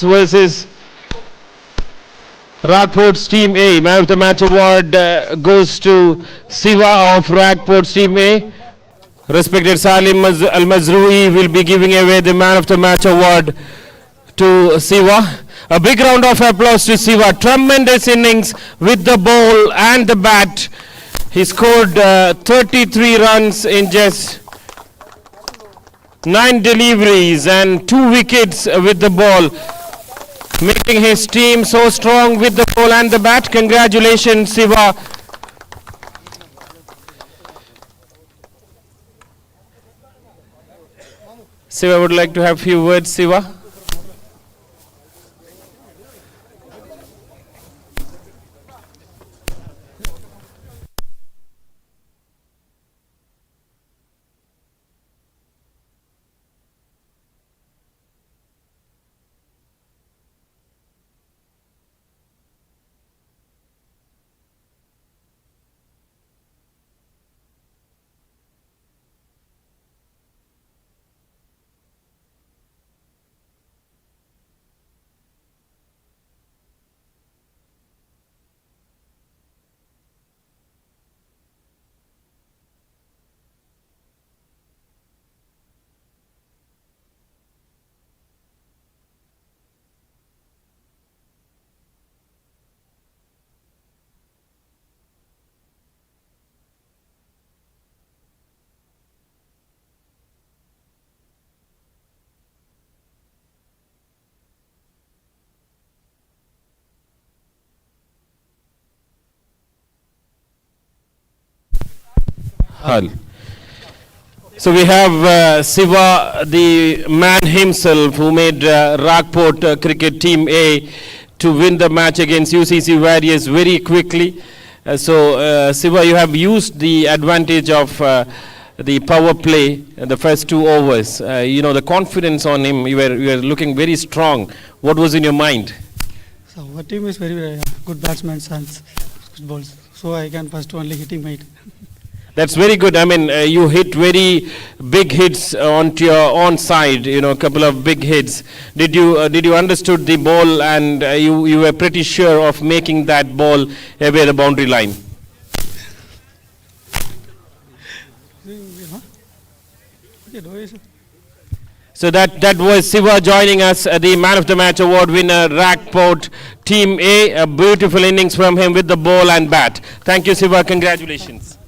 Versus Rockport's team A. Man of the match award goes to Siva of Rockport's team A. Respected Salim Al-Mazrui will be giving away the man of the match award to Siva. A big round of applause to Siva. Tremendous innings with the ball and the bat. He scored 33 runs in just 9 deliveries and 2 wickets with the ball. making his team so strong with the ball and the bat. Congratulations, Siva. Siva would like to have few words, Siva. Hull. So we have Siva, the man himself, who made Ragport cricket team A to win the match against UCC Warriors very quickly. Siva, you have used the advantage of the power play in the first 2 overs. The confidence on him, you were looking very strong. What was in your mind? So our team is very good batsmen and good balls. So I can first only hitting my. That's very good. I mean, you hit very big hits onto your own side. A couple of big hits. Did you understood the ball and you were pretty sure of making that ball away the boundary line? So that was Siva joining us, the Man of the Match award winner, Ragport Team A. A beautiful innings from him with the ball and bat. Thank you, Siva. Congratulations.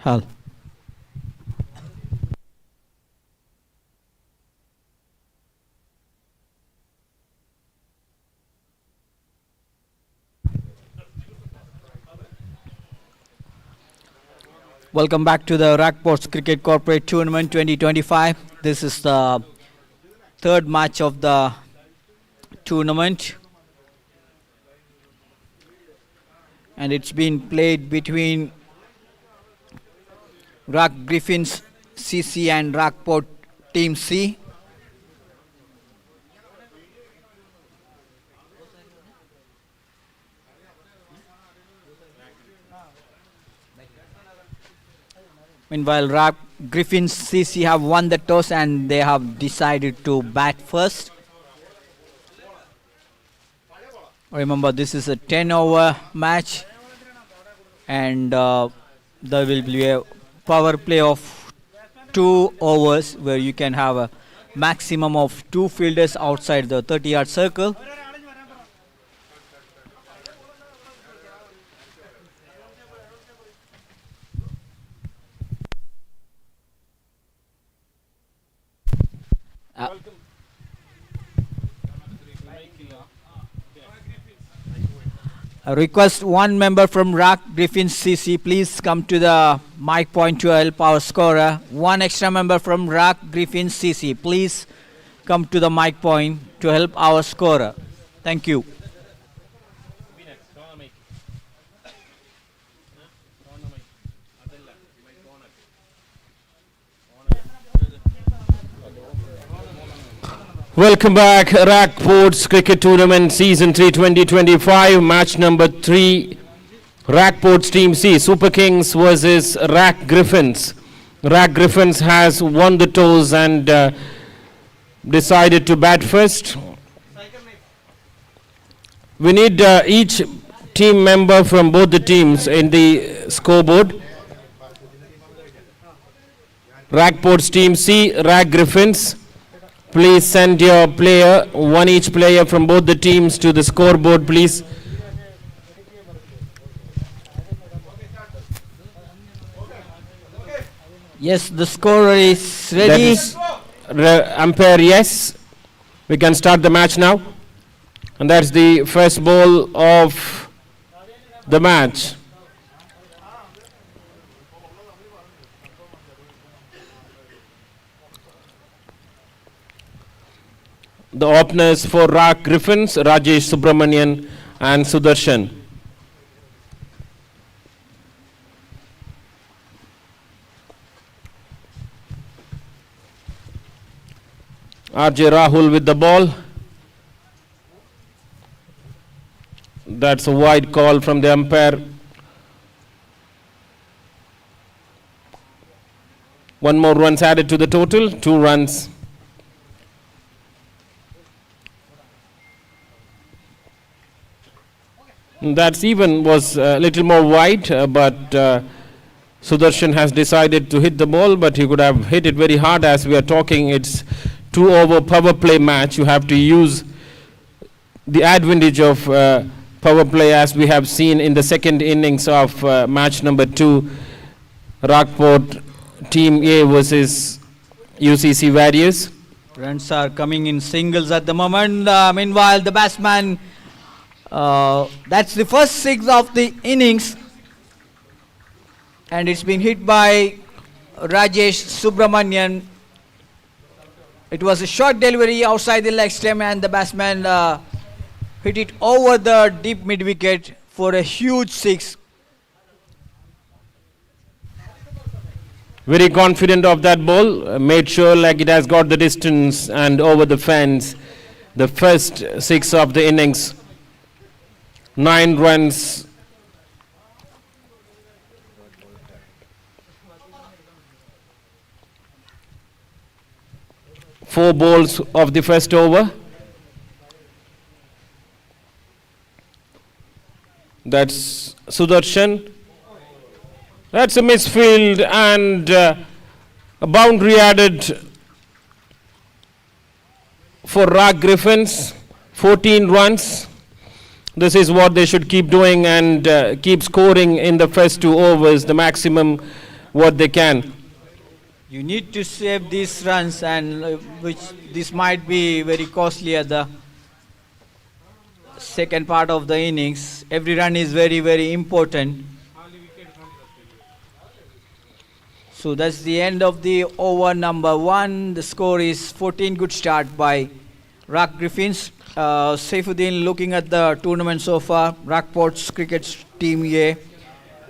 Hal. Welcome back to the Rackports Cricket Corporate Tournament 2025. This is the third match of the tournament. And it's been played between Griffins CC and Rackport Team C. Meanwhile, Griffins CC have won the toss and they have decided to bat first. Remember, this is a 10-over match and there will be a power play of 2 overs where you can have a maximum of 2 fielders outside the 30-yard circle. I request one member from Griffins CC, please come to the mic point to help our scorer. One extra member from Griffins CC, please come to the mic point to help our scorer. Thank you. Welcome back, Rackports Cricket Tournament Season 3 2025, match number 3, Rackports Team C, Super Kings versus Griffins. Griffins has won the toss and decided to bat first. We need each team member from both the teams in the scoreboard. Rackports Team C, Griffins. Please send your player, one each player from both the teams to the scoreboard, please. Yes, the scorer is ready. Umpire, yes. We can start the match now. And that's the first ball of the match. The openers for Griffins, Rajesh Subramanian and Sudarshan. RJ Rahul with the ball. That's a wide call from the umpire. One more runs added to the total, 2 runs. That's even was a little more wide, but Sudarshan has decided to hit the ball, but he could have hit it very hard. As we are talking, it's 2-over power play match. You have to use the advantage of power play, as we have seen in the second innings of match number 2, Rackport Team A versus UCC Warriors. Runs are coming in singles at the moment. Meanwhile, the batsman, that's the first 6 of the innings, and it's been hit by Rajesh Subramanian. It was a short delivery outside the leg stump, and the batsman hit it over the deep mid wicket for a huge 6. Very confident of that ball, made sure like it has got the distance and over the fence. The first 6 of the innings, 9 runs. Four balls of the first over. That's Sudarshan. That's a misfield and a boundary added for Griffins. 14 runs. This is what they should keep doing and keep scoring in the first 2 overs. The maximum what they can. You need to save these runs, and which this might be very costly at the second part of the innings. Every run is very, very important. So that's the end of the over number 1. The score is 14. Good start by Rock Griffins. Saifuddin, looking at the tournament so far, Rockport's cricket team A,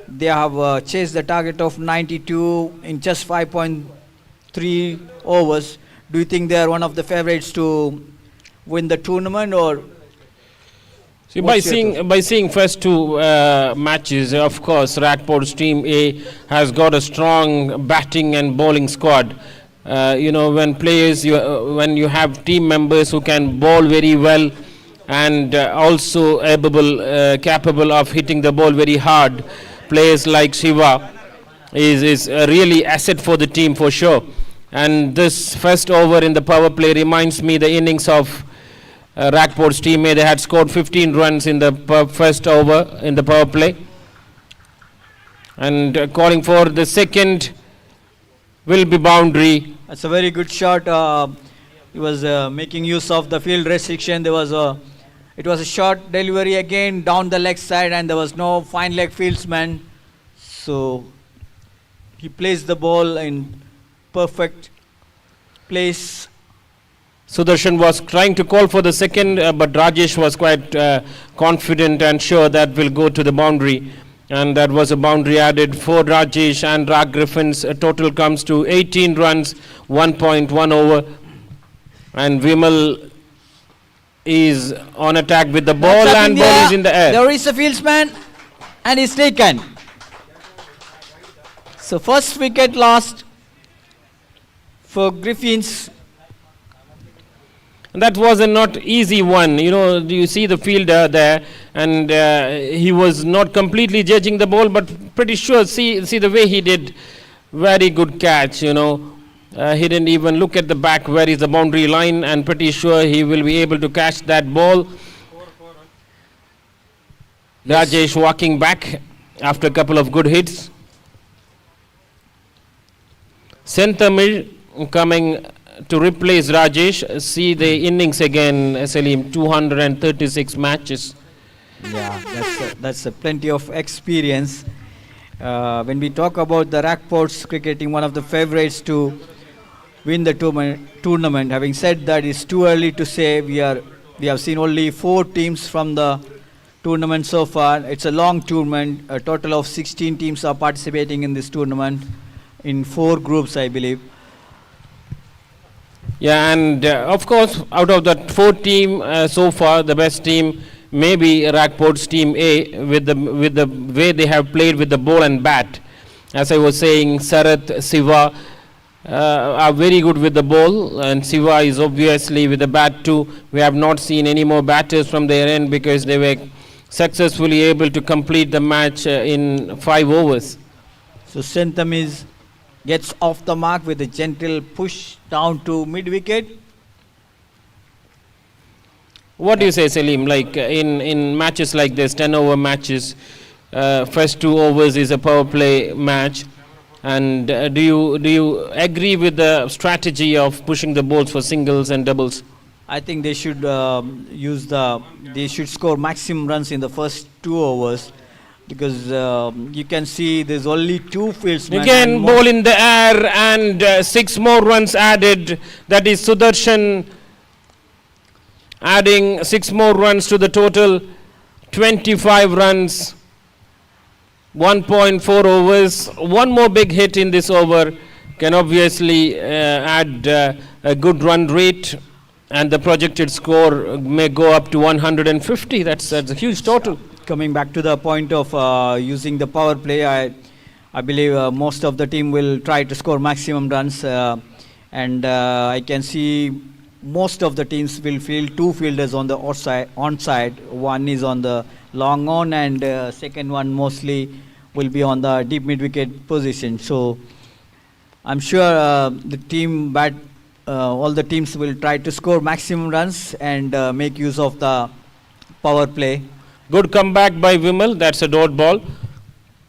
they have chased the target of 92 in just 5.3 overs. Do you think they are one of the favorites to win the tournament, or? See, What's your by seeing first two matches, of course, Rockport's team A has got a strong batting and bowling squad. When when you have team members who can bowl very well and also capable of hitting the ball very hard, players like Shiva is a really asset for the team for sure. And this first over in the power play reminds me the innings of Rockport's team A. They had scored 15 runs in the first over in the power play. And calling for the second will be boundary. That's a very good shot. He was making use of the field restriction. It was a short delivery again down the leg side, and there was no fine leg fieldsman. So he placed the ball in perfect place. Sudarshan was trying to call for the second, but Rajesh was quite confident and sure that will go to the boundary. And that was a boundary added for Rajesh and Rock Griffins. A total comes to 18 runs, 1.1 over. And Vimal is on attack with the ball, That's up and in ball the is in the air. There is a fieldsman, and he's taken. So first wicket lost for Griffins. That was a not easy one. You see the fielder there, and he was not completely judging the ball, but pretty sure. See the way he did. Very good catch. He didn't even look at the back where is the boundary line, and pretty sure he will be able to catch that ball. Rajesh walking back after a couple of good hits. Sentamir coming to replace Rajesh. See the innings again, Salim, 236 matches. Yeah, that's a plenty of experience. When we talk about the Rockport's cricketing, one of the favorites to win the tournament. Having said that, it's too early to say. We have seen only 4 teams from the tournament so far. It's a long tournament. A total of 16 teams are participating in this tournament in 4 groups, I believe. Yeah, and of course, out of that 4 team so far, the best team may be Rockport's team A with the way they have played with the ball and bat. As I was saying, Sarath, Siva are very good with the ball, and Siva is obviously with the bat too. We have not seen any more batters from their end because they were successfully able to complete the match in 5 overs. So Sentham gets off the mark with a gentle push down to mid-wicket. What do you say, Salim? Like in matches like this, 10-over matches, first 2 overs is a power play match. And do you agree with the strategy of pushing the balls for singles and doubles? I think they should they should score maximum runs in the first 2 overs. Because you can see there's only 2 fieldsmen. Again, ball in the air, and 6 more runs added. That is Sudarshan adding 6 more runs to the total. 25 runs, 1.4 overs. 1 more big hit in this over can obviously add a good run rate, and the projected score may go up to 150. That's a huge total. Coming back to the point of using the power play, I believe most of the team will try to score maximum runs, and I can see most of the teams will field 2 fielders on the onside. One is on the long on, and second one mostly will be on the deep mid-wicket position. So I'm sure all the teams will try to score maximum runs and make use of the power play. Good comeback by Vimal. That's a dot ball.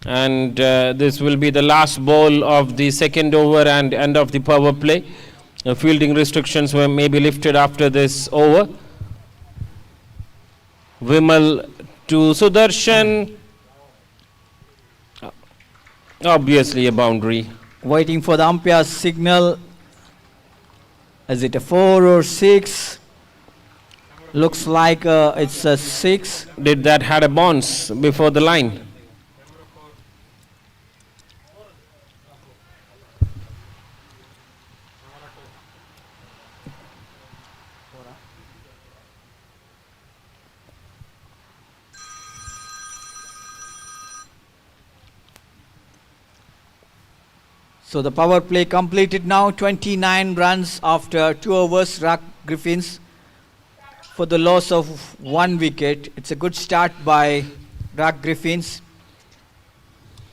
And this will be the last ball of the second over and end of the power play. Fielding restrictions were maybe lifted after this over. Vimal to Sudarshan. Obviously a boundary. Waiting for the umpire's signal. Is it a 4 or 6? Looks like it's a 6. Did that had a bounce before the line? So the power play completed now. 29 runs after 2 overs. Griffins for the loss of 1 wicket. It's a good start by Griffins.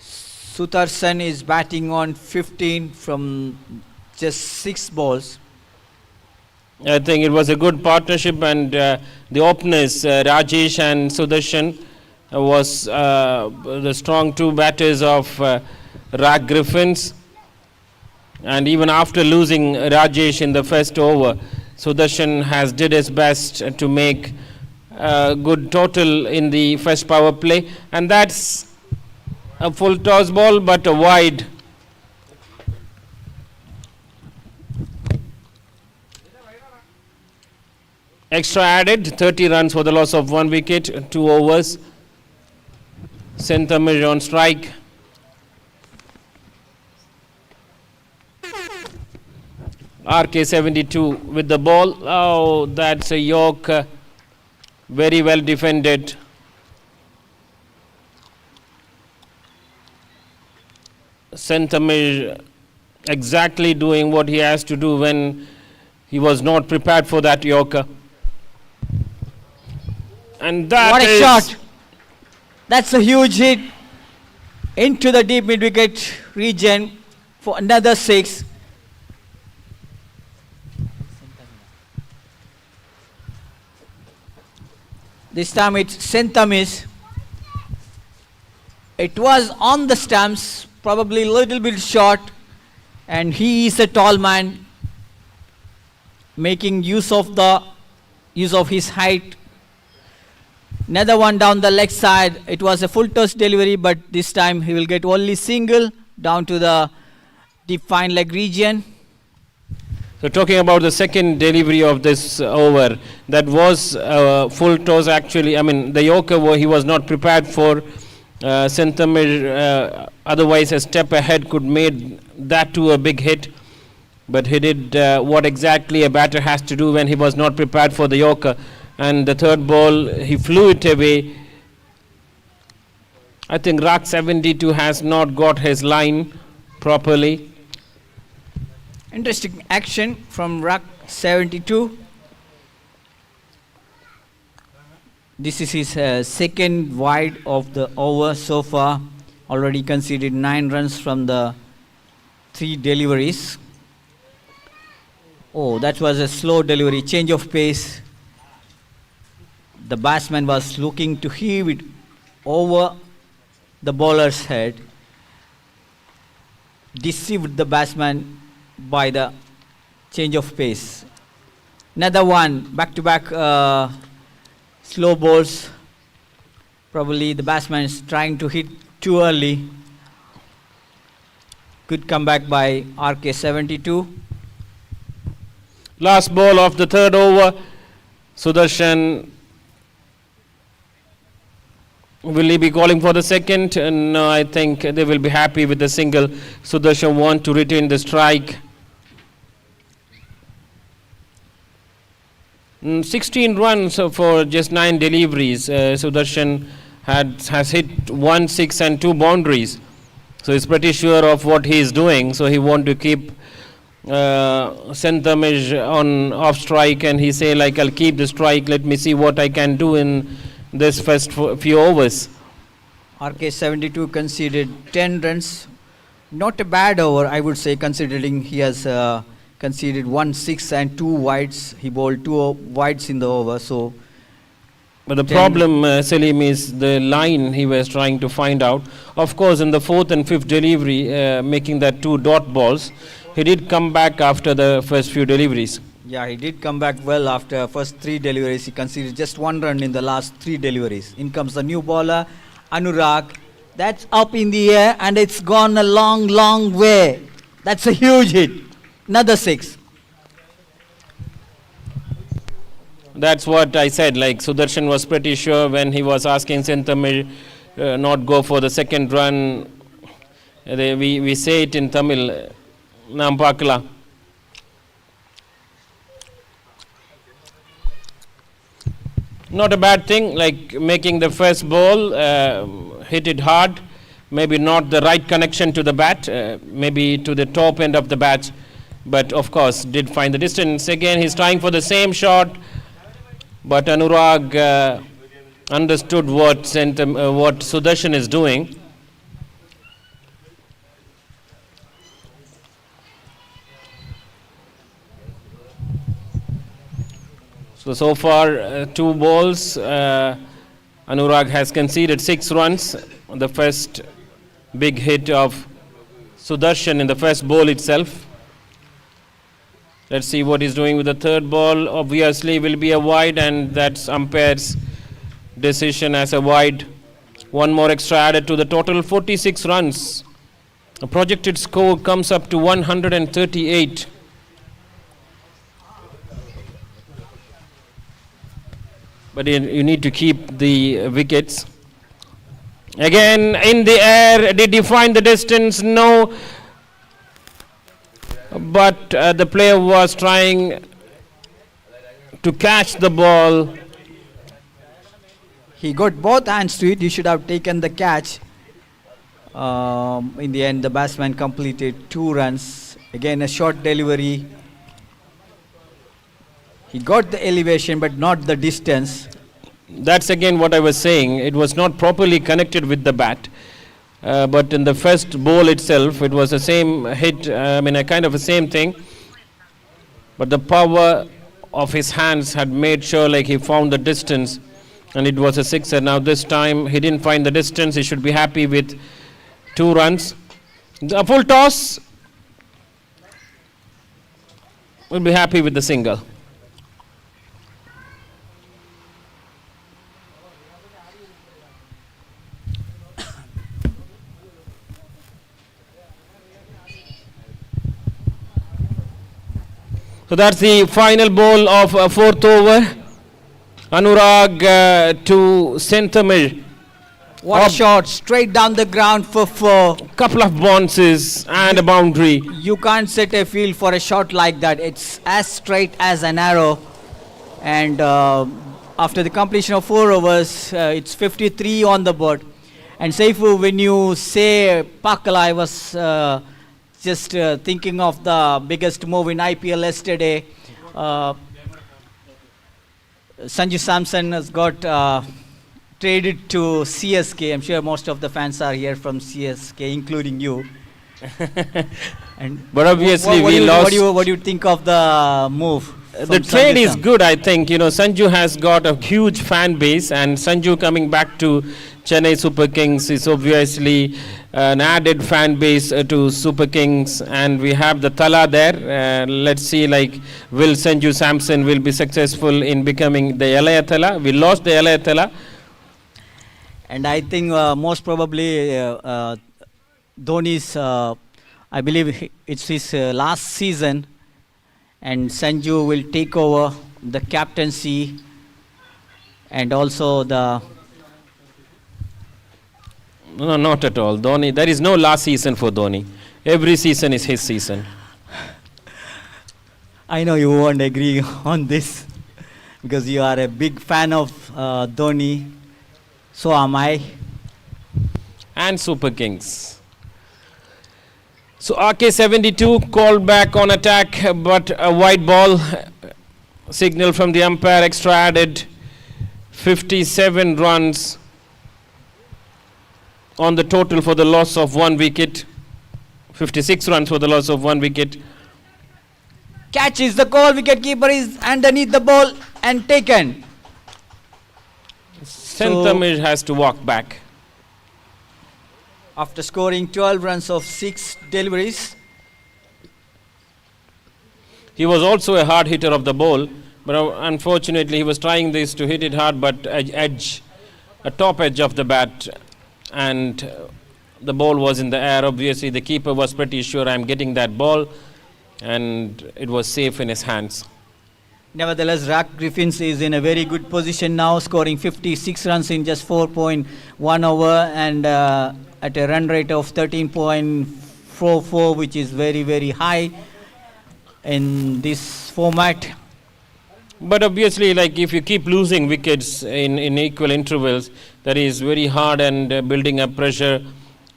Sudarshan is batting on 15 from just 6 balls. I think it was a good partnership, and the openers, Rajesh and Sudarshan, was the strong 2 batters of Griffins. And even after losing Rajesh in the first over, Sudarshan has did his best to make a good total in the first power play. And that's a full toss ball, but a wide. Extra added, 30 runs for the loss of 1 wicket, 2 overs. Sentamir on strike. RK72 with the ball. Oh, that's a York. Very well defended. Sentamir exactly doing what he has to do when he was not prepared for that Yorker. And that What a is shot! That's a huge hit into the deep mid-wicket region for another 6. This time it's Sentamis. It was on the stumps, probably a little bit short, and he is a tall man, making use of his height. Another one down the leg side. It was a full toss delivery, but this time he will get only single down to the deep fine leg region. So talking about the second delivery of this over, that was full toss actually. I mean, the Yorker, he was not prepared for. Sentamir, otherwise a step ahead, could made that to a big hit. But he did what exactly a batter has to do when he was not prepared for the Yorker. And the third ball, he flew it away. I think RK72 has not got his line properly. Interesting action from RK72. This is his second wide of the over so far. Already conceded 9 runs from the 3 deliveries. Oh, that was a slow delivery, change of pace. The batsman was looking to heave it over the bowler's head. Deceived the batsman by the change of pace. Another one, back-to-back slow balls. Probably the batsman is trying to hit too early. Good comeback by RK72. Last ball of the third over. Sudarshan, will he be calling for the second? No, I think they will be happy with the single. Sudarshan want to retain the strike. 16 runs for just 9 deliveries. Sudarshan has hit 1 6 and 2 boundaries. So he's pretty sure of what he is doing. So he want to keep Sentamir on off strike, and he say like, I'll keep the strike. Let me see what I can do in this first few overs. RK72 conceded 10 runs. Not a bad over, I would say, considering he has conceded 1 6 and 2 wides. He bowled 2 wides in the over, so But the 10. problem, Salim, is the line he was trying to find out. Of course, in the fourth and fifth delivery, making that 2 dot balls, he did come back after the first few deliveries. Yeah, he did come back well after first 3 deliveries. He conceded just 1 run in the last 3 deliveries. In comes the new bowler, Anurag. That's up in the air and it's gone a long, long way. That's a huge hit. Another 6. That's what I said. Like Sudarshan was pretty sure when he was asking Tamil not go for the second run. We say it in Tamil. Nampakla. Not a bad thing. Like making the first ball, hit it hard. Maybe not the right connection to the bat. Maybe to the top end of the bat. But of course, did find the distance. Again, he's trying for the same shot. But Anurag understood what Sudarshan is doing. So far, 2 balls. Anurag has conceded 6 runs. The first big hit of Sudarshan in the first ball itself. Let's see what he's doing with the third ball. Obviously will be a wide, and that's umpire's decision as a wide. 1 more extra added to the total, 46 runs. The projected score comes up to 138. But you need to keep the wickets. Again in the air. Did he find the distance? No. But the player was trying to catch the ball. He got both hands to it. He should have taken the catch. In the end, the batsman completed 2 runs. Again, a short delivery. He got the elevation, but not the distance. That's again what I was saying. It was not properly connected with the bat. But in the first ball itself, it was the same hit, a kind of the same thing. But the power of his hands had made sure like he found the distance, and it was a sixer. Now this time he didn't find the distance. He should be happy with 2 runs. A full toss. We'll be happy with the single. So that's the final ball of 4th over. Anurag to Senthamil. What a shot, straight down the ground for 4. Couple of bounces and a boundary. You can't set a field for a shot like that. It's as straight as an arrow. And after the completion of 4 overs, it's 53 on the board. And Saifu, when you say Pakala, I was just thinking of the biggest move in IPL yesterday. Sanju Samson has got traded to CSK. I'm sure most of the fans are here from CSK, including you. But obviously we lost. What do you think of the move? The trade is good, I think. Sanju has got a huge fan base, and Sanju coming back to Chennai Super Kings is obviously an added fan base to Super Kings, and we have the Tala there. Let's see, will Sanju Samson will be successful in becoming the Yalaya Tala. We lost the Yalaya Tala. And I think most probably Dhoni's, I believe it's his last season, and Sanju will take over the captaincy and also the... No, not at all. Dhoni, there is no last season for Dhoni. Every season is his season. I know you won't agree on this because you are a big fan of Dhoni. So am I. And Super Kings. So RK72 called back on attack, but a white ball. Signal from the umpire, extra added. 57 runs on the total for the loss of 1 wicket. 56 runs for the loss of 1 wicket. Catch is the call. Wicket keeper is underneath the ball and taken. Senthamir has to walk back. After scoring 12 runs of 6 deliveries, He was also a hard hitter of the ball, but unfortunately he was trying this to hit it hard, but a top edge of the bat, and the ball was in the air. Obviously the keeper was pretty sure I'm getting that ball, and it was safe in his hands. nevertheless, Griffins is in a very good position now, scoring 56 runs in just 4.1 over and at a run rate of 13.44, which is very, very high in this format. But obviously, like if you keep losing wickets in equal intervals, that is very hard and building up pressure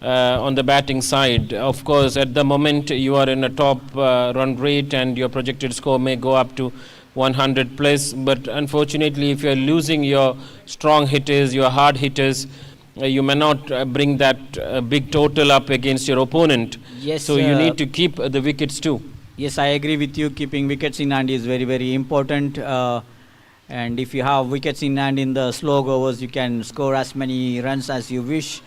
on the batting side. Of course, at the moment you are in a top run rate and your projected score may go up to 100 plus. But unfortunately, if you are losing your strong hitters, your hard hitters, you may not bring that big total up against your opponent. Yes, so you need to keep the wickets too. Yes, I agree with you. Keeping wickets in hand is very, very important. And if you have wickets in hand in the slow overs, you can score as many runs as you wish.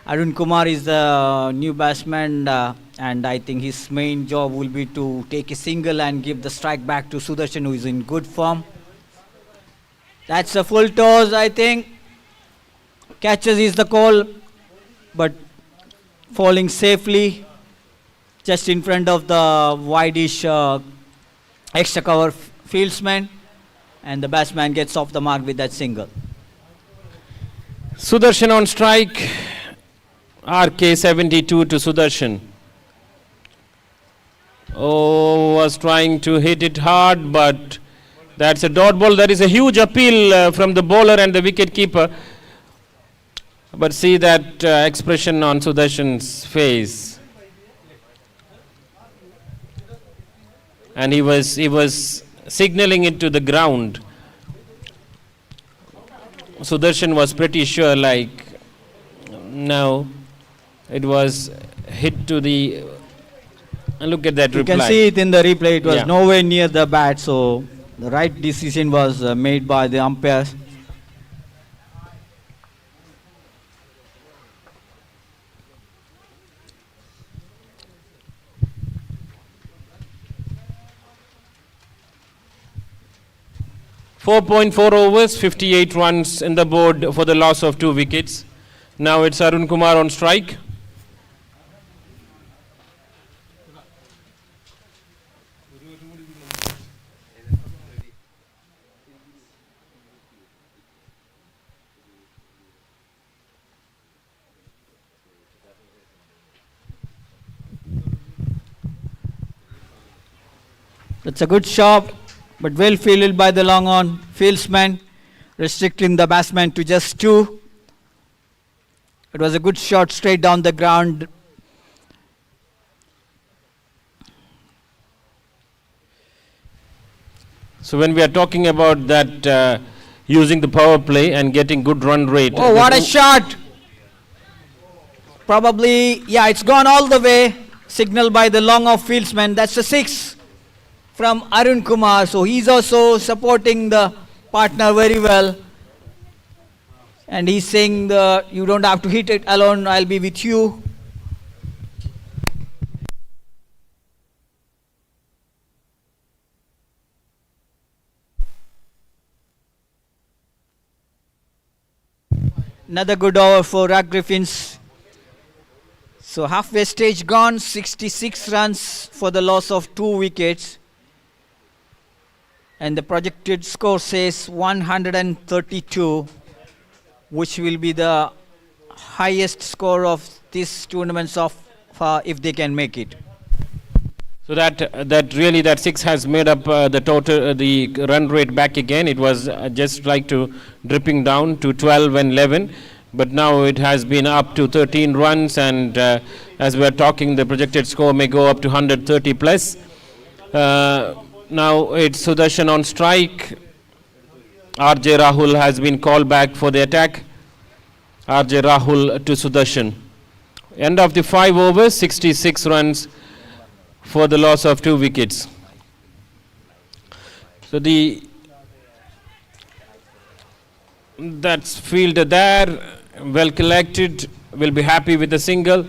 Arun Kumar is the new batsman, and I think his main job will be to take a single and give the strike back to Sudarshan, who is in good form. That's a full toss, I think. Catches is the call, but falling safely just in front of the wideish extra cover fieldsman, and the batsman gets off the mark with that single. Sudarshan on strike. RK 72 to Sudarshan. Oh, was trying to hit it hard, but that's a dot ball. There is a huge appeal from the bowler and the wicket keeper. But see that expression on Sudarshan's face. And he was signaling it to the ground. Sudarshan was pretty sure, like, no, it was hit to the. And look at that You reply. can see it in the replay. It was Yeah. nowhere near the bat, so the right decision was made by the umpires. .4 overs, 58 runs in the board for the loss of 2 wickets. Now it's Arun Kumar on strike. That's a good shot, but well fielded by the long on fieldsman, restricting the batsman to just 2. It was a good shot straight down the ground. So when we are talking about that using the power play and getting good run rate. Oh, what a shot! Probably, yeah, it's gone all the way. Signaled by the long off fieldsman. That's a 6 from Arun Kumar. So he's also supporting the partner very well. And he's saying you don't have to hit it alone, I'll be with you. Another good over for Griffins. So halfway stage gone, 66 runs for the loss of 2 wickets. And the projected score says 132, which will be the highest score of this tournament if they can make it. So that 6 has made up the total, the run rate back again. It was just like to dripping down to 12 and 11, but now it has been up to 13 runs, and as we are talking, the projected score may go up to 130 plus. Now it's Sudarshan on strike. RJ Rahul has been called back for the attack. RJ Rahul to Sudarshan. End of the 5 overs, 66 runs for the loss of 2 wickets. So That's fielder there, well collected, will be happy with the single.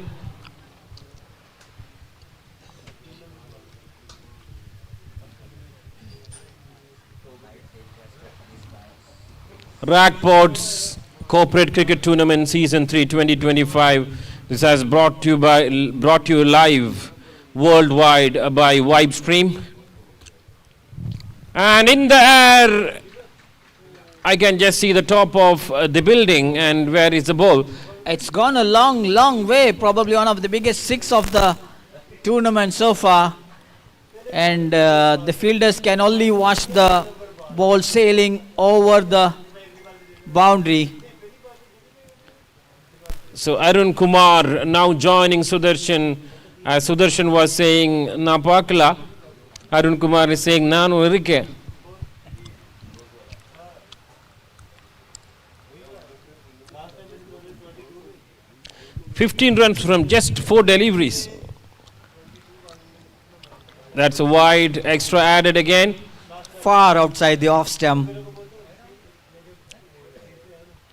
Rackport's Corporate Cricket Tournament Season 3 2025. This has brought to you live worldwide by VibeStream. And in the air, I can just see the top of the building. And where is the ball? It's gone a long, long way. Probably one of the biggest six of the tournament so far. And the fielders can only watch the ball sailing over the boundary. So Arun Kumar now joining Sudarshan. As Sudarshan was saying, Napakla, Arun Kumar is saying, Nanu Irike. "15 runs from just 4 deliveries. That's a wide, extra added again. Far outside the off stump.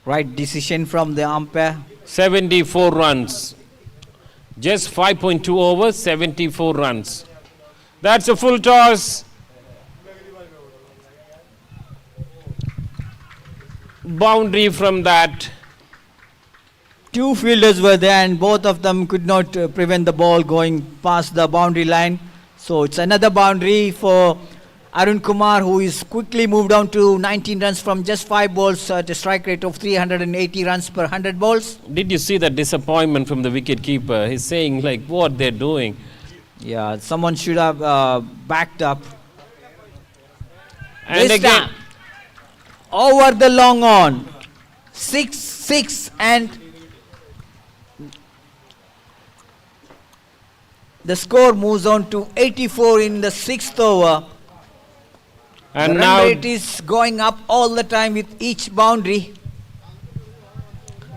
Right decision from the umpire. 74 runs. Just 5.2 overs, 74 runs. That's a full toss. Boundary from that. Two fielders were there and both of them could not prevent the ball going past the boundary line. So it's another boundary for Arun Kumar, who is quickly moved down to 19 runs from just 5 balls at a strike rate of 380 runs per 100 balls. Did you see that disappointment from the wicket keeper? He's saying like what they're doing. Yeah, someone should have backed up. And This again, time, over the long on. 6 and the score moves on to 84 in the 6th over. and The now run rate is going up all the time with each boundary.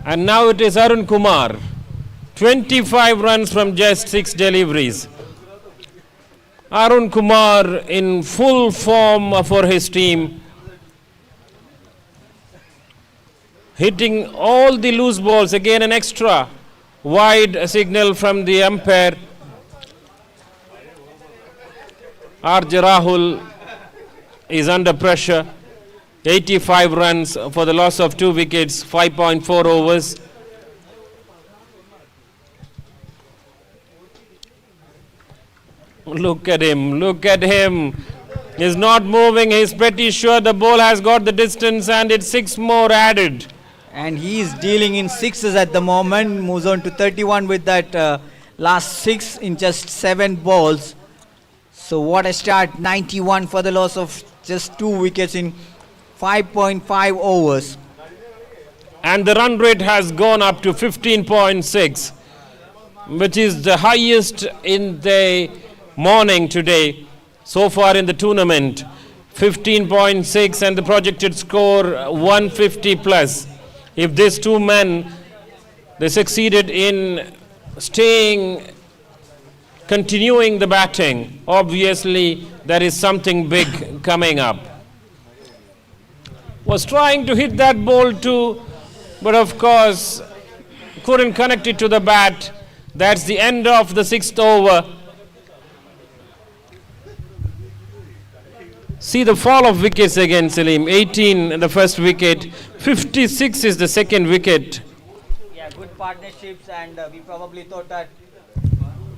it is Arun Kumar. 25 runs from just 6 deliveries. Arun Kumar in full form for his team. Hitting all the loose balls. Again an extra wide signal from the umpire. R.J. Rahul is under pressure. 85 runs for the loss of 2 wickets, 5.4 overs. Look at him. He's not moving. He's pretty sure the ball has got the distance and it's 6 more added. And he is dealing in sixes at the moment. Moves on to 31 with that last 6 in just 7 balls. So what a start. 91 for the loss of just 2 wickets in 5.5 overs. And the run rate has gone up to 15.6, which is the highest in the morning today so far in the tournament. 15.6 and the projected score 150 plus. If these two men, they succeeded in continuing the batting, obviously there is something big coming up. Was trying to hit that ball too, but of course couldn't connect it to the bat. That's the end of the 6th over. See the fall of wickets again, Salim. 18 the first wicket, 56 is the second wicket. Yeah, good partnerships, and we probably thought that.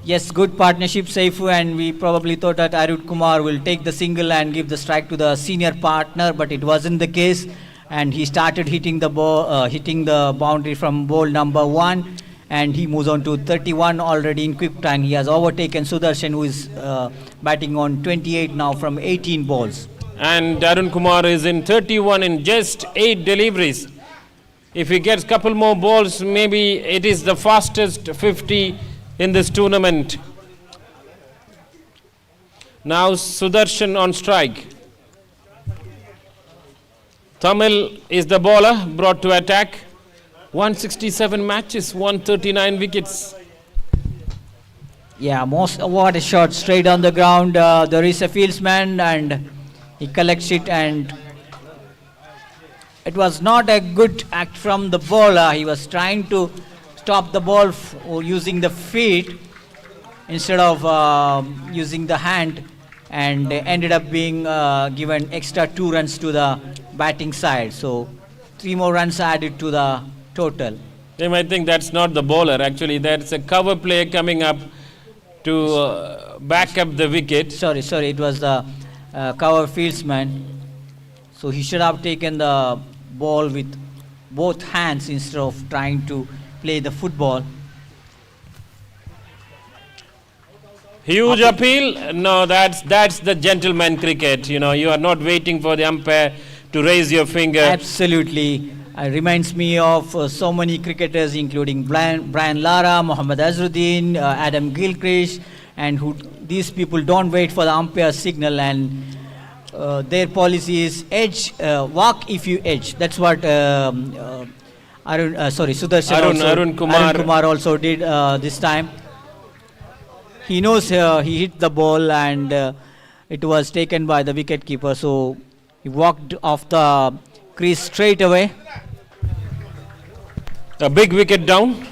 Yes, good partnership, Saifu, and we probably thought that Arun Kumar will take the single and give the strike to the senior partner, but it wasn't the case. And he started hitting the ball, hitting the boundary from ball number 1, and he moves on to 31 already in quick time. He has overtaken Sudarshan, who is batting on 28 now from 18 balls. And Arun Kumar is in 31 in just 8 deliveries. If he gets couple more balls, maybe it is the fastest 50 in this tournament. Now Sudarshan on strike. Tamil is the bowler brought to attack. 167 matches, 139 wickets. Yeah, what a shot straight on the ground. There is a fieldsman and he collects it, and It was not a good act from the bowler. He was trying to stop the ball using the feet instead of using the hand, and ended up being given extra 2 runs to the batting side. So 3 more runs added to the total. I think that's not the bowler. Actually, that's a cover player coming up to back up the wicket. Sorry, it was the cover fieldsman. So he should have taken the ball with both hands instead of trying to play the football. Huge appeal. No, that's the gentleman cricket. You know, you are not waiting for the umpire to raise your finger. Absolutely. Reminds me of so many cricketers, including Brian Lara, Mohammad Azharuddin, Adam Gilchrist, and these people don't wait for the umpire signal, and their policy is edge, walk if you edge. That's what Sudarshan Arun Kumar also did this time. He knows he hit the ball, and it was taken by the wicketkeeper, so he walked off the crease straight away. A big wicket down.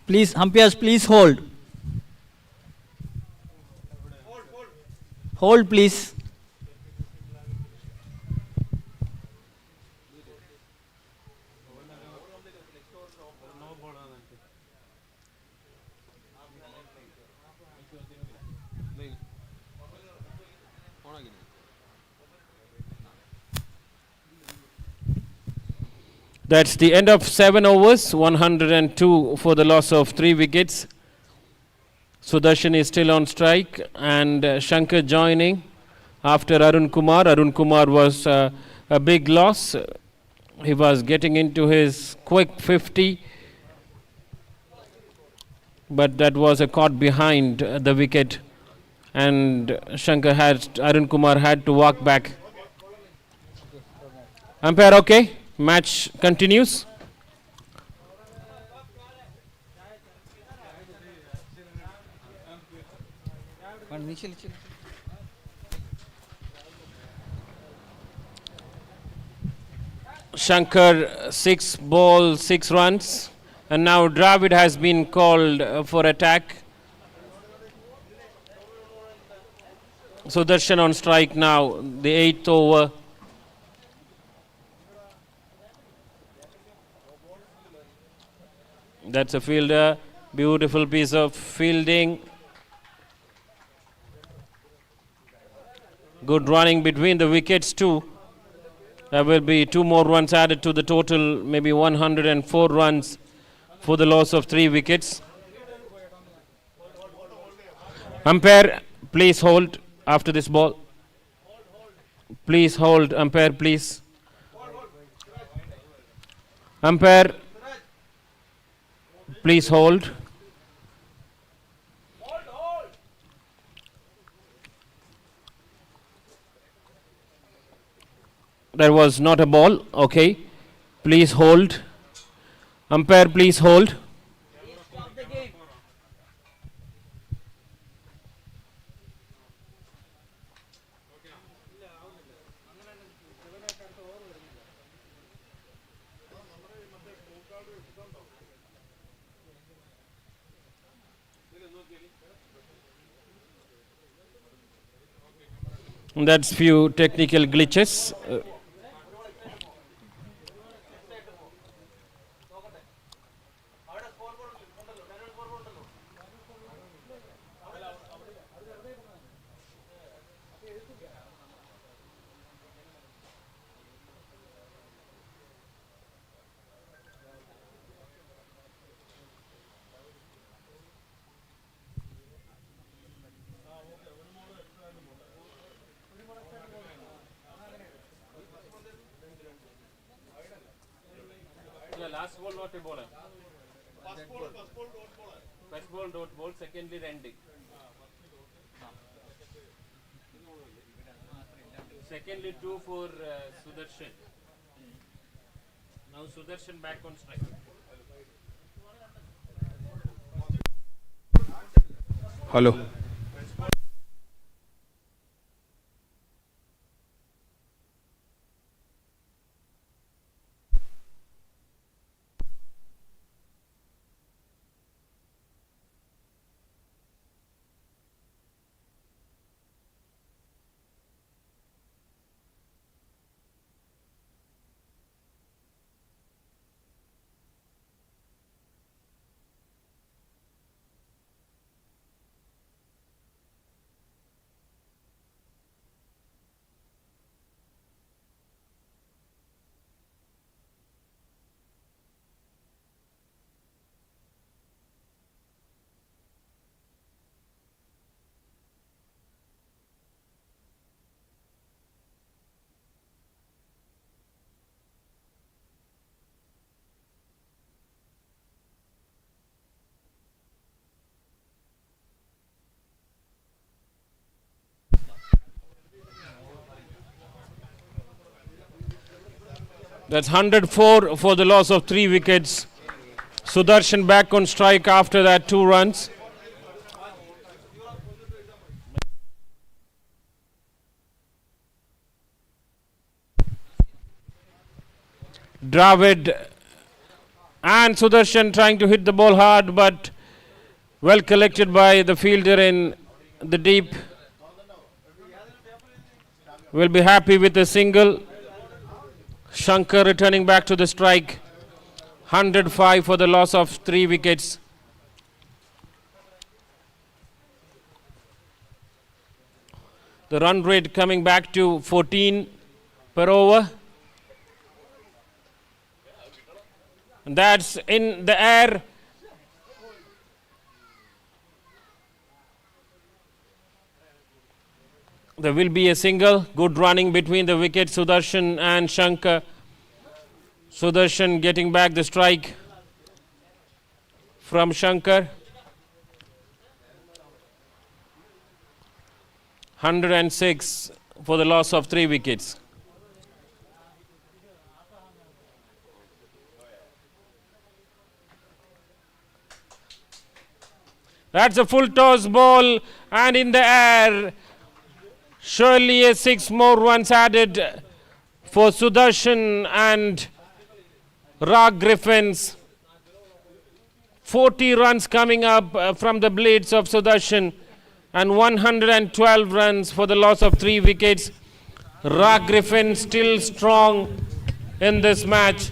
Please, umpires, please hold. Hold, please. That's the end of 7 overs, 102 for the loss of 3 wickets. Sudarshan is still on strike, and Shankar joining after Arun Kumar. Arun Kumar was a big loss. He was getting into his quick 50, but that was a caught behind the wicket, and Arun Kumar had to walk back. Umpire okay, match continues. Shankar 6 balls, 6 runs, and now Dravid has been called for attack. Sudarshan on strike now, the 8th over. That's a fielder, beautiful piece of fielding. Good running between the wickets too. There will be 2 more runs added to the total, maybe 104 runs for the loss of 3 wickets. Umpire, please hold after this ball. Please hold, umpire, please. Umpire, please hold. There was not a ball. Okay. Please hold. Umpire, please hold. That's few technical glitches. Last ball not a bowler. First ball don't bowl, secondly ending. Secondly 2 for Sudarshan. Now Sudarshan back on strike. Hello. That's 104 for the loss of 3 wickets. Sudarshan back on strike after that 2 runs. Dravid and Sudarshan trying to hit the ball hard, but well collected by the fielder in the deep. Will be happy with a single. Shankar returning back to the strike. 105 for the loss of 3 wickets. The run rate coming back to 14 per over. That's in the air. There will be a single. Good running between the wickets, Sudarshan and Shankar. Sudarshan getting back the strike from Shankar. 106 for the loss of 3 wickets. That's a full toss ball and in the air. Surely a 6 more runs added for Sudarshan and Griffins. 40 runs coming up from the blades of Sudarshan and 112 runs for the loss of 3 wickets. Griffins still strong in this match,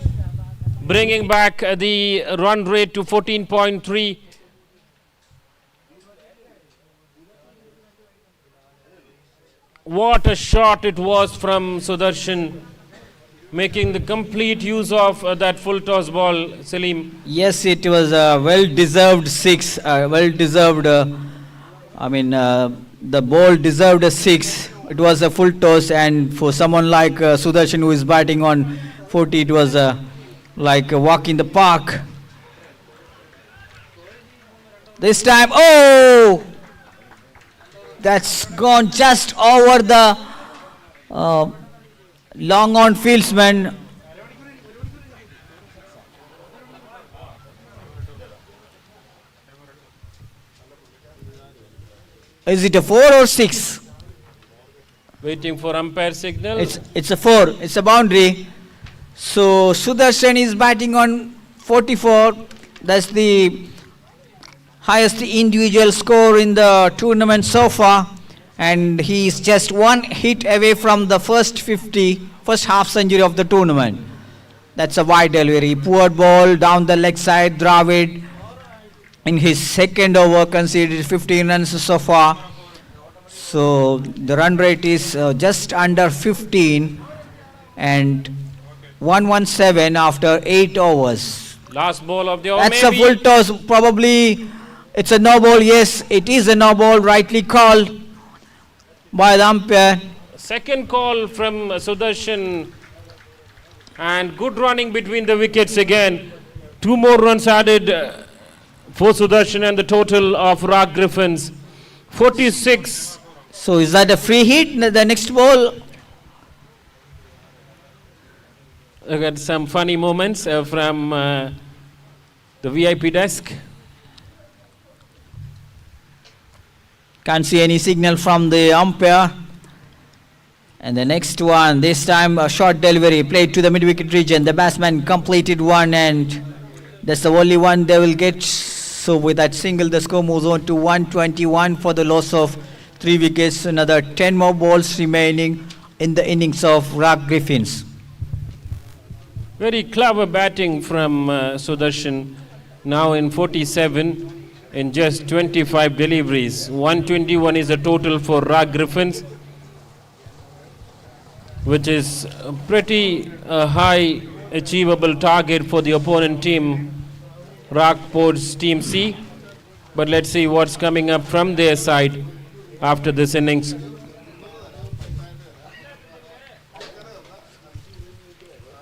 bringing back the run rate to 14.3. What a shot it was from Sudarshan, making the complete use of that full toss ball, Salim. Yes, it was a well-deserved 6. The ball deserved a 6. It was a full toss, and for someone like Sudarshan who is batting on 40, it was like a walk in the park. This time, oh! That's gone just over the long on fieldsman. Is it a 4 or 6? Waiting for umpire signal. It's a 4. It's a boundary. So Sudarshan is batting on 44. That's the highest individual score in the tournament so far, and he is just 1 hit away from the first half century of the tournament. That's a wide delivery. Poor ball down the leg side. Dravid in his second over conceded 15 runs so far. So the run rate is just under 15 and 117 after 8 overs. Last ball of the over. That's a full toss, probably. It's a no ball. Yes, it is a no ball, rightly called by the umpire. Second call from Sudarshan, and good running between the wickets again. 2 more runs added for Sudarshan and the total of Griffins 46. So is that a free hit, the next ball? I got some funny moments from the VIP desk. Can't see any signal from the umpire. And the next one, this time a short delivery played to the mid-wicket region. The batsman completed one, and that's the only one they will get. So with that single, the score moves on to 121 for the loss of 3 wickets. Another 10 more balls remaining in the innings of Griffins. Very clever batting from Sudarshan. Now in 47 in just 25 deliveries. 121 is the total for Griffins, which is a pretty high achievable target for the opponent team, Rockport's Team C. But let's see what's coming up from their side after this innings.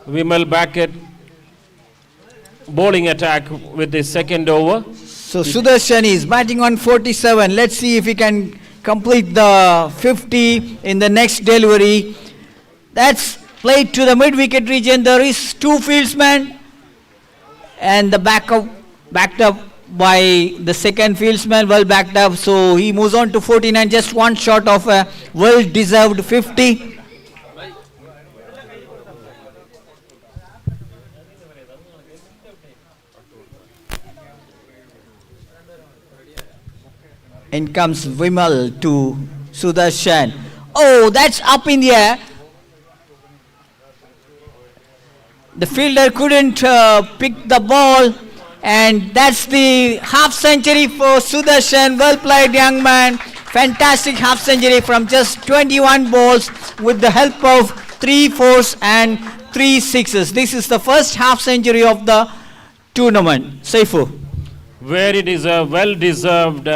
Vimal back at bowling attack with the second over. So Sudarshan is batting on 47. Let's see if he can complete the 50 in the next delivery. That's played to the mid-wicket region. There is 2 fieldsmen, and the backed up by the second fieldsman, well backed up. So he moves on to 49, just 1 short of a well-deserved 50. In comes Vimal to Sudarshan. Oh, that's up in the air. The fielder couldn't pick the ball, and that's the half century for Sudarshan. Well played, young man. Fantastic half century from just 21 balls with the help of 3 fours and 3 sixes. This is the first half century of the tournament. Saifu. Very deserved, well-deserved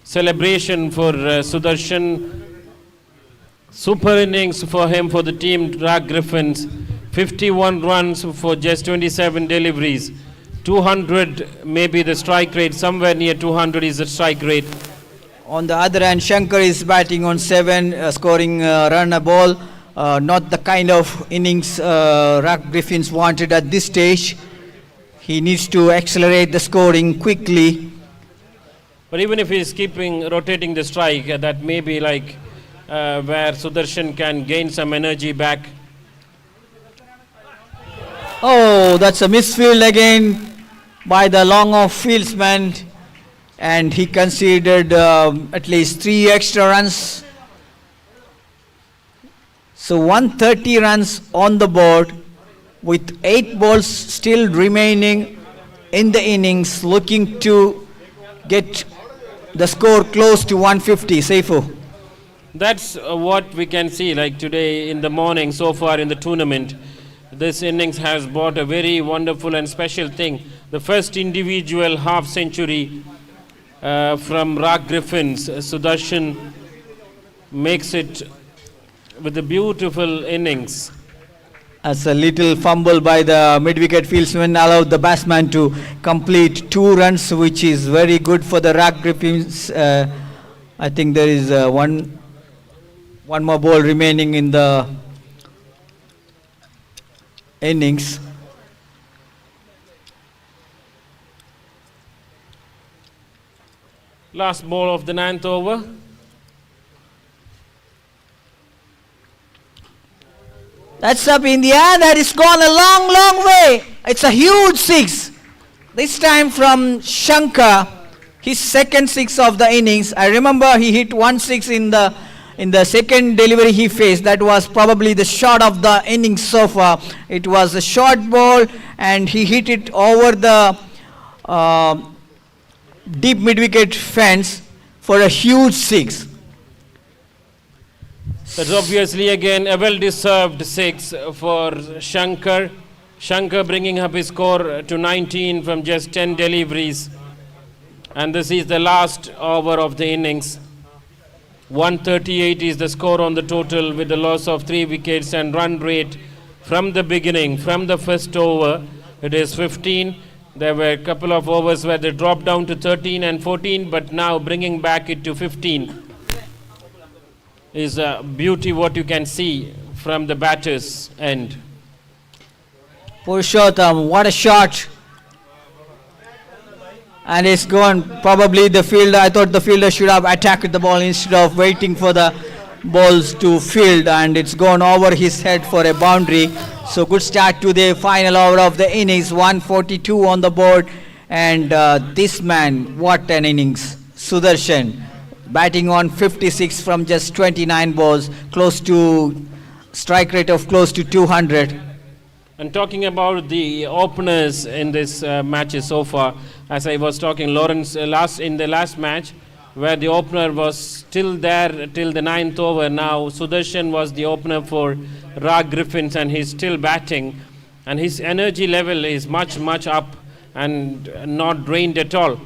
celebration for Sudarshan. Super innings for him, for the team Rag Griffins. 51 runs for just 27 deliveries. 200 maybe the strike rate, somewhere near 200 is the strike rate. On the other hand, Shankar is batting on 7, scoring run a ball. Not the kind of innings Rag Griffins wanted at this stage. He needs to accelerate the scoring quickly. But even if he's keeping rotating the strike, that may be like where Sudarshan can gain some energy back. Oh, that's a misfield again by the long-off fieldsman, and he conceded at least 3 extra runs. So 130 runs on the board with 8 balls still remaining in the innings, looking to get the score close to 150. Saifu. That's what we can see like today in the morning so far in the tournament. This innings has brought a very wonderful and special thing. The first individual half century from Rag Griffins. Sudarshan makes it with a beautiful innings. As a little fumble by the mid-wicket fieldsman allowed the batsman to complete 2 runs, which is very good for the Rag Griffins. I think there is one more ball remaining in the innings. Last ball of the 9th over. That's up in the air. That is gone a long, long way. It's a huge 6. This time from Shankar, his second 6 of the innings. I remember he hit 1 6 in the second delivery he faced. That was probably the shot of the innings so far. It was a short ball and he hit it over the deep mid-wicket fence for a huge 6. That's obviously again a well-deserved 6 for Shankar. Shankar bringing up his score to 19 from just 10 deliveries. And this is the last over of the innings. 138 is the score on the total with the loss of 3 wickets, and run rate from the beginning, from the first over, it is 15. There were a couple of overs where they dropped down to 13 and 14, but now bringing back it to 15 is a beauty what you can see from the batter's end. Purushottam, what a shot. And it's gone. Probably the fielder, I thought the fielder should have attacked the ball instead of waiting for the balls to field, and it's gone over his head for a boundary. So good start to the final over of the innings. 142 on the board, and this man, what an innings. Sudarshan batting on 56 from just 29 balls, close to strike rate of close to 200. And talking about the openers in this matches so far, as I was talking, Lawrence in the last match, where the opener was still there till the 9th over. Now Sudarshan was the opener for Rag Griffins, and he's still batting, and his energy level is much up and not drained at all.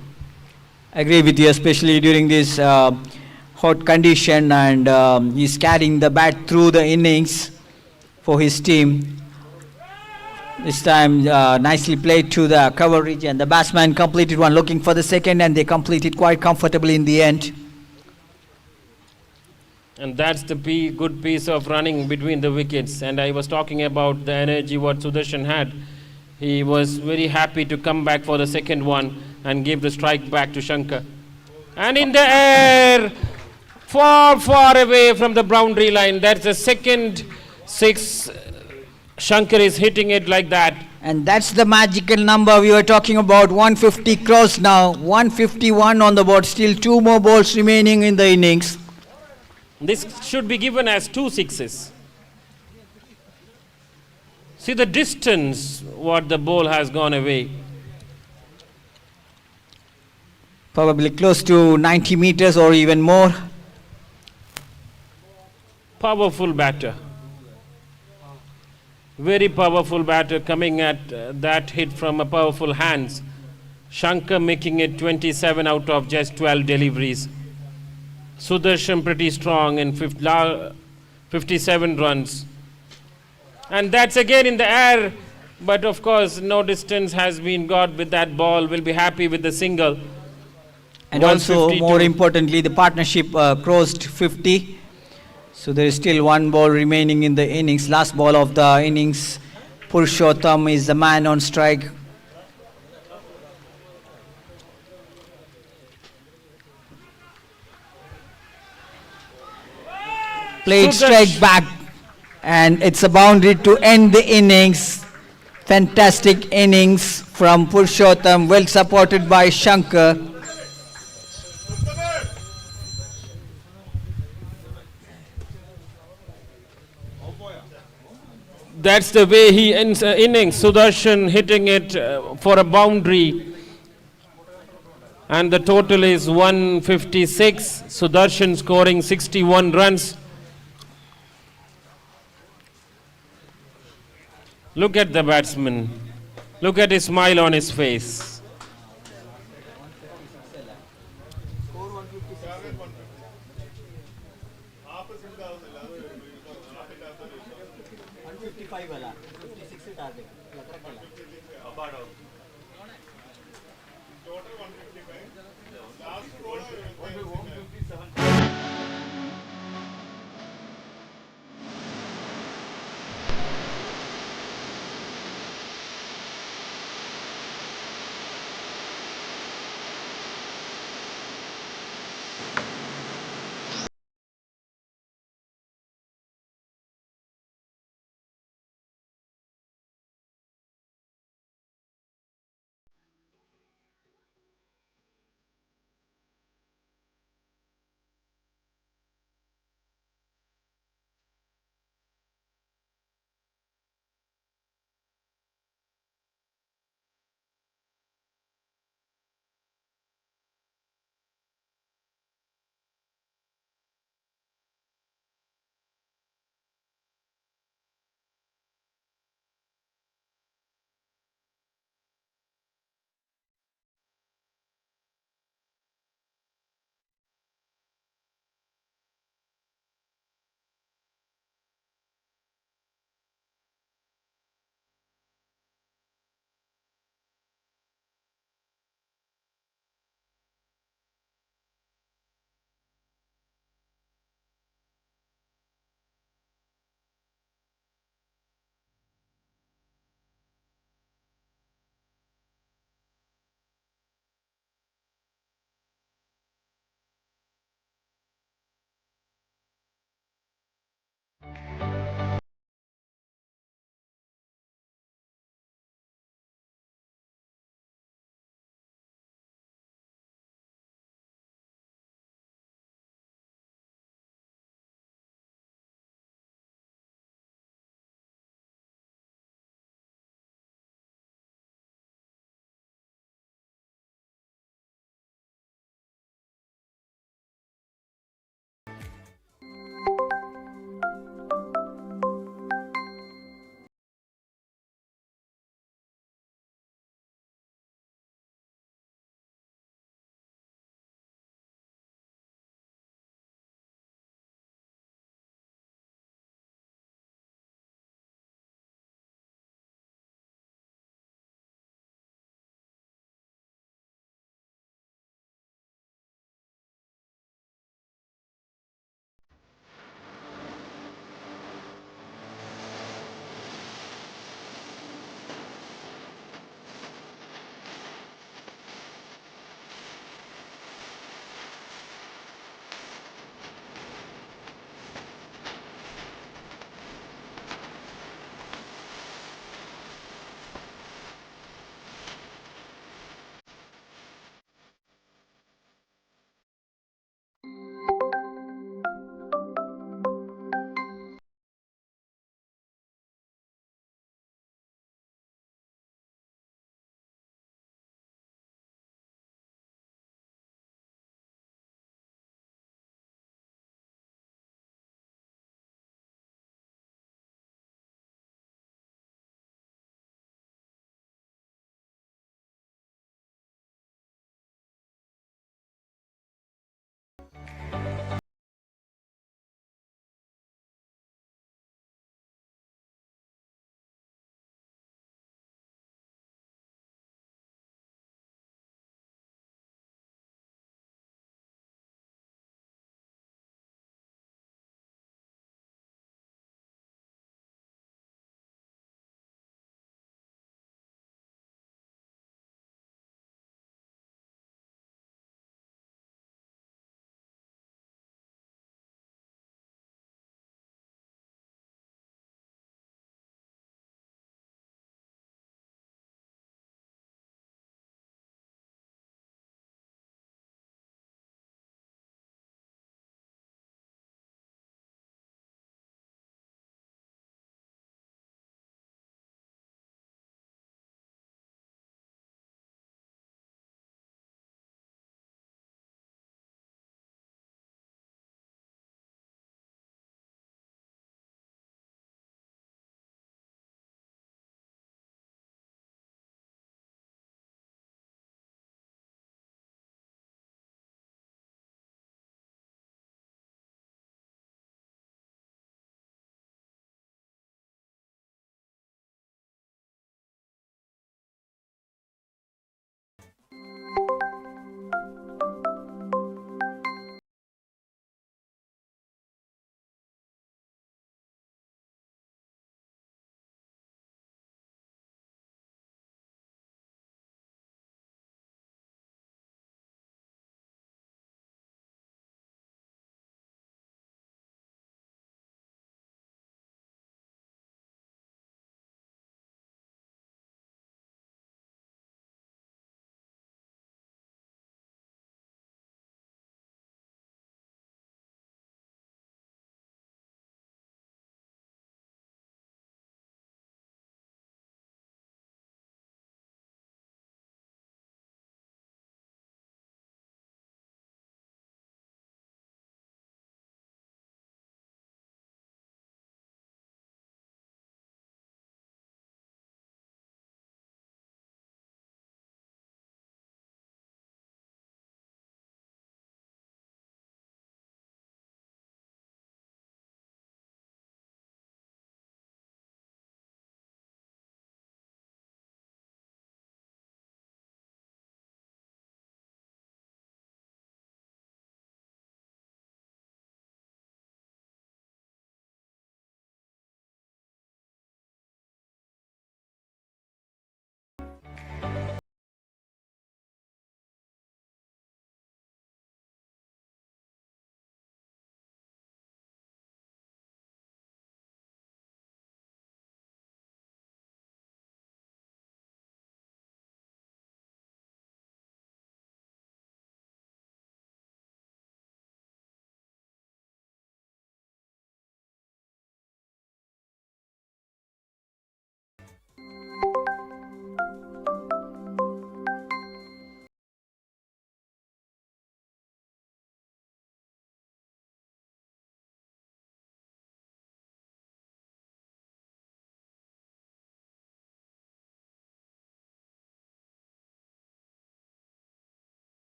Agree with you, especially during this hot condition, and he's carrying the bat through the innings for his team. This time nicely played to the coverage, and the batsman completed one, looking for the second, and they completed quite comfortably in the end. And that's the good piece of running between the wickets. And I was talking about the energy what Sudarshan had. He was very happy to come back for the second one and give the strike back to Shankar. And in the air, far away from the boundary line. That's the second 6. Shankar is hitting it like that. And that's the magical number we were talking about. 150 crossed now. 151 on the board. Still 2 more balls remaining in the innings. This should be given as 2 sixes. See the distance what the ball has gone away. Probably close to 90 meters or even more. Powerful batter. Very powerful batter coming at that hit from a powerful hands. Shankar making it 27 out of just 12 deliveries. Sudarshan pretty strong in 57 runs. And that's again in the air, but of course no distance has been got with that ball. Will be happy with the single. And also, 152. more importantly, the partnership crossed 50. So there is still one ball remaining in the innings. Last ball of the innings. Purushottam is the man on strike. Played straight back, and it's a boundary to end the innings. Fantastic innings from Purushottam, well supported by Shankar. That's the way he ends the innings. Sudarshan hitting it for a boundary. And the total is 156. Sudarshan scoring 61 runs. Look at the batsman. Look at his smile on his face.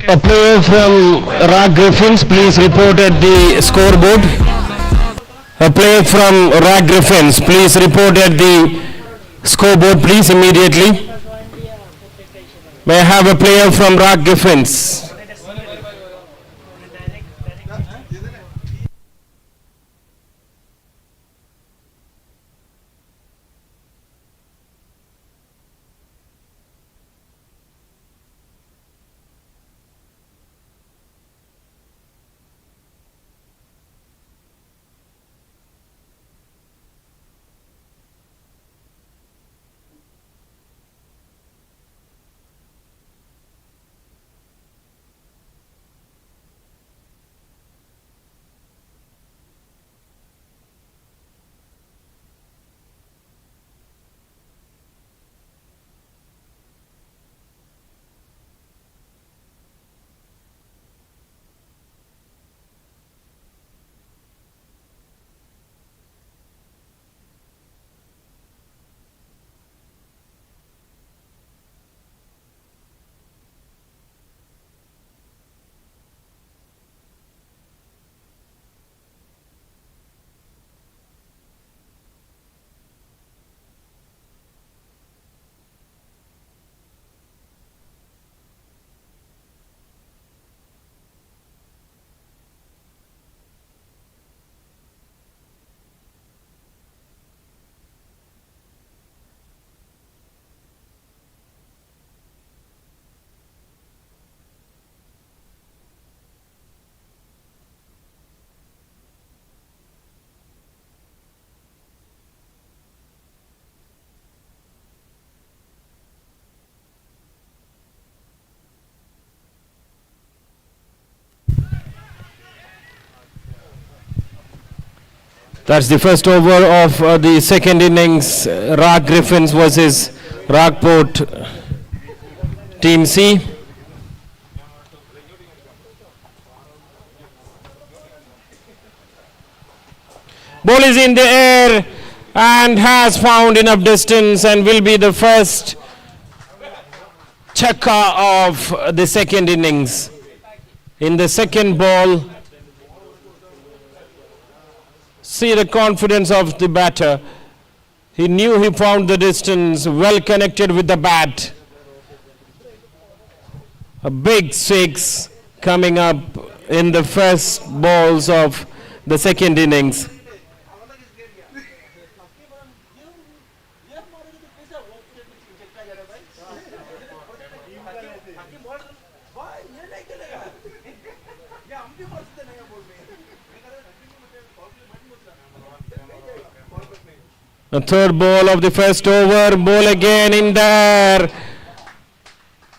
A player from Griffins, please report at the scoreboard. A player from Griffins, please report at the scoreboard, please, immediately. May I have a player from Griffins? That's the first over of the second innings. Griffins versus Rockport Team C. Ball is in the air and has found enough distance and will be the first chakka of the second innings. In the second ball, see the confidence of the batter. He knew he found the distance, well connected with the bat. A big six coming up in the first balls of the second innings. The third ball of the first over, ball again in there.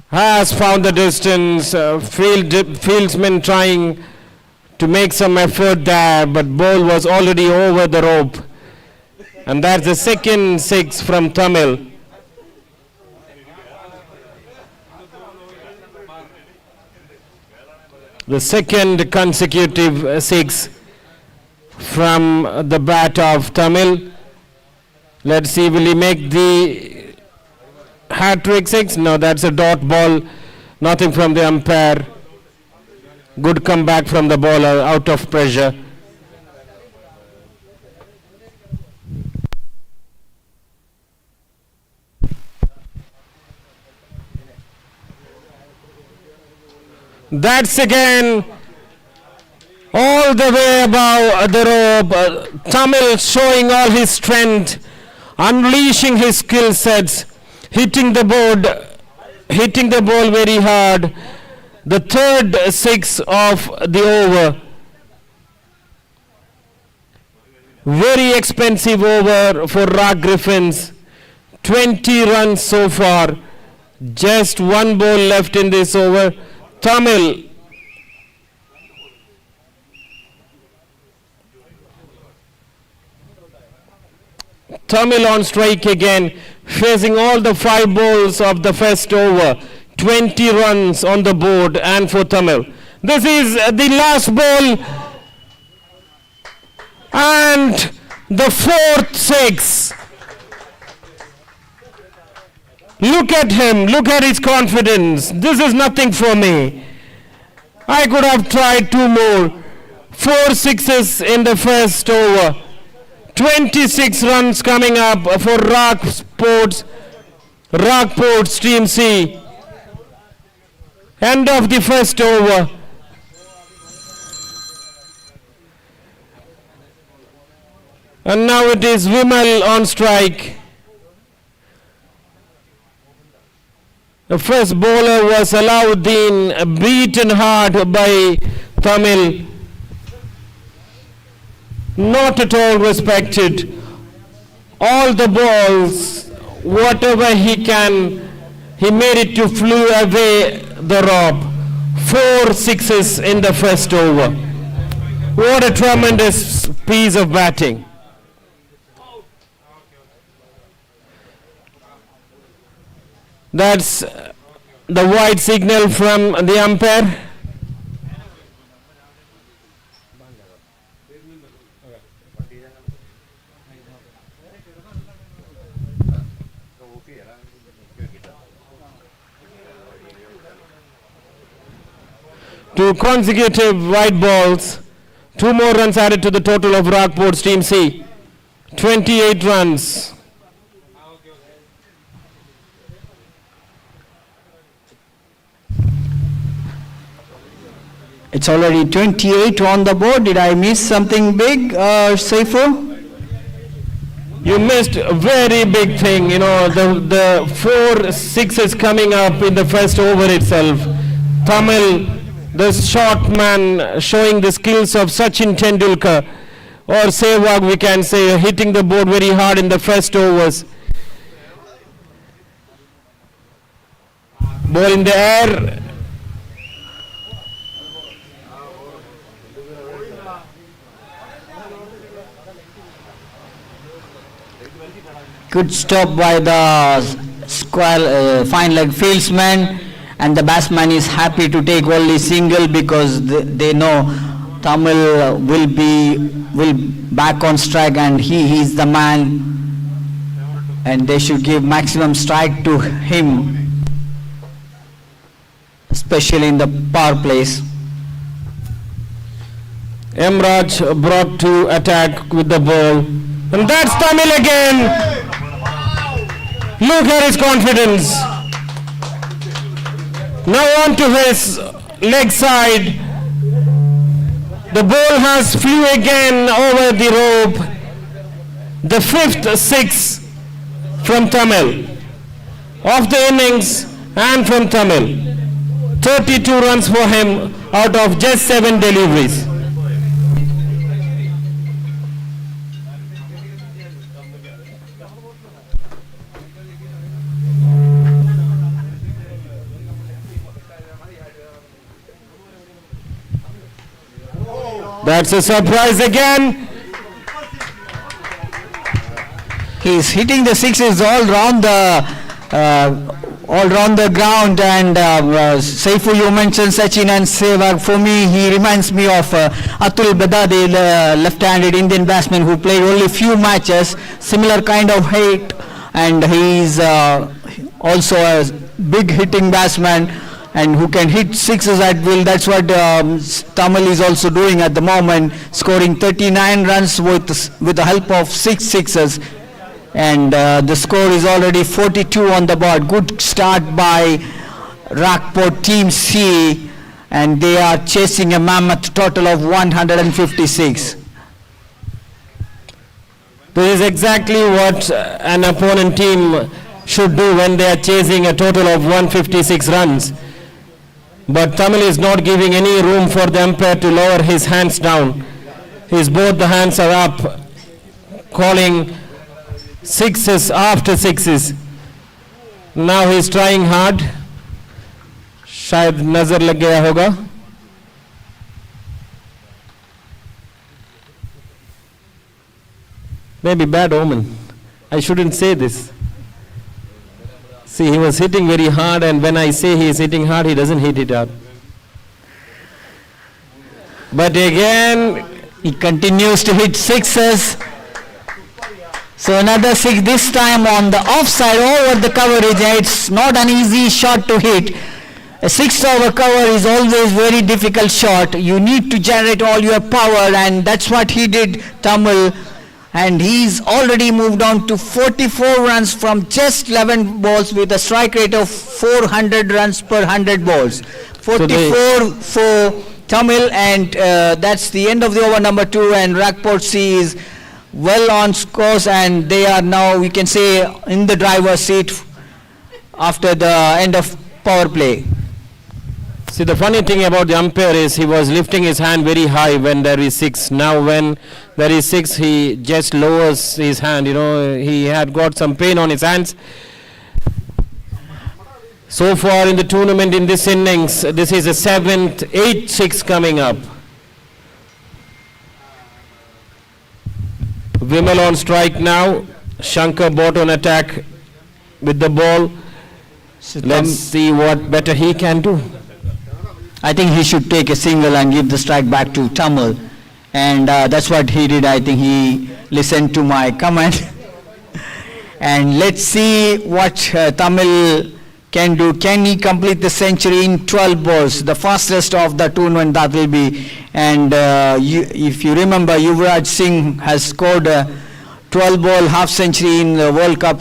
Has found the distance. Fieldsman trying to make some effort there, but ball was already over the rope. And that's the second six from Tamil. The second consecutive six from the bat of Tamil. Let's see, will he make the hat-trick six? No, that's a dot ball. Nothing from the umpire. Good comeback from the bowler, out of pressure. That's again all the way above the rope. Tamil showing all his strength, unleashing his skill sets, hitting the ball very hard. The third six of the over. Very expensive over for Rock Griffins. 20 runs so far. Just one ball left in this over. Tamil on strike again, facing all the 5 balls of the first over. 20 runs on the board and for Tamil. This is the last ball and the fourth six. Look at him, look at his confidence. This is nothing for me. I could have tried 2 more. 4 sixes in the first over. 26 runs coming up for Rockport's Team C. End of the first over. And now it is Vimal on strike. The first bowler was Alauddin, beaten hard by Tamil. Not at all respected. All the balls, whatever he can, he made it to flew away the rope. 4 sixes in the first over. What a tremendous piece of batting. That's the white signal from the umpire. Two consecutive white balls. 2 more runs added to the total of Rockport's Team C. 28 runs. It's already 28 on the board. Did I miss something big, Saifu? You missed a very big thing, the 4 sixes coming up in the first over itself. Tamil, the short man, showing the skills of Sachin Tendulkar, or Sehwag we can say, hitting the board very hard in the first overs. Ball in the air. Good stop by the fine leg fieldsman, and the batsman is happy to take only single because they know Tamil will back on strike and he is the man, and they should give maximum strike to him, especially in the power plays. Emraj brought to attack with the ball, and that's Tamil again. Look at his confidence. Now on to his leg side. The ball has flew again over the rope. The 5th six from Tamil of the innings and from Tamil. 32 runs for him out of just 7 deliveries. That's a surprise again. He's hitting the sixes all round the ground, and Saifu, you mentioned Sachin and Sehwag. For me, he reminds me of Atul Badade, the left-handed Indian batsman who played only few matches, similar kind of height, and he's also a big hitting batsman and who can hit sixes at will. That's what Tamil is also doing at the moment, scoring 39 runs with the help of 6 sixes. And the score is already 42 on the board. Good start by Rockport Team C, and they are chasing a mammoth total of 156. This is exactly what an opponent team should do when they are chasing a total of 156 runs. But Tamil is not giving any room for the umpire to lower his hands down. Both the hands are up, calling sixes after sixes. Now he's trying hard. शायद नजर लग गया होगा. Maybe bad omen. I shouldn't say this. See, he was hitting very hard, and when I say he is hitting hard, he doesn't hit it out. But again, he continues to hit sixes. So another six, this time on the offside over the coverage. It's not an easy shot to hit. A 6 over cover is always very difficult shot. You need to generate all your power, and that's what he did, Tamil. And he's already moved on to 44 runs from just 11 balls with a strike rate of 400 runs per 100 balls. 44 for Tamil, and that's the end of the over number 2, and Rockport C is well on scores, and they are now, we can say, in the driver's seat after the end of power play. See, the funny thing about the umpire is he was lifting his hand very high when there is 6. Now when there is 6, he just lowers his hand. He had got some pain on his hands. So far in the tournament, in this innings, this is the 7th, 8-6 coming up. Vimal on strike now. Shankar bought on attack with the ball. Let's see what better he can do. I think he should take a single and give the strike back to Tamil, and that's what he did. I think he listened to my comment. And let's see what Tamil can do. Can he complete the century in 12 balls, the fastest of the tournament that will be? And if you remember, Yuvraj Singh has scored a 12-ball half century in the World Cup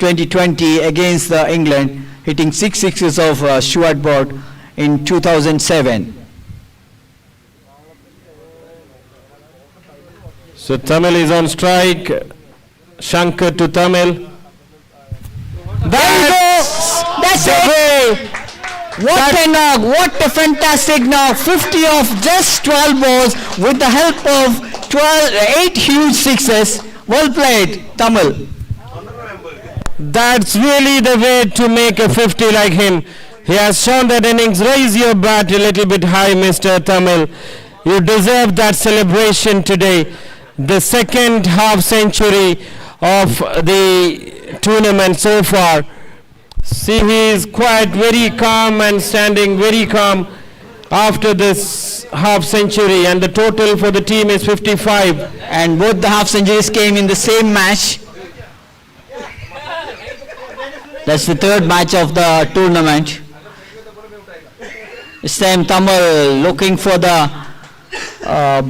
2020 against England, hitting 6 sixes of Stuart Broad in 2007. So Tamil is on strike. Shankar to Tamil. That's it. What a fantastic knock. 50 of just 12 balls with the help of 8 huge sixes. Well played, Tamil. That's really the way to make a 50 like him. He has shown that innings. Raise your bat a little bit high, Mr. Tamil. You deserve that celebration today. The second half century of the tournament so far. See, he is quite very calm and standing very calm after this half century, and the total for the team is 55. And both the half centuries came in the same match. That's the third match of the tournament. This time Tamil looking for the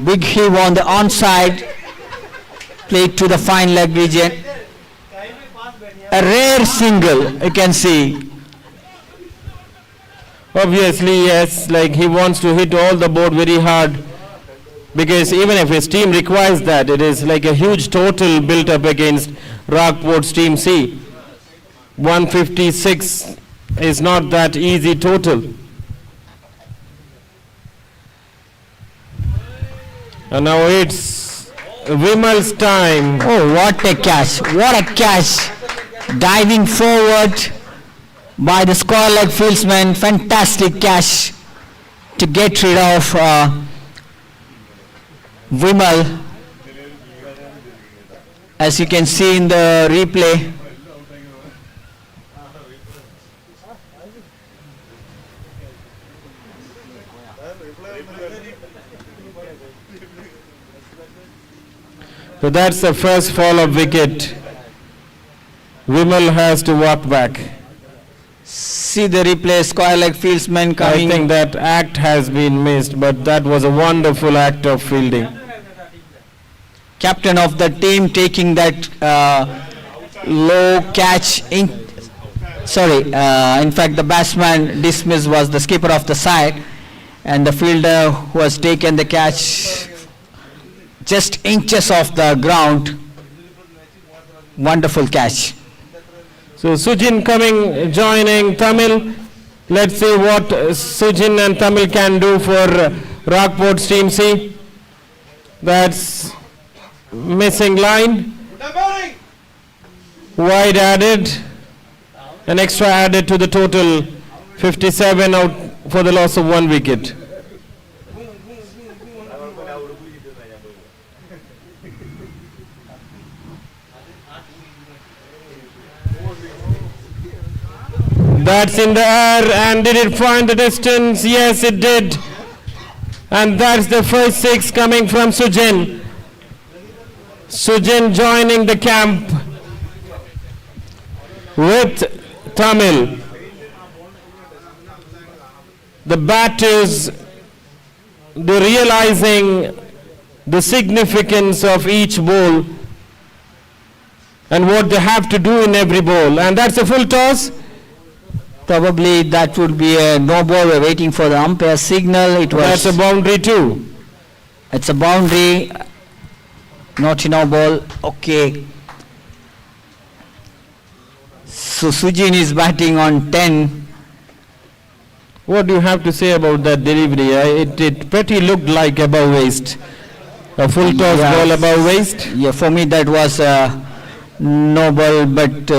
big heave on the onside, played to the fine leg region. A rare single, you can see. Obviously, yes, like he wants to hit all the board very hard because even if his team requires that, it is like a huge total built up against Rockport's team C. 156 is not that easy total. And now it's Vimal's time. Oh, what a catch! What a catch! Diving forward by the square leg fieldsman. Fantastic catch to get rid of Vimal. As you can see in the replay. So that's the first fall of wicket. Vimal has to walk back. See the replay, square leg fieldsman coming. I think that act has been missed, but that was a wonderful act of fielding. Captain of the team taking that low catch. In fact, the batsman dismissed was the skipper of the side, and the fielder who has taken the catch just inches off the ground. Wonderful catch. So Sujin coming, joining Tamil. Let's see what Sujin and Tamil can do for Rockport's team C. That's missing line. Wide added. An extra added to the total. 57 out for the loss of 1 wicket. That's in the air, and did it find the distance? Yes, it did. And that's the first 6 coming from Sujin. Sujin joining the camp with Tamil. The batters, they're realizing the significance of each ball and what they have to do in every ball. And that's a full toss. Probably that would be a no ball. We're waiting for the umpire signal. It was. That's a boundary too. It's a boundary. Not a no ball. Okay. So Sujin is batting on 10. What do you have to say about that delivery? It pretty looked like above waist. A full toss Yeah. ball above waist. Yeah, for me that was no ball, but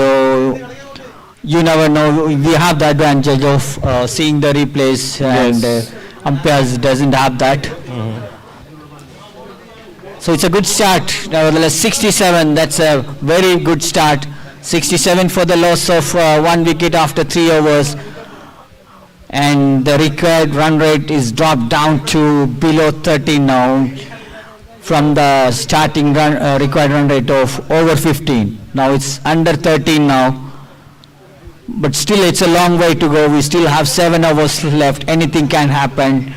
you never know. We have the advantage of seeing the replays, and Yes. umpires doesn't have that. So it's a good start. Nevertheless, 67. That's a very good start. 67 for the loss of 1 wicket after 3 overs, and the required run rate is dropped down to below 13 now, from the starting required run rate of over 15. Now it's under 13 now. But still it's a long way to go. We still have 7 hours left. Anything can happen.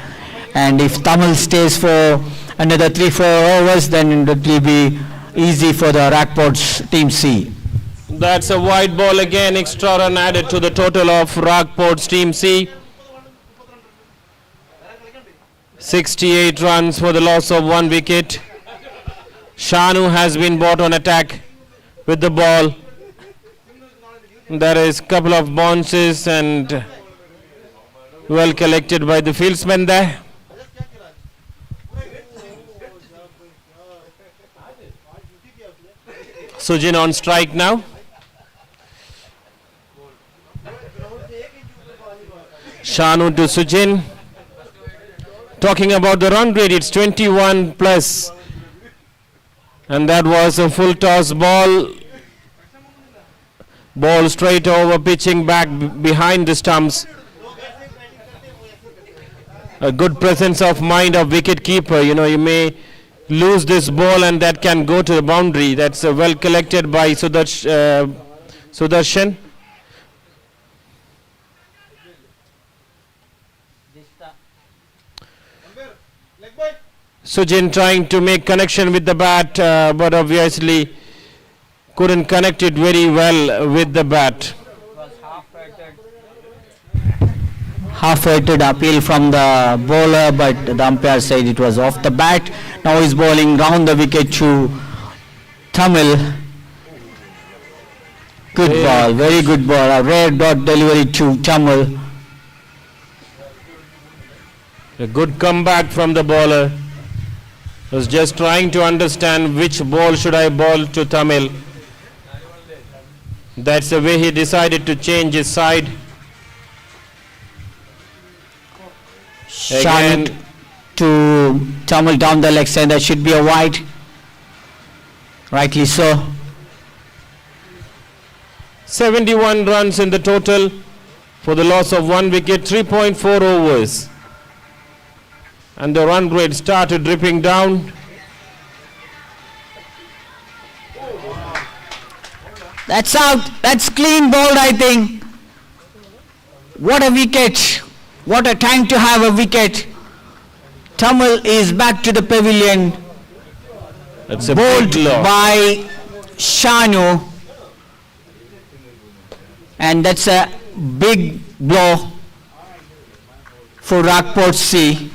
And if Tamil stays for another 3-4 hours, then it will be easy for the Rockport's team C. That's a wide ball again. Extra run added to the total of Rockport's team C. 68 runs for the loss of 1 wicket. Shanu has been brought on attack with the ball. There is a couple of bounces and well collected by the fieldsman there. Sujin on strike now. Shanu to Sujin. Talking about the run rate, it's 21 plus. And that was a full toss ball. Ball straight over, pitching back behind the stumps. A good presence of mind of wicket keeper. You know, you may lose this ball and that can go to the boundary. That's well collected by Sudarshan. Sujin trying to make connection with the bat, but obviously couldn't connect it very well with the bat. half-hearted appeal from the bowler, but the umpire said it was off the bat. Now he's bowling round the wicket to Tamil. Good ball, very good ball. A rare dot delivery to Tamil. A good comeback from the bowler. Was just trying to understand which ball should I bowl to Tamil. That's the way he decided to change his side. Shot Again. to Tamil down the leg side. That should be a wide. Rightly so. 71 runs in the total for the loss of 1 wicket, 3.4 overs. And the run rate started dripping down. That's out. That's clean bowled, I think. What a wicket. What a time to have a wicket. Tamil is back to the pavilion. That's a Bowled big loss. by Shanu. And that's a big blow for Rockport C.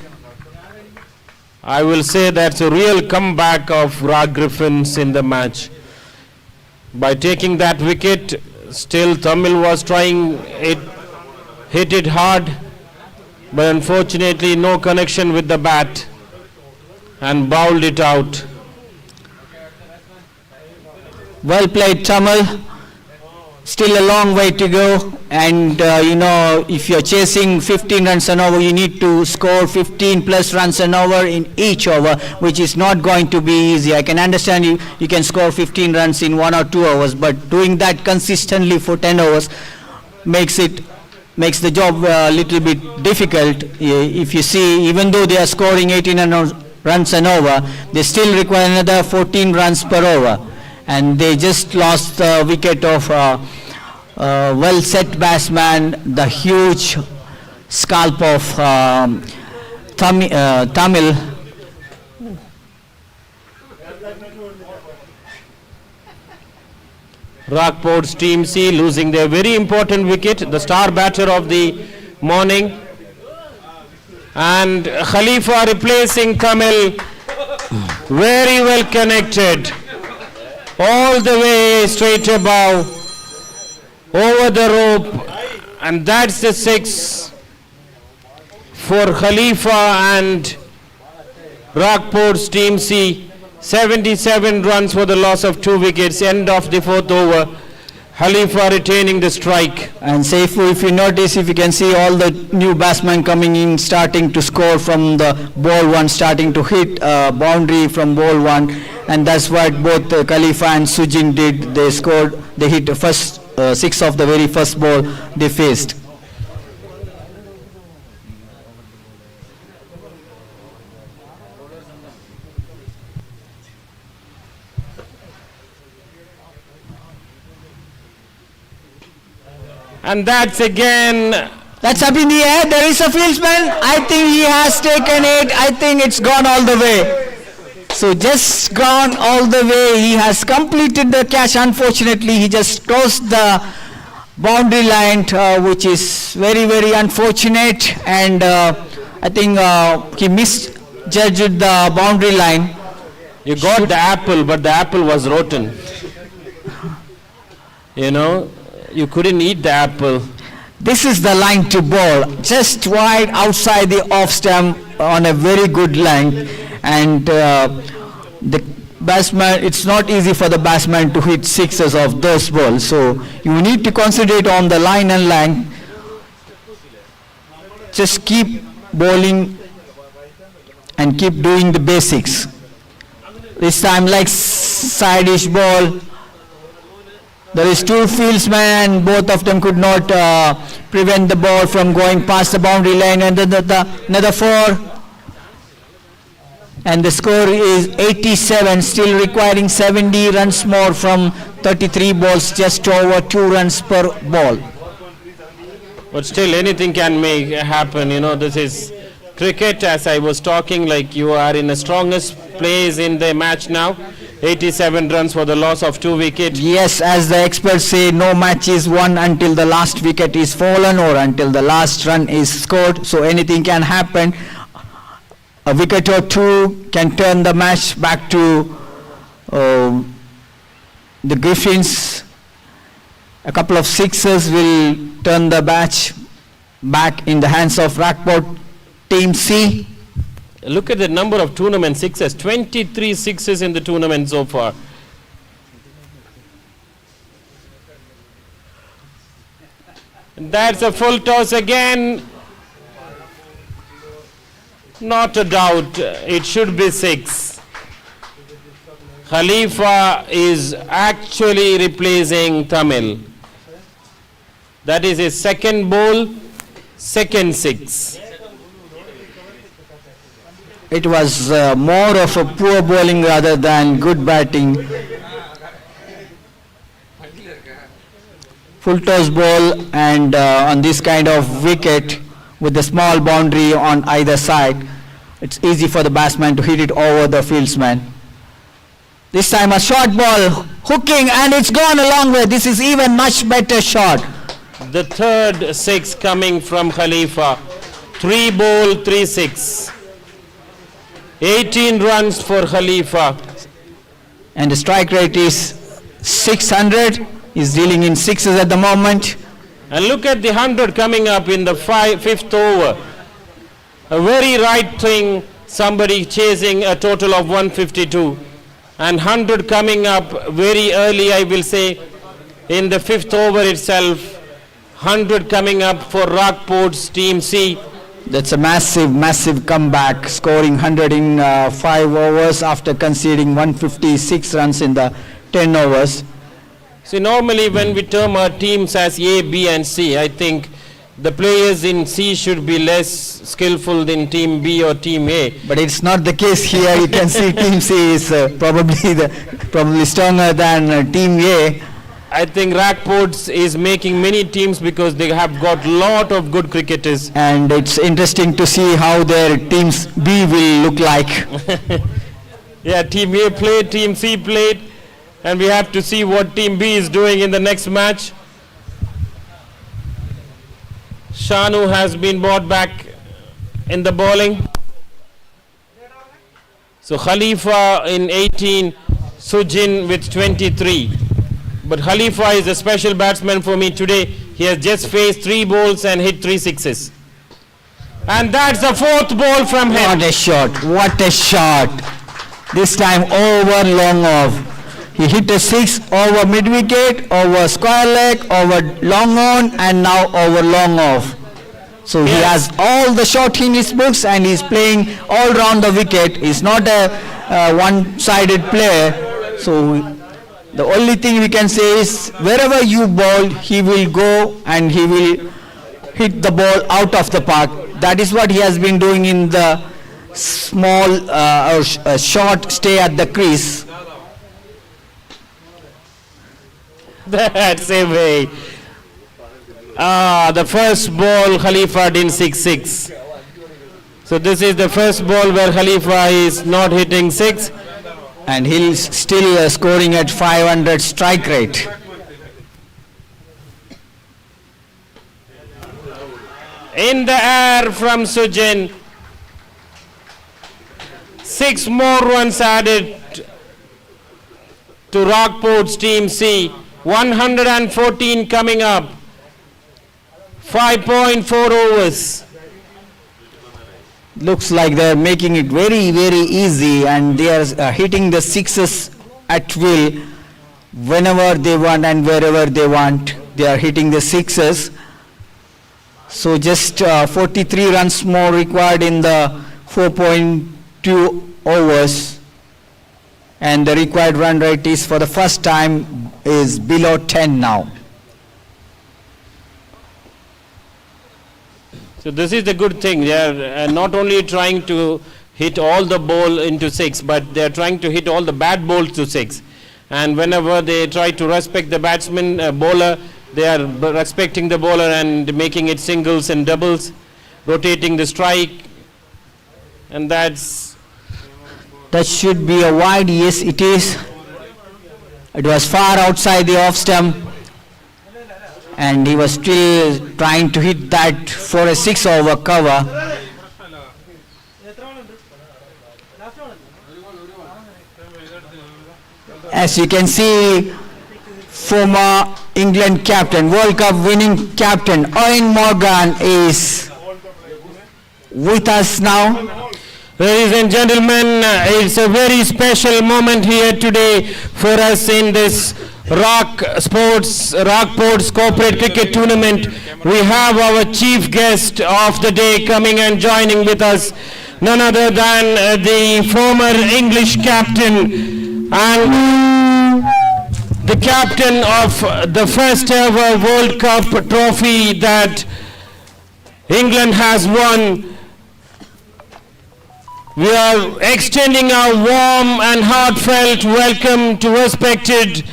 I will say that's a real comeback of Griffins in the match. By taking that wicket, still Tamil was trying it, hit it hard, but unfortunately no connection with the bat and bowled it out. Well played, Tamil. Still a long way to go, and if you're chasing 15 runs an over, you need to score 15 plus runs an over in each over, which is not going to be easy. I can understand you can score 15 runs in 1 or 2 hours, but doing that consistently for 10 hours makes the job a little bit difficult. If you see, even though they are scoring 18 runs an over, they still require another 14 runs per over. And they just lost the wicket of well set batsman, the huge scalp of Tamil. Rockport's Team C losing their very important wicket, the star batter of the morning. And Khalifa replacing Tamil, very well connected. All the way straight above, over the rope, and that's the 6 for Khalifa and Rockport's Team C. 77 runs for the loss of 2 wickets, end of the 4th over. Khalifa retaining the strike. And Saifu, if you notice, if you can see all the new batsmen coming in, starting to score from the ball one, starting to hit boundary from ball one, and that's what both Khalifa and Sujin did. They hit the first 6 of the very first ball they faced. And that's again, That's up in the air. There is a fieldsman. I think he has taken it. I think it's gone all the way. So just gone all the way. He has completed the catch. Unfortunately, he just crossed the boundary line, which is very, very unfortunate. And I think he misjudged the boundary line. you got the apple, but the apple was rotten. You couldn't eat the apple. This is the line to bowl, just wide outside the off stump on a very good length. And the batsman, it's not easy for the batsman to hit sixes of those balls. So you need to concentrate on the line and length. Just keep bowling and keep doing the basics. This time like side-ish ball. There is 2 fieldsmen, both of them could not prevent the ball from going past the boundary line, and another 4. And the score is 87, still requiring 70 runs more from 33 balls, just over 2 runs per ball. But still anything can happen, this is cricket. As I was talking, like you are in the strongest place in the match now. 87 runs for the loss of 2 wickets. Yes, as the experts say, no match is won until the last wicket is fallen or until the last run is scored. So anything can happen. A wicket or two can turn the match back to the Griffins. A couple of sixes will turn the match back in the hands of Rockport Team C. Look at the number of tournament sixes, 23 sixes in the tournament so far. That's a full toss again. Not a doubt, it should be 6. Khalifa is actually replacing Tamil. That is his second ball, second 6. It was more of a poor bowling rather than good batting. Full toss ball, and on this kind of wicket with the small boundary on either side, it's easy for the batsman to hit it over the fieldsman. This time a short ball, hooking, and it's gone a long way. This is even much better shot. The third 6 coming from Khalifa. 3 ball, 3 6. 18 runs for Khalifa. And the strike rate is 600. He's dealing in sixes at the moment. And look at the 100 coming up in the 5th over. A very right thing, somebody chasing a total of 152. And 100 coming up very early, I will say, in the 5th over itself. 100 coming up for Rockport's Team C. That's a massive, massive comeback, scoring 100 in 5 overs after conceding 156 runs in the 10 overs. See, normally when we term our teams as A, B and C, I think the players in C should be less skillful than Team B or Team A. But it's not the case here. You can see Team C is probably stronger than Team A. I think Rockport is making many teams because they have got lot of good cricketers. And it's interesting to see how their Teams B will look like. Yeah, Team A played, Team C played, and we have to see what Team B is doing in the next match. Shanu has been brought back in the bowling. So Khalifa in 18, Sujin with 23. But Khalifa is a special batsman for me today. He has just faced 3 balls and hit 3 sixes. And that's the 4th ball from him. What a shot, what a shot. This time over long off. He hit a 6 over mid-wicket, over square leg, over long on, and now over long off. So he has all the shot in his books and he's playing all round the wicket. He's not a one-sided player. So the only thing we can say is wherever you bowl, he will go and he will hit the ball out of the park. That is what he has been doing in the small short stay at the crease. That's a way. The first ball Khalifa did 6-6. So this is the first ball where Khalifa is not hitting 6. And he's still scoring at 500 strike rate. In the air from Sujin. 6 more runs added to Rockport's Team C. 114 coming up. 5.4 overs. Looks like they're making it very, very easy, and they are hitting the sixes at will whenever they want and wherever they want. They are hitting the sixes. So just 43 runs more required in the 4.2 overs, and the required run rate is for the first time is below 10 now. So this is the good thing. They are not only trying to hit all the ball into 6, but they are trying to hit all the bad balls to 6. And whenever they try to respect the batsman, bowler, they are respecting the bowler and making it singles and doubles, rotating the strike, and that should be a wide. Yes, it is. It was far outside the off stump, and he was still trying to hit that for a 6-over cover. As you can see, former England captain, World Cup winning captain Eoin Morgan is with us now. Ladies and gentlemen, it's a very special moment here today for us in this Rockport's Corporate Cricket Tournament. We have our chief guest of the day coming and joining with us, none other than the former English captain and the captain of the first ever World Cup trophy that England has won. We are extending our warm and heartfelt welcome to respected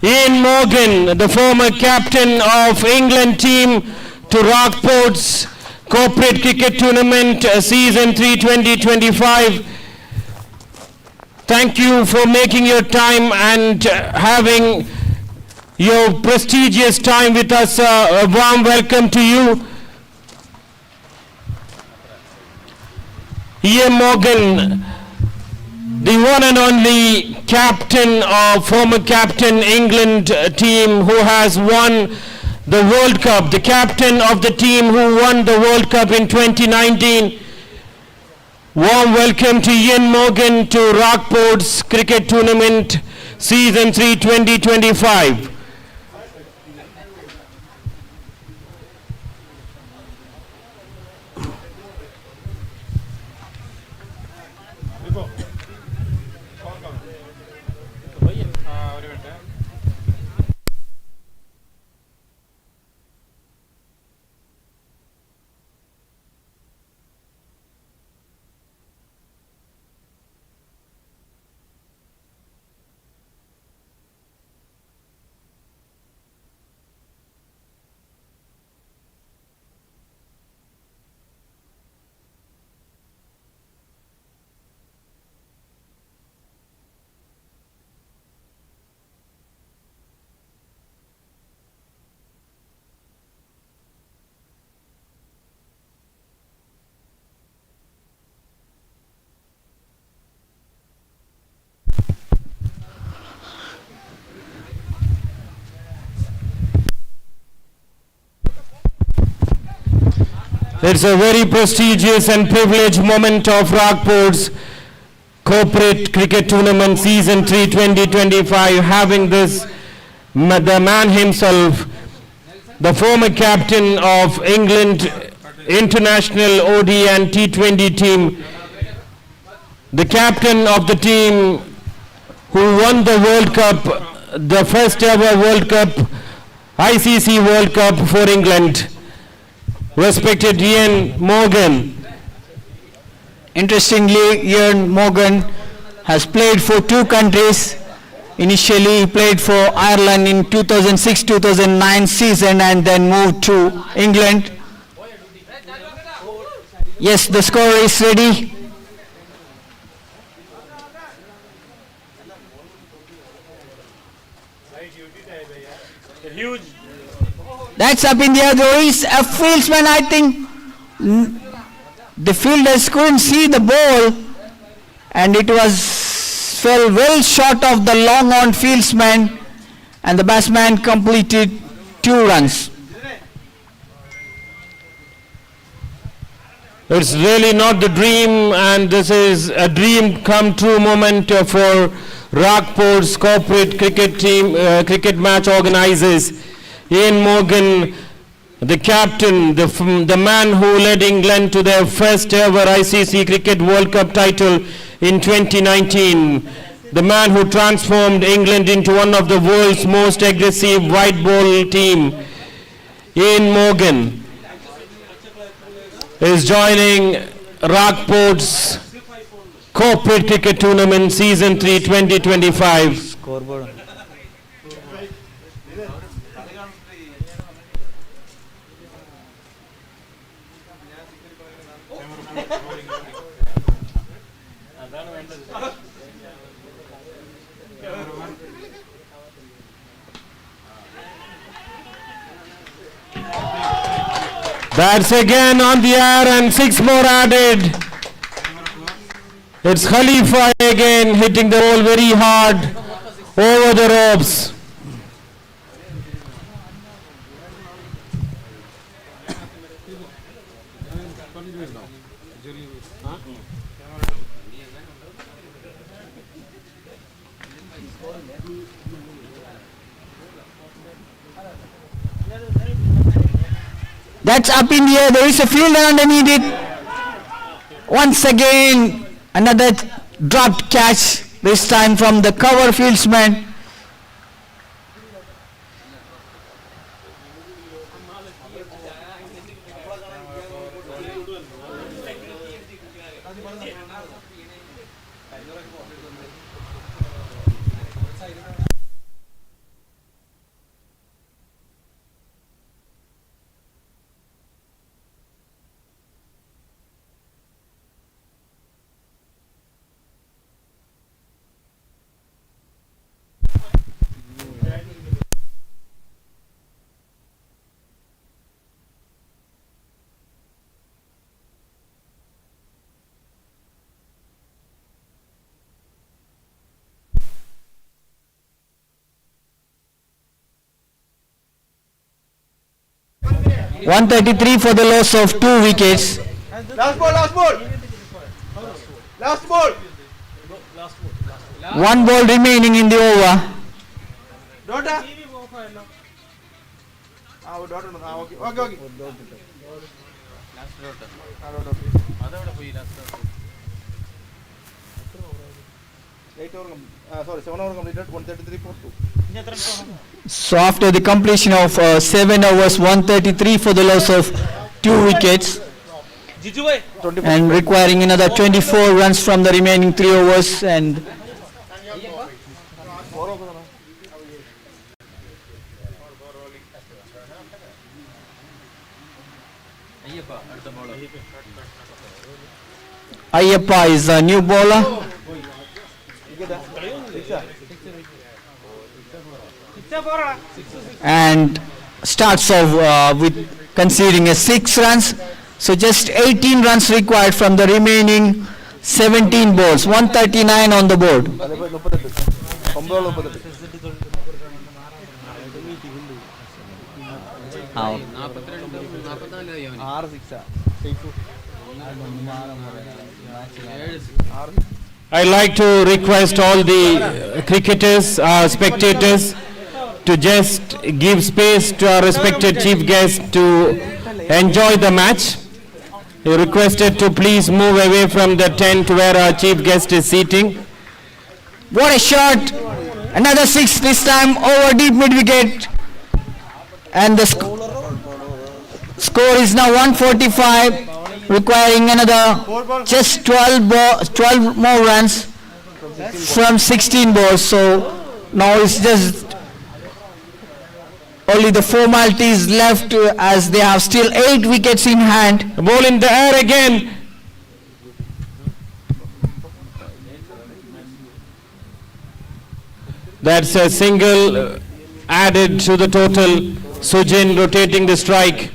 Ian Morgan, the former captain of England team, to Rockport's Corporate Cricket Tournament Season 3 2025. Thank you for making your time and having your prestigious time with us. A warm welcome to you. Ian Morgan, the one and only captain of former captain England team who has won the World Cup, the captain of the team who won the World Cup in 2019. Warm welcome to Ian Morgan to Rockport's Cricket Tournament Season 3 2025. It's a very prestigious and privileged moment of Rockport's Corporate Cricket Tournament Season 3 2025, having this, the man himself, the former captain of England International OD and T20 team, the captain of the team who won the World Cup, the first ever World Cup, ICC World Cup for England. Respected Ian Morgan. Interestingly, Ian Morgan has played for two countries. Initially, he played for Ireland in 2006-2009 season and then moved to England. Yes, the score is ready. That's up in the air. There is a fieldsman, I think. The fielders couldn't see the ball and it fell well short of the long on fieldsman, and the batsman completed 2 runs. It's really not the dream, and this is a dream come true moment for Rockport's corporate cricket team, cricket match organizers. Ian Morgan, the captain, the man who led England to their first ever ICC Cricket World Cup title in 2019. The man who transformed England into one of the world's most aggressive white ball team. Ian Morgan is joining Rockport's Corporate Cricket Tournament Season 3 2025. Scoreboard. That's again on the air and 6 more added. It's Khalifa again hitting the ball very hard over the ropes. That's up in the air. There is a fielder underneath it. Once again, another dropped catch, this time from the cover fieldsman. .133 for the loss of 2 wickets. Last ball, last ball. Last ball. 1 ball remaining in the over. Daughter. Daughter. Okay. Sorry, 7 over completed, 133 for 2. So after the completion of 7 overs, 133 for the loss of 2 wickets, and requiring another 24 runs from the remaining 3 overs, and Ayyappa is a new bowler. And starts off with conceding a 6 runs. So just 18 runs required from the remaining 17 balls. 139 on the board. I like to request all the cricketers, spectators, to just give space to our respected chief guest to enjoy the match. He requested to please move away from the tent where our chief guest is seating. What a shot! Another 6 this time over deep mid wicket. And the score is now 145, requiring another just 12 more runs from 16 balls. So now it's just only the formalities left as they have still 8 wickets in hand. The ball in the air again. That's a single added to the total. Sujin rotating the strike.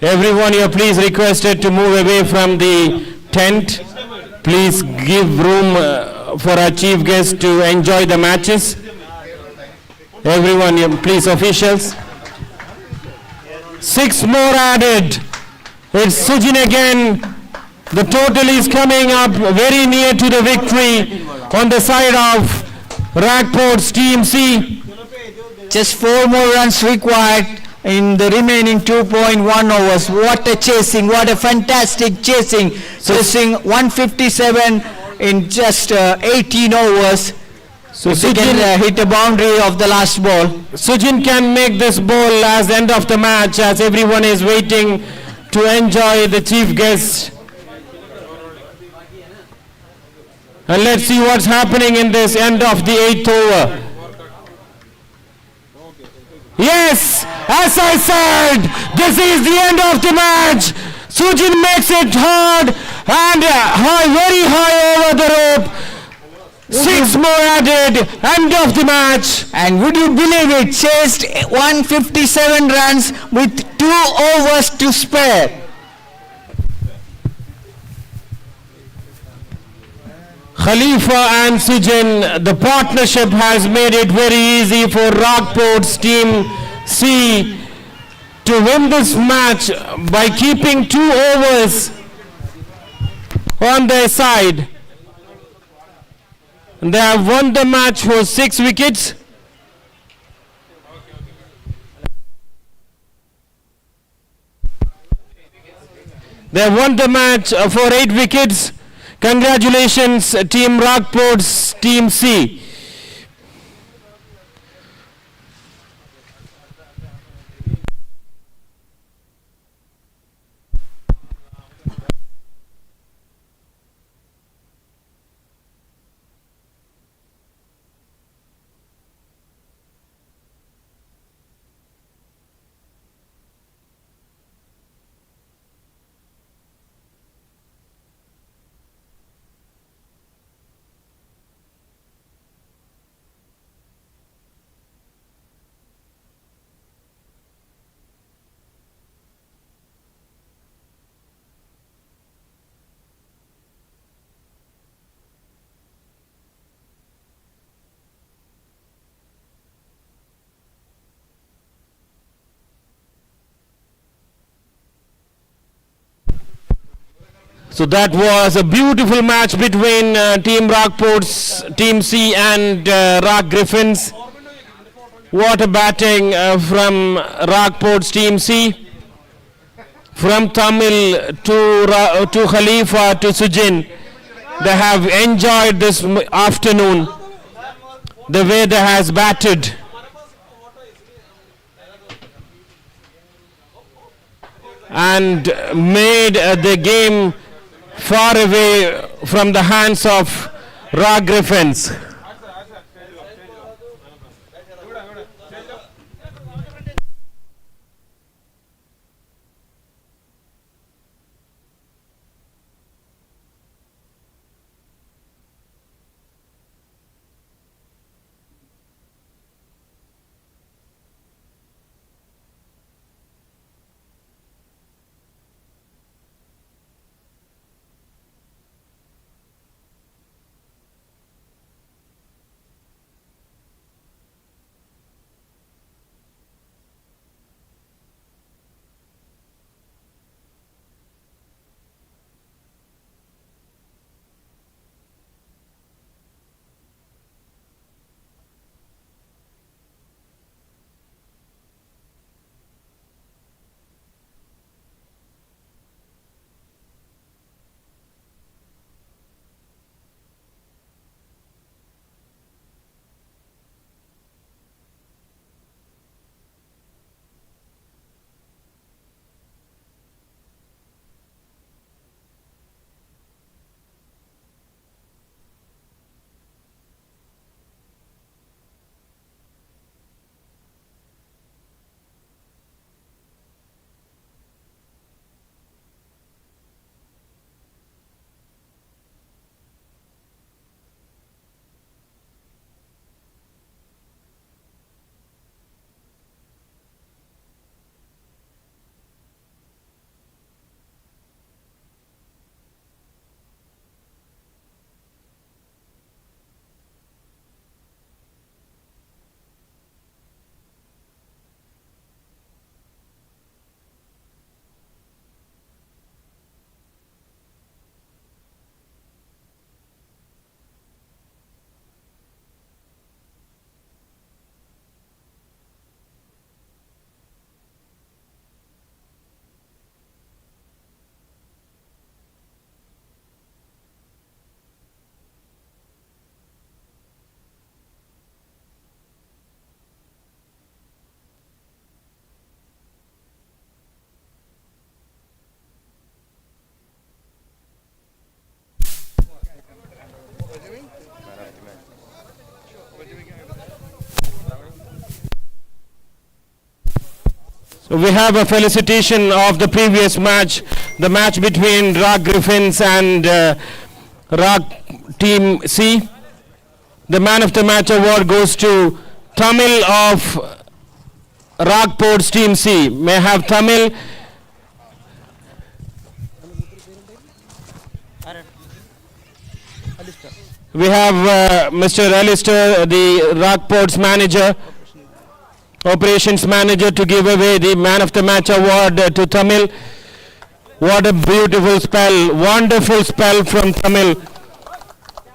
Everyone here please requested to move away from the tent. Please give room for our chief guest to enjoy the matches. Everyone here, please, officials. 6 more added. It's Sujin again. The total is coming up very near to the victory on the side of Ragport's Team C. Just 4 more runs required in the remaining 2.1 overs. What a chasing, what a fantastic chasing. Chasing 157 in just 18 overs. So If they can hit a boundary of the last ball. Sujin can make this ball as end of the match, as everyone is waiting to enjoy the chief guest. And let's see what's happening in this end of the 8th over. Yes, as I said, this is the end of the match. Sujin makes it hard and very high over the rope. 6 more added, end of the match. And would you believe it, chased 157 runs with 2 overs to spare. Khalifa and Sujin, the partnership has made it very easy for Rockport's team C to win this match by keeping 2 overs on their side. And they have won the match for 6 wickets. They have won the match for 8 wickets. Congratulations, Team Rockport's Team C. So that was a beautiful match between Team Rockport's Team C and Rock Griffins. What a batting from Rockport's Team C. From Tamil to Khalifa to Sujin. They have enjoyed this afternoon, the way they has batted. And made the game far away from the hands of Rock Griffins. So we have a felicitation of the previous match, the match between Rock Griffins and Rock Team C. The man of the match award goes to Tamil of Rockport's Team C. May I have Tamil? We have Mr. Alistair, the Rockport's manager, operations manager, to give away the man of the match award to Tamil. What a beautiful spell, wonderful spell from Tamil.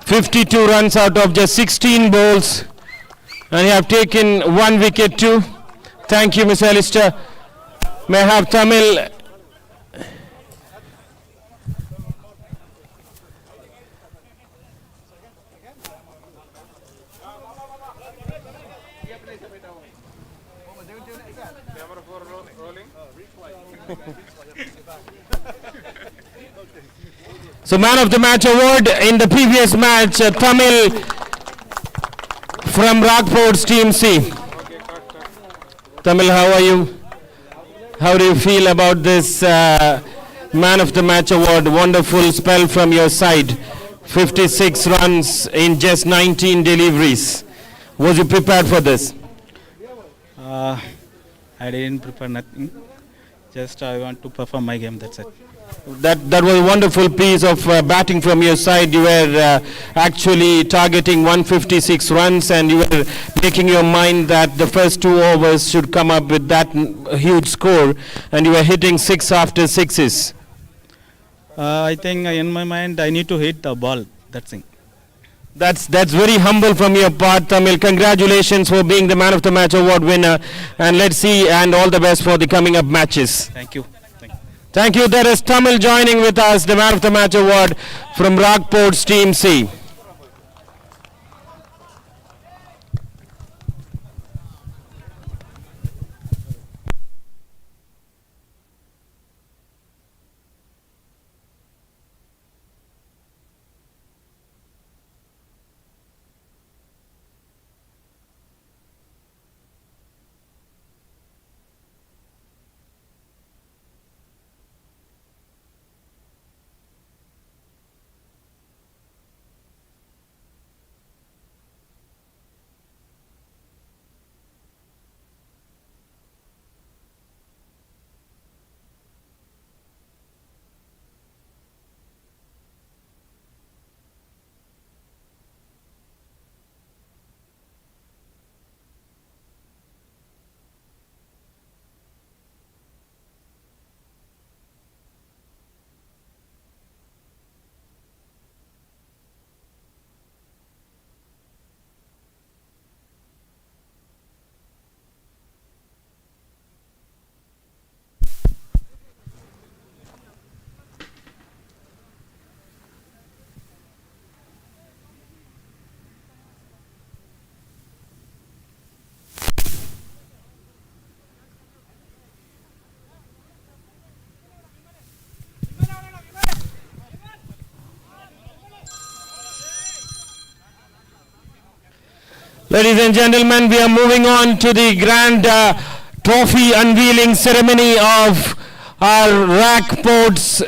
52 runs out of just 16 balls, and you have taken 1 wicket too. Thank you, Mr. Alistair. May I have Tamil? So man of the match award in the previous match, Tamil from Rockport's Team C. Tamil, how are you? How do you feel about this man of the match award? Wonderful spell from your side. 56 runs in just 19 deliveries. Was you prepared for this? I didn't prepare nothing. Just I want to perform my game, that's it. That was a wonderful piece of batting from your side. You were actually targeting 156 runs, and you were making your mind that the first 2 overs should come up with that huge score, and you were hitting 6 after 6s. I think in my mind I need to hit the ball, that's it. That's very humble from your part, Tamil. Congratulations for being the man of the match award winner, and let's see, and all the best for the coming up matches. Thank you. Thank you. There is Tamil joining with us, the man of the match award from Rockport's Team C. Ladies and gentlemen, we are moving on to the grand trophy unveiling ceremony of our Rockport's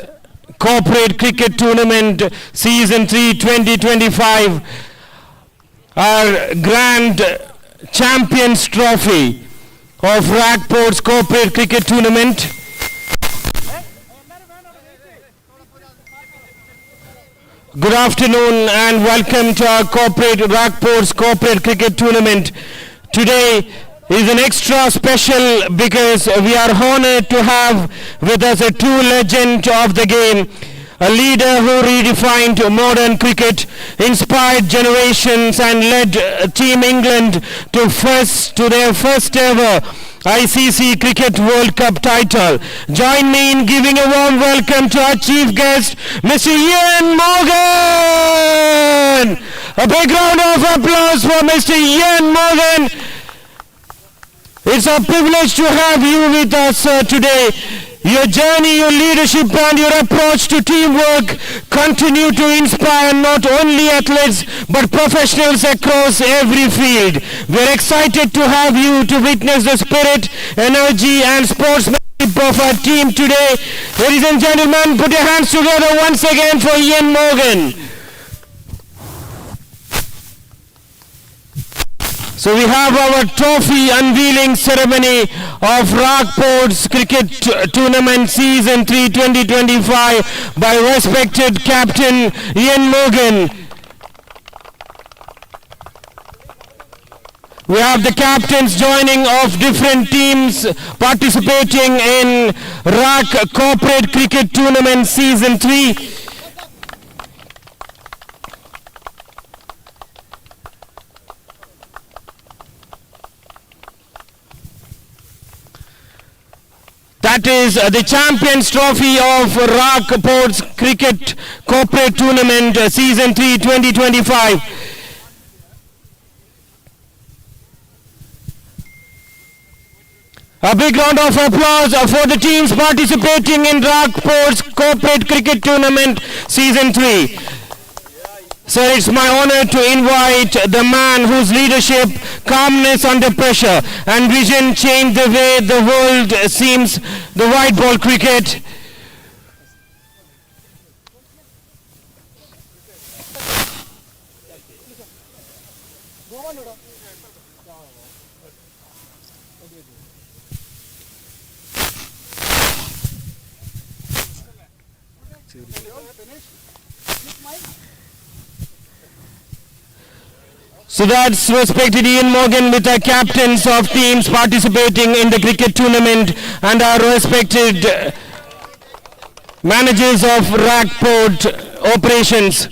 Corporate Cricket Tournament Season 3 2025. Our grand Champions Trophy of Rockport's Corporate Cricket Tournament. Good afternoon and welcome to our Rockport's Corporate Cricket Tournament. Today is an extra special because we are honored to have with us a true legend of the game, a leader who redefined modern cricket, inspired generations and led Team England to their first ever ICC Cricket World Cup title. Join me in giving a warm welcome to our chief guest, Mr. Ian Morgan. A big round of applause for Mr. Ian Morgan. It's a privilege to have you with us today. Your journey, your leadership and your approach to teamwork continue to inspire not only athletes but professionals across every field. We're excited to have you to witness the spirit, energy and sportsmanship of our team today. Ladies and gentlemen, put your hands together once again for Ian Morgan. So we have our trophy unveiling ceremony of Rockport's Cricket Tournament Season 3 2025 by respected Captain Ian Morgan. We have the captains joining of different teams participating in Rock Corporate Cricket Tournament Season 3. That is the Champions Trophy of Rockport's Cricket Corporate Tournament Season 3 2025. A big round of applause for the teams participating in Rockport's Corporate Cricket Tournament Season 3. Sir, it's my honor to invite the man whose leadership, calmness under pressure and vision changed the way the world sees the white ball cricket. So that's respected Ian Morgan with our captains of teams participating in the cricket tournament and our respected managers of Rockport operations.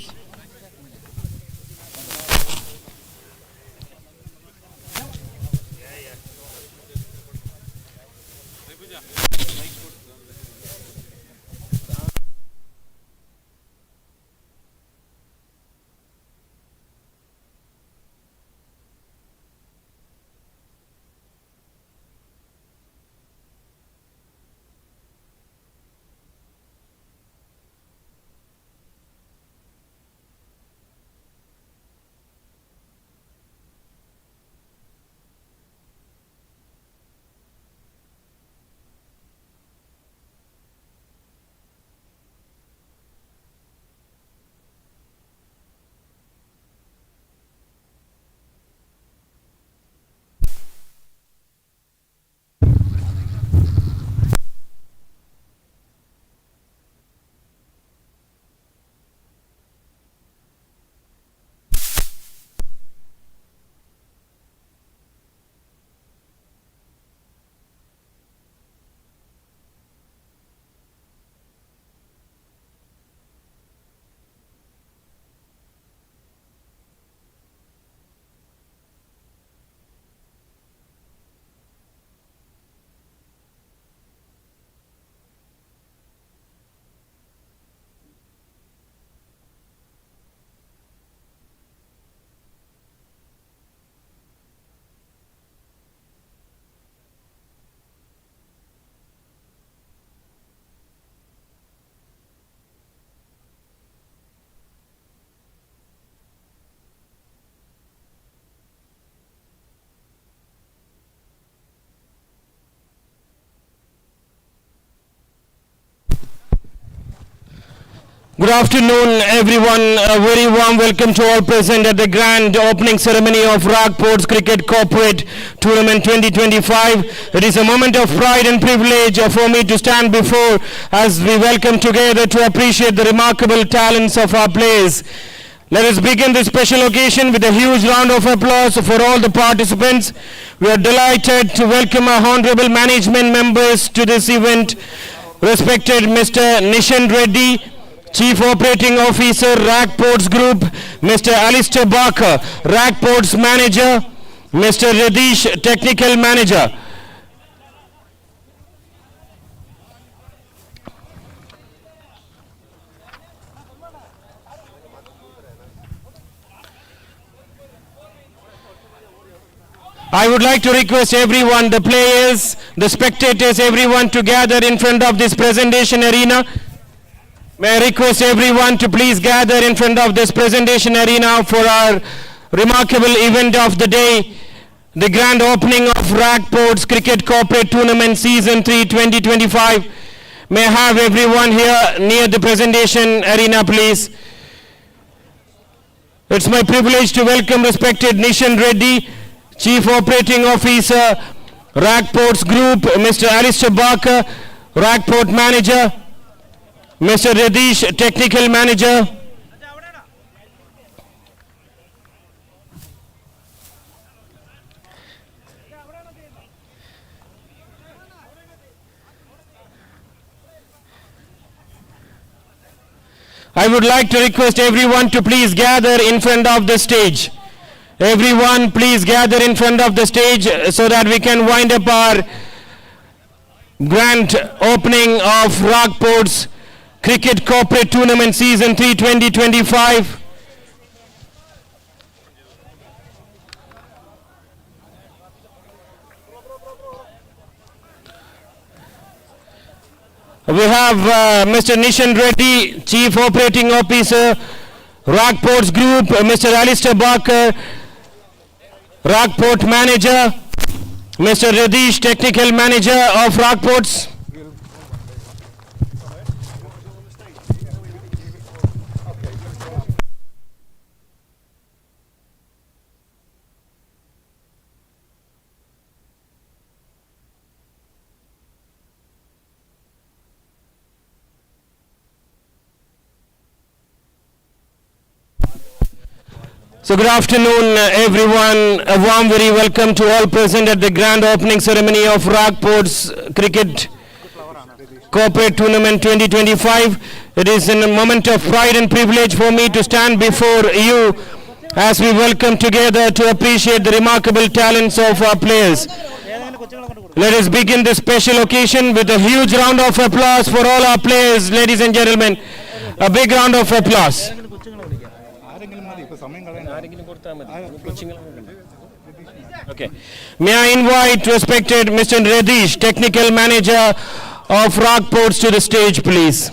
Good afternoon, everyone. A very warm welcome to all present at the grand opening ceremony of Rockport's Cricket Corporate Tournament 2025. It is a moment of pride and privilege for me to stand before as we welcome together to appreciate the remarkable talents of our players. Let us begin this special occasion with a huge round of applause for all the participants. We are delighted to welcome our honorable management members to this event. Respected Mr. Nishan Reddy, Chief Operating Officer, Rockports Group, Mr. Alistair Barker, Rockports Manager, Mr. Radish, Technical Manager. I would like to request everyone, the players, the spectators, everyone to gather in front of this presentation arena. May I request everyone to please gather in front of this presentation arena for our remarkable event of the day, the grand opening of Ragport's Cricket Corporate Tournament Season 3 2025. May I have everyone here near the presentation arena, please. It's my privilege to welcome respected Nishan Reddy, Chief Operating Officer, Ragport's Group, Mr. Alistair Barker, Ragport Manager, Mr. Radish, Technical Manager. I would like to request everyone to please gather in front of the stage. Everyone, please gather in front of the stage so that we can wind up our grand opening of Ragport's Cricket Corporate Tournament Season 3 2025. We have Mr. Nishan Reddy, Chief Operating Officer, Ragport's Group, Mr. Alistair Barker, Ragport Manager, Mr. Radish, Technical Manager of Ragports. So good afternoon, everyone. A warm very welcome to all present at the grand opening ceremony of Ragport's Cricket Corporate Tournament 2025. It is a moment of pride and privilege for me to stand before you as we welcome together to appreciate the remarkable talents of our players. Let us begin this special occasion with a huge round of applause for all our players, ladies and gentlemen. A big round of applause. Okay. May I invite respected Mr. Radish, Technical Manager of Ragports, to the stage, please.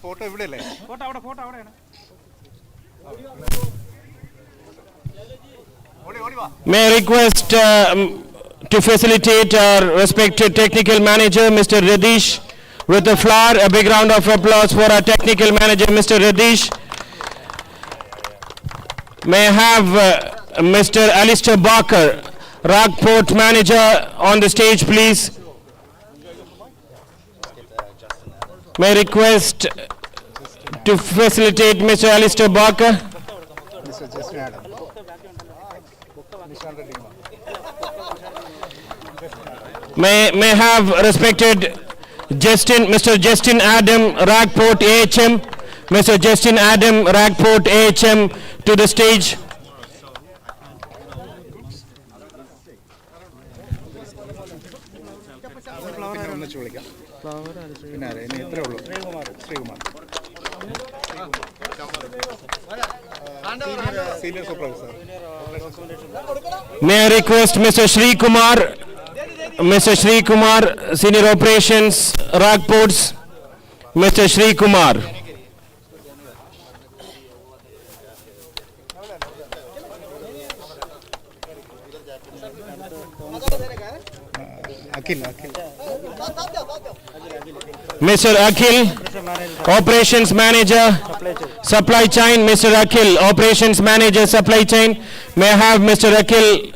Photo ഇവിടെ അല്ലേ photo അവിടെയാണ് May I request to facilitate our respected technical manager, Mr. Radish, with a flower. A big round of applause for our technical manager, Mr. Radish. May I have Mr. Alistair Barker, Ragport Manager, on the stage, please. May I request to facilitate Mr. Alistair Barker. May have respected Mr. Justin Adam, Ragport AHM, Mr. Justin Adam, Ragport AHM, to the stage. Senior supervisor. May I request Mr. Shri Kumar, Senior Operations, Ragports, Mr. Shri Kumar. Akhil. Mr. Akhil, Operations Manager, Supply Chain, Mr. Akhil, Operations Manager, Supply Chain. May I have Mr. Akhil,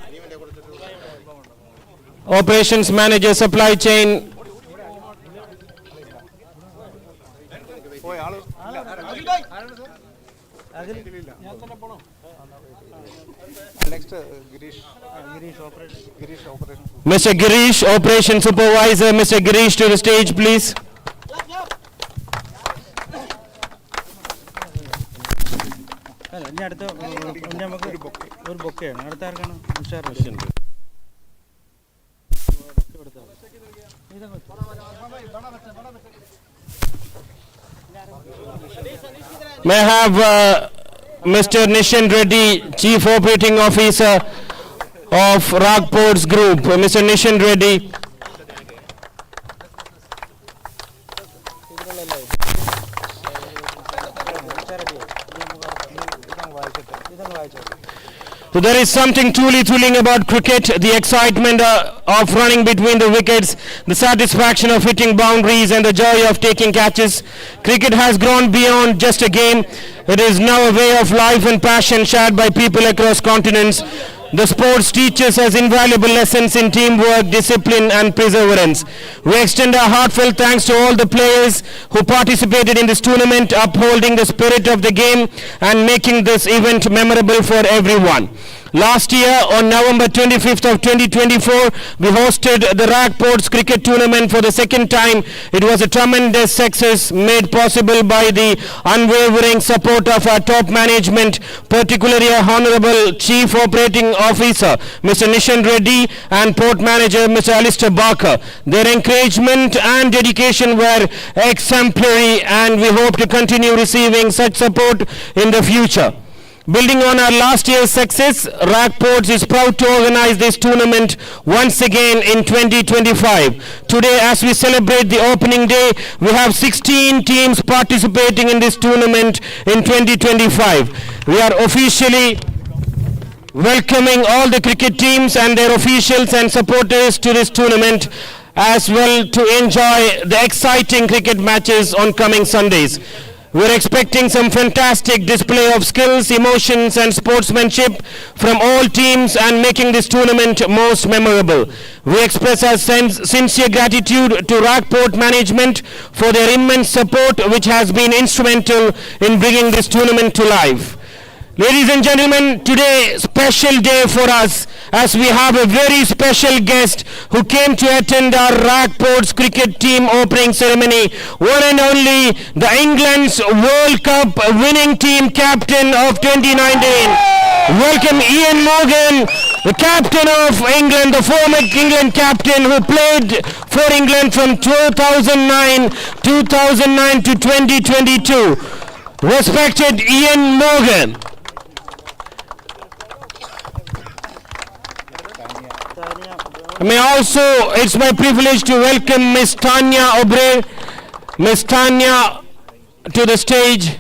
Operations Manager, Supply Chain. Next, Girish Operations. Mr. Girish, Operations Supervisor, Mr. Girish, to the stage, please. ഒരു ബൊക്കെയാണ് അടുത്ത ആർക്കാണ് May I have Mr. Nishan Reddy, Chief Operating Officer of Rockports Group. Mr. Nishan Reddy. So there is something truly thrilling about cricket, the excitement of running between the wickets, the satisfaction of hitting boundaries and the joy of taking catches. Cricket has grown beyond just a game. It is now a way of life and passion shared by people across continents. The sports teaches us invaluable lessons in teamwork, discipline and perseverance. We extend our heartfelt thanks to all the players who participated in this tournament, upholding the spirit of the game and making this event memorable for everyone. Last year, on November 25th of 2024, we hosted the Rockports Cricket Tournament for the second time. It was a tremendous success made possible by the unwavering support of our top management, particularly our Honorable Chief Operating Officer, Mr. Nishan Reddy, and Port Manager, Mr. Alistair Barker. Their encouragement and dedication were exemplary, and we hope to continue receiving such support in the future. Building on our last year's success, Rockports is proud to organize this tournament once again in 2025. Today, as we celebrate the opening day, we have 16 teams participating in this tournament in 2025. We are officially welcoming all the cricket teams and their officials and supporters to this tournament, as well to enjoy the exciting cricket matches on coming Sundays. We're expecting some fantastic display of skills, emotions and sportsmanship from all teams and making this tournament most memorable. We express our sincere gratitude to Rockport management for their immense support, which has been instrumental in bringing this tournament to life. Ladies and gentlemen, today special day for us as we have a very special guest who came to attend our Rockports cricket team opening ceremony, one and only the England's World Cup winning team captain of 2019. Welcome Ian Morgan, the captain of England, the former England captain who played for England from 2009 to 2022. Respected Ian Morgan. It's my privilege to welcome Miss Tanya Obrey. Miss Tanya to the stage.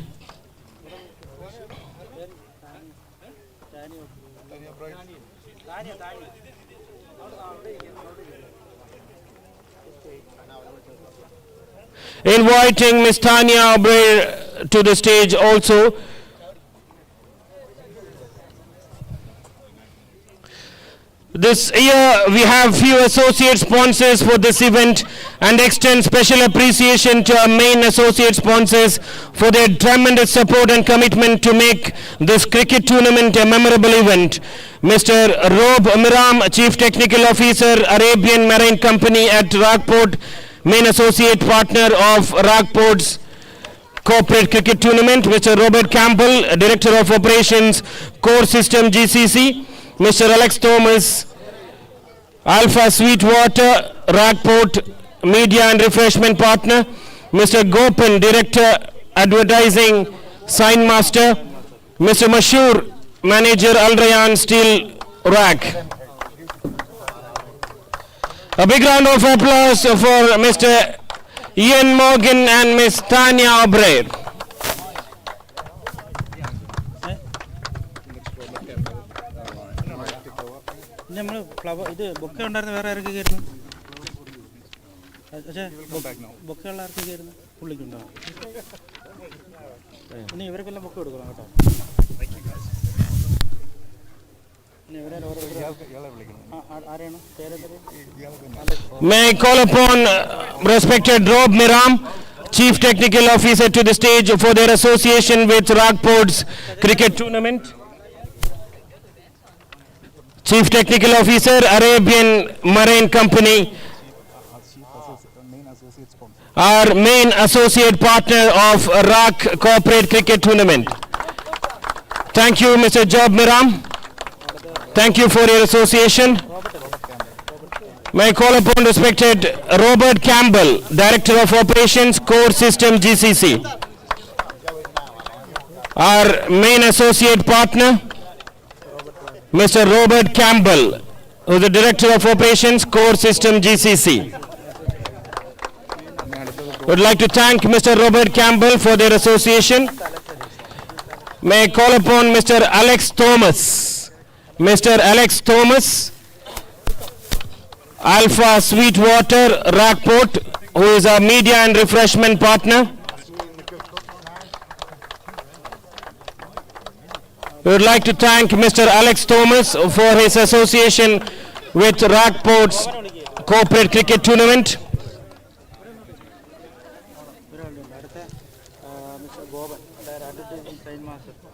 Inviting Miss Tanya Obrey to the stage also. This year we have few associate sponsors for this event and extend special appreciation to our main associate sponsors for their tremendous support and commitment to make this cricket tournament a memorable event. Mr. Rob Miram, Chief Technical Officer, Arabian Marine Company at Rockport, main associate partner of Rockport's Corporate Cricket Tournament. Mr. Robert Campbell, Director of Operations, Core System GCC. Mr. Alex Thomas, Alpha Sweetwater, Rockport Media and Refreshment Partner. Mr. Gopan, Director, Advertising, Sign Master. Mr. Mashur, Manager, Al Rayyan Steel Rack. A big round of applause for Mr. Ian Morgan and Miss Tanya Obrey. നമ്മൾ flower ഇത് bouquet ഉണ്ടായിരുന്ന വേറെ ആരൊക്കെ കയറുന്നു? Bouquet ഉള്ള ആർക്ക് കയറുന്നു? പുള്ളിക്കുണ്ടാവും. ഇനി ഇവർക്കെല്ലാം ബൊക്കെ കൊടുക്കണം കേട്ടോ. ആരെയാണ് പേര്? May I call upon respected Rob Miram, Chief Technical Officer, to the stage for their association with Rockport's Cricket Tournament. Chief Technical Officer, Arabian Marine Company, our main associate partner of Rock Corporate Cricket Tournament. Thank you, Mr. Job Miram. Thank you for your association. May I call upon respected Robert Campbell, Director of Operations, Core System GCC. Our main associate partner, Mr. Robert Campbell, who is the Director of Operations, Core System GCC. Would like to thank Mr. Robert Campbell for their association. May I call upon Mr. Alex Thomas. Mr. Alex Thomas, Alpha Sweetwater, Rockport, who is our media and refreshment partner. We would like to thank Mr. Alex Thomas for his association with Rockport's corporate cricket tournament.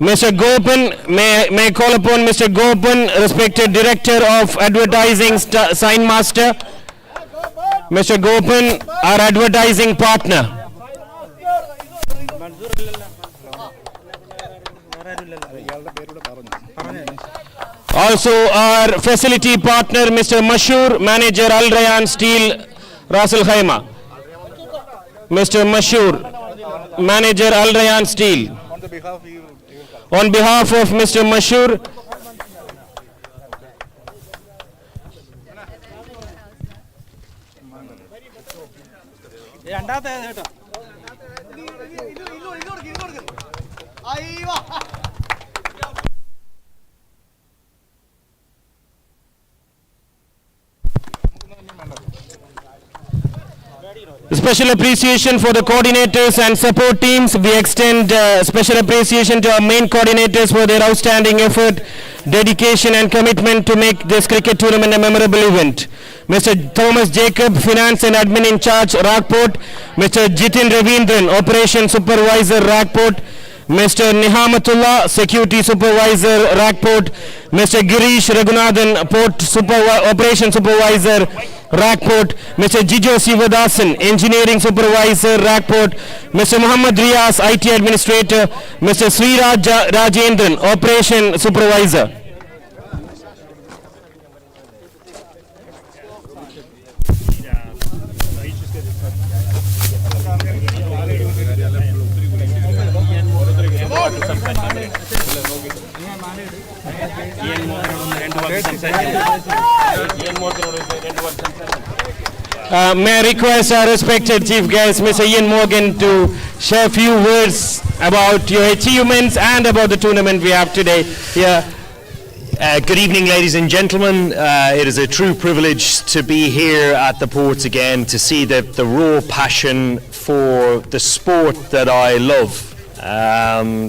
Mr. Gopan, may I call upon Mr. Gopan, respected Director of Advertising Sign Master. Mr. Gopan, our advertising partner. Also our facility partner, Mr. Mashur, Manager Al Rayan Steel, Ras Al Khaimah. Mr. Mashur, Manager Al Rayan Steel. On behalf of Mr. Mashur, special appreciation for the coordinators and support teams. We extend special appreciation to our main coordinators for their outstanding effort, dedication and commitment to make this cricket tournament a memorable event. Mr. Thomas Jacob, Finance and Admin in Charge, Rockport. Mr. Jitin Ravindran, Operations Supervisor, Rockport. Mr. Nihamatullah, Security Supervisor, Rockport. Mr. Girish Raghunathan, Operations Supervisor, Rockport. Mr. Jijo Sivadasan, Engineering Supervisor, Rockport. Mr. Muhammad Riyas, IT Administrator. Mr. Sriraj Rajendran, Operation Supervisor. May I request our respected Chief Guest, Mr. Ian Morgan, to share a few words about your achievements and about the tournament we have today here. Good evening, ladies and gentlemen. It is a true privilege to be here at the ports again, to see the raw passion for the sport that I love.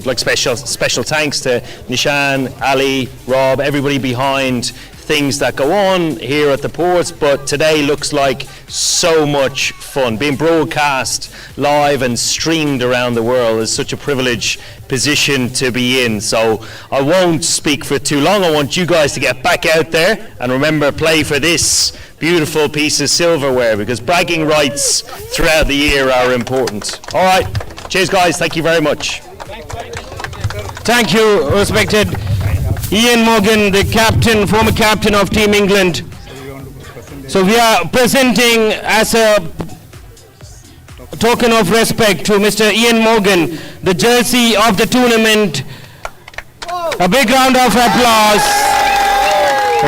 Like special thanks to Nishan, Ali, Rob, everybody behind things that go on here at the ports, but today looks like so much fun. Being broadcast live and streamed around the world is such a privileged position to be in. So I won't speak for too long. I want you guys to get back out there and remember, play for this beautiful piece of silverware, because bragging rights throughout the year are important. All right, cheers guys, thank you very much. Thank you, respected Ian Morgan, the captain, former captain of Team England. So we are presenting as a token of respect to Mr. Ian Morgan the jersey of the tournament. A big round of applause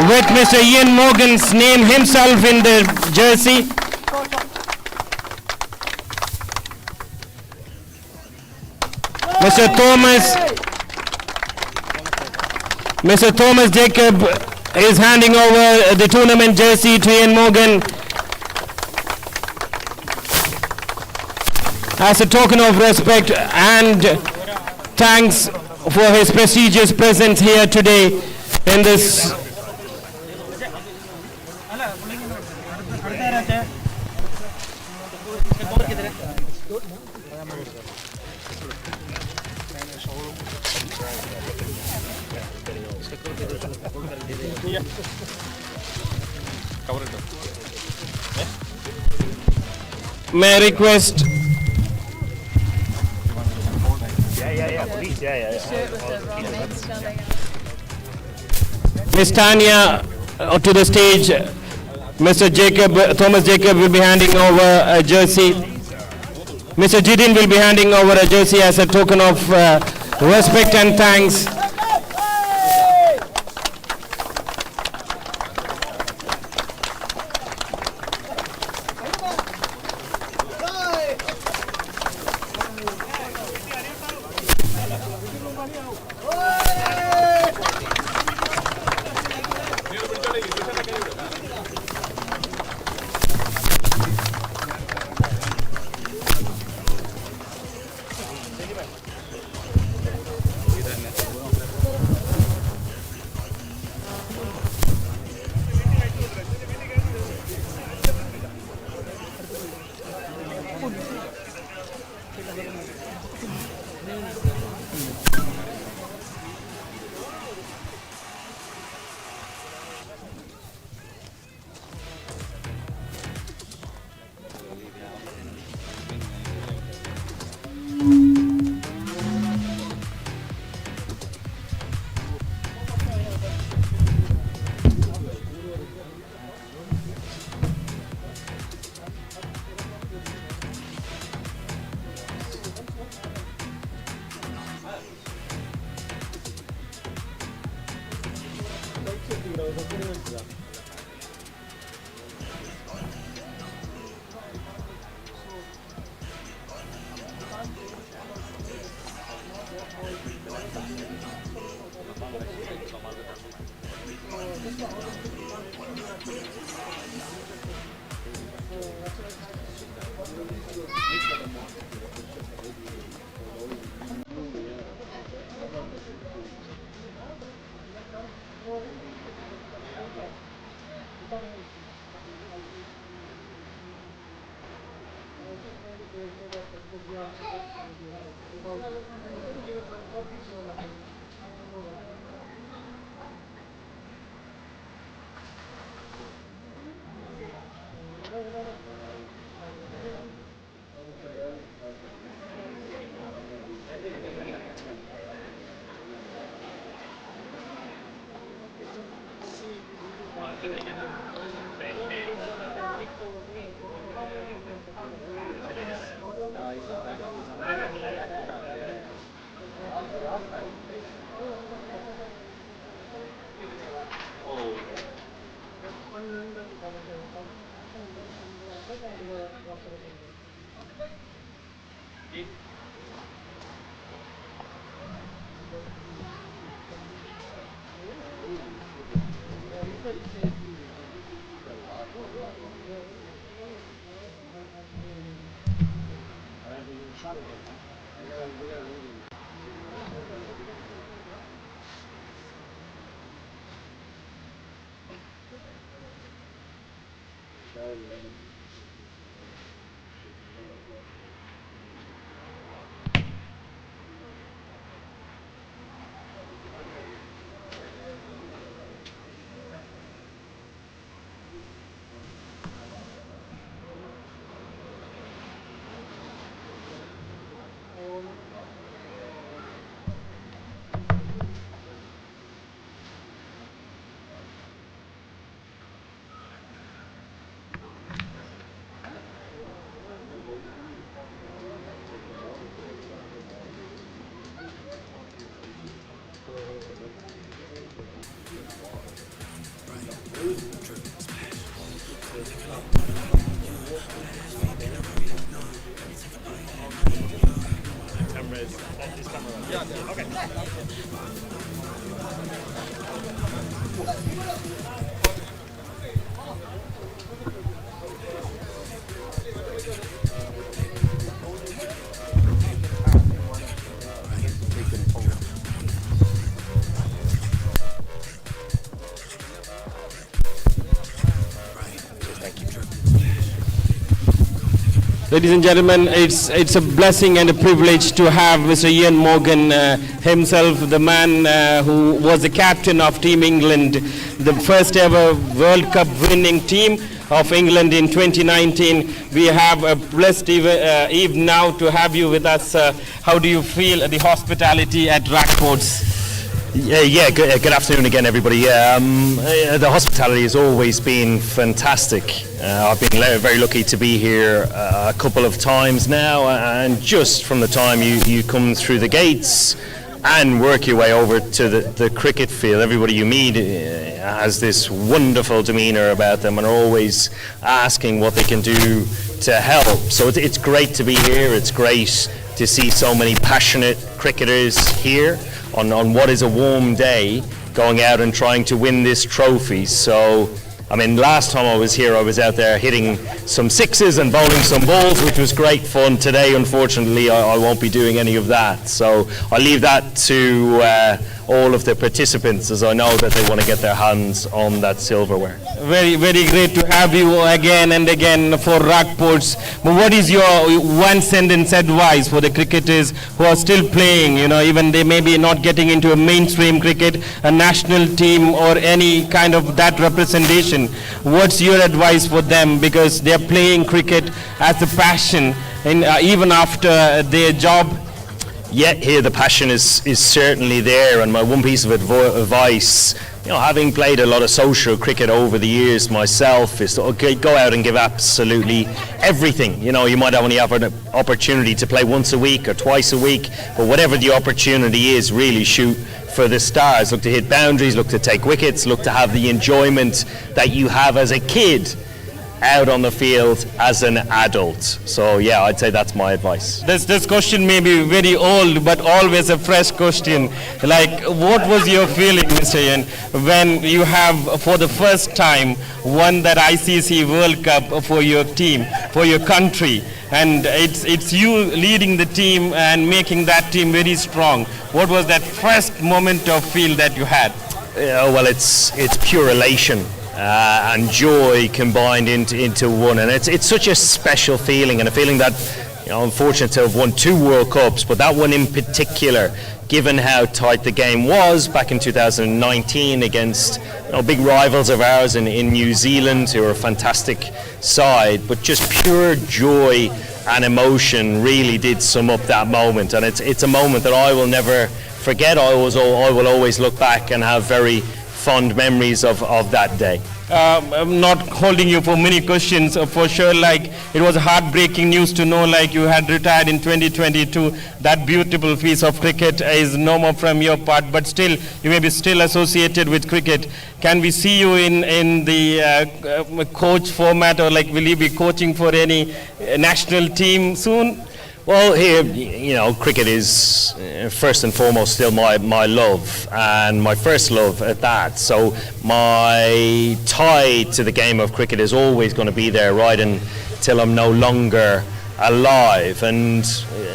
with Mr. Ian Morgan's name himself in the jersey. Mr. Thomas Jacob is handing over the tournament jersey to Ian Morgan as a token of respect and thanks for his prestigious presence here today in this. May I request Ms. Tanya to the stage Mr. Thomas Jacob will be handing over a jersey. Mr. Jidin will be handing over a jersey as a token of respect and thanks. Ladies and gentlemen, it's a blessing and a privilege to have Mr. Ian Morgan himself, the man who was the captain of Team England, the first ever World Cup winning team of England in 2019. We have a blessed eve now to have you with us. How do you feel the hospitality at Rackports? Good afternoon again, everybody. The hospitality has always been fantastic. I've been very lucky to be here a couple of times now, and just from the time you come through the gates and work your way over to the cricket field, everybody you meet has this wonderful demeanour about them and are always asking what they can do to help. So it's great to be here. It's great to see so many passionate cricketers here on what is a warm day, going out and trying to win this trophy. So, I mean, last time I was here, I was out there hitting some sixes and bowling some balls, which was great fun. Today, unfortunately, I won't be doing any of that. So I'll leave that to all of the participants, as I know that they want to get their hands on that silverware. Very, very great to have you again and again for Rockports. But what is your one sentence advice for the cricketers who are still playing, even they may be not getting into a mainstream cricket, a national team or any kind of that representation? What's your advice for them, because they're playing cricket as a passion and even after their job? Yeah, here the passion is certainly there, and my one piece of advice, having played a lot of social cricket over the years myself, is to go out and give absolutely everything. You might only have an opportunity to play once a week or twice a week, but whatever the opportunity is, really shoot for the stars. Look to hit boundaries, look to take wickets, look to have the enjoyment that you have as a kid out on the field as an adult. So yeah, I'd say that's my advice. This question may be very old, but always a fresh question. Like, what was your feeling, Mr. Ian, when you have for the first time won that ICC World Cup for your team, for your country, and it's you leading the team and making that team very strong? What was that first moment of feel that you had? Well, it's pure elation. And joy combined into one, and it's such a special feeling, and a feeling that I'm fortunate to have won 2 World Cups, but that one in particular, given how tight the game was back in 2019 against big rivals of ours in New Zealand, who are a fantastic side, but just pure joy and emotion really did sum up that moment, and it's a moment that I will never forget. I will always look back and have very fond memories of that day. I'm not holding you for many questions, for sure. Like, it was heartbreaking news to know like you had retired in 2022. That beautiful piece of cricket is no more from your part, but still you may be still associated with cricket. Can we see you in the coach format, or like will you be coaching for any national team soon? Well, here, cricket is first and foremost still my love, and my first love at that. So my tie to the game of cricket is always going to be there right until I'm no longer alive. And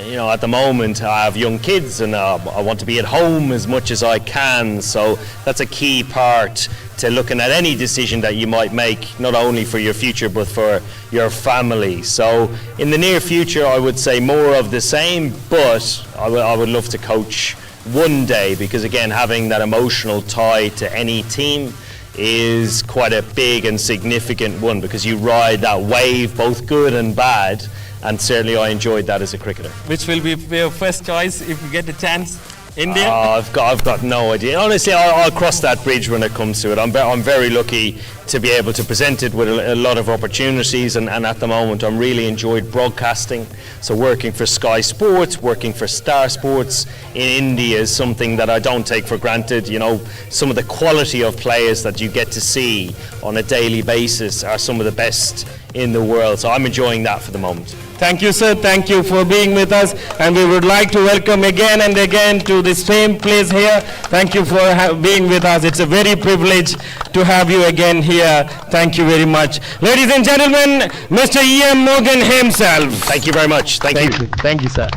at the moment I have young kids, and I want to be at home as much as I can. So that's a key part to looking at any decision that you might make, not only for your future but for your family. So in the near future, I would say more of the same, but I would love to coach one day, because again, having that emotional tie to any team is quite a big and significant one, because you ride that wave, both good and bad, and certainly I enjoyed that as a cricketer. Which will be your first choice if you get a chance? India? I've got no idea. Honestly, I'll cross that bridge when it comes to it. I'm very lucky to be able to present it with a lot of opportunities, and at the moment I'm really enjoyed broadcasting. So working for Sky Sports, working for Star Sports in India is something that I don't take for granted. Some of the quality of players that you get to see on a daily basis are some of the best in the world. So I'm enjoying that for the moment. Thank you, sir. Thank you for being with us, and we would like to welcome again and again to the same place here. Thank you for being with us. It's a very privilege to have you again here. Thank you very much. Ladies and gentlemen, Mr. Ian Morgan himself. Thank you very much. Thank you. Thank you, sir.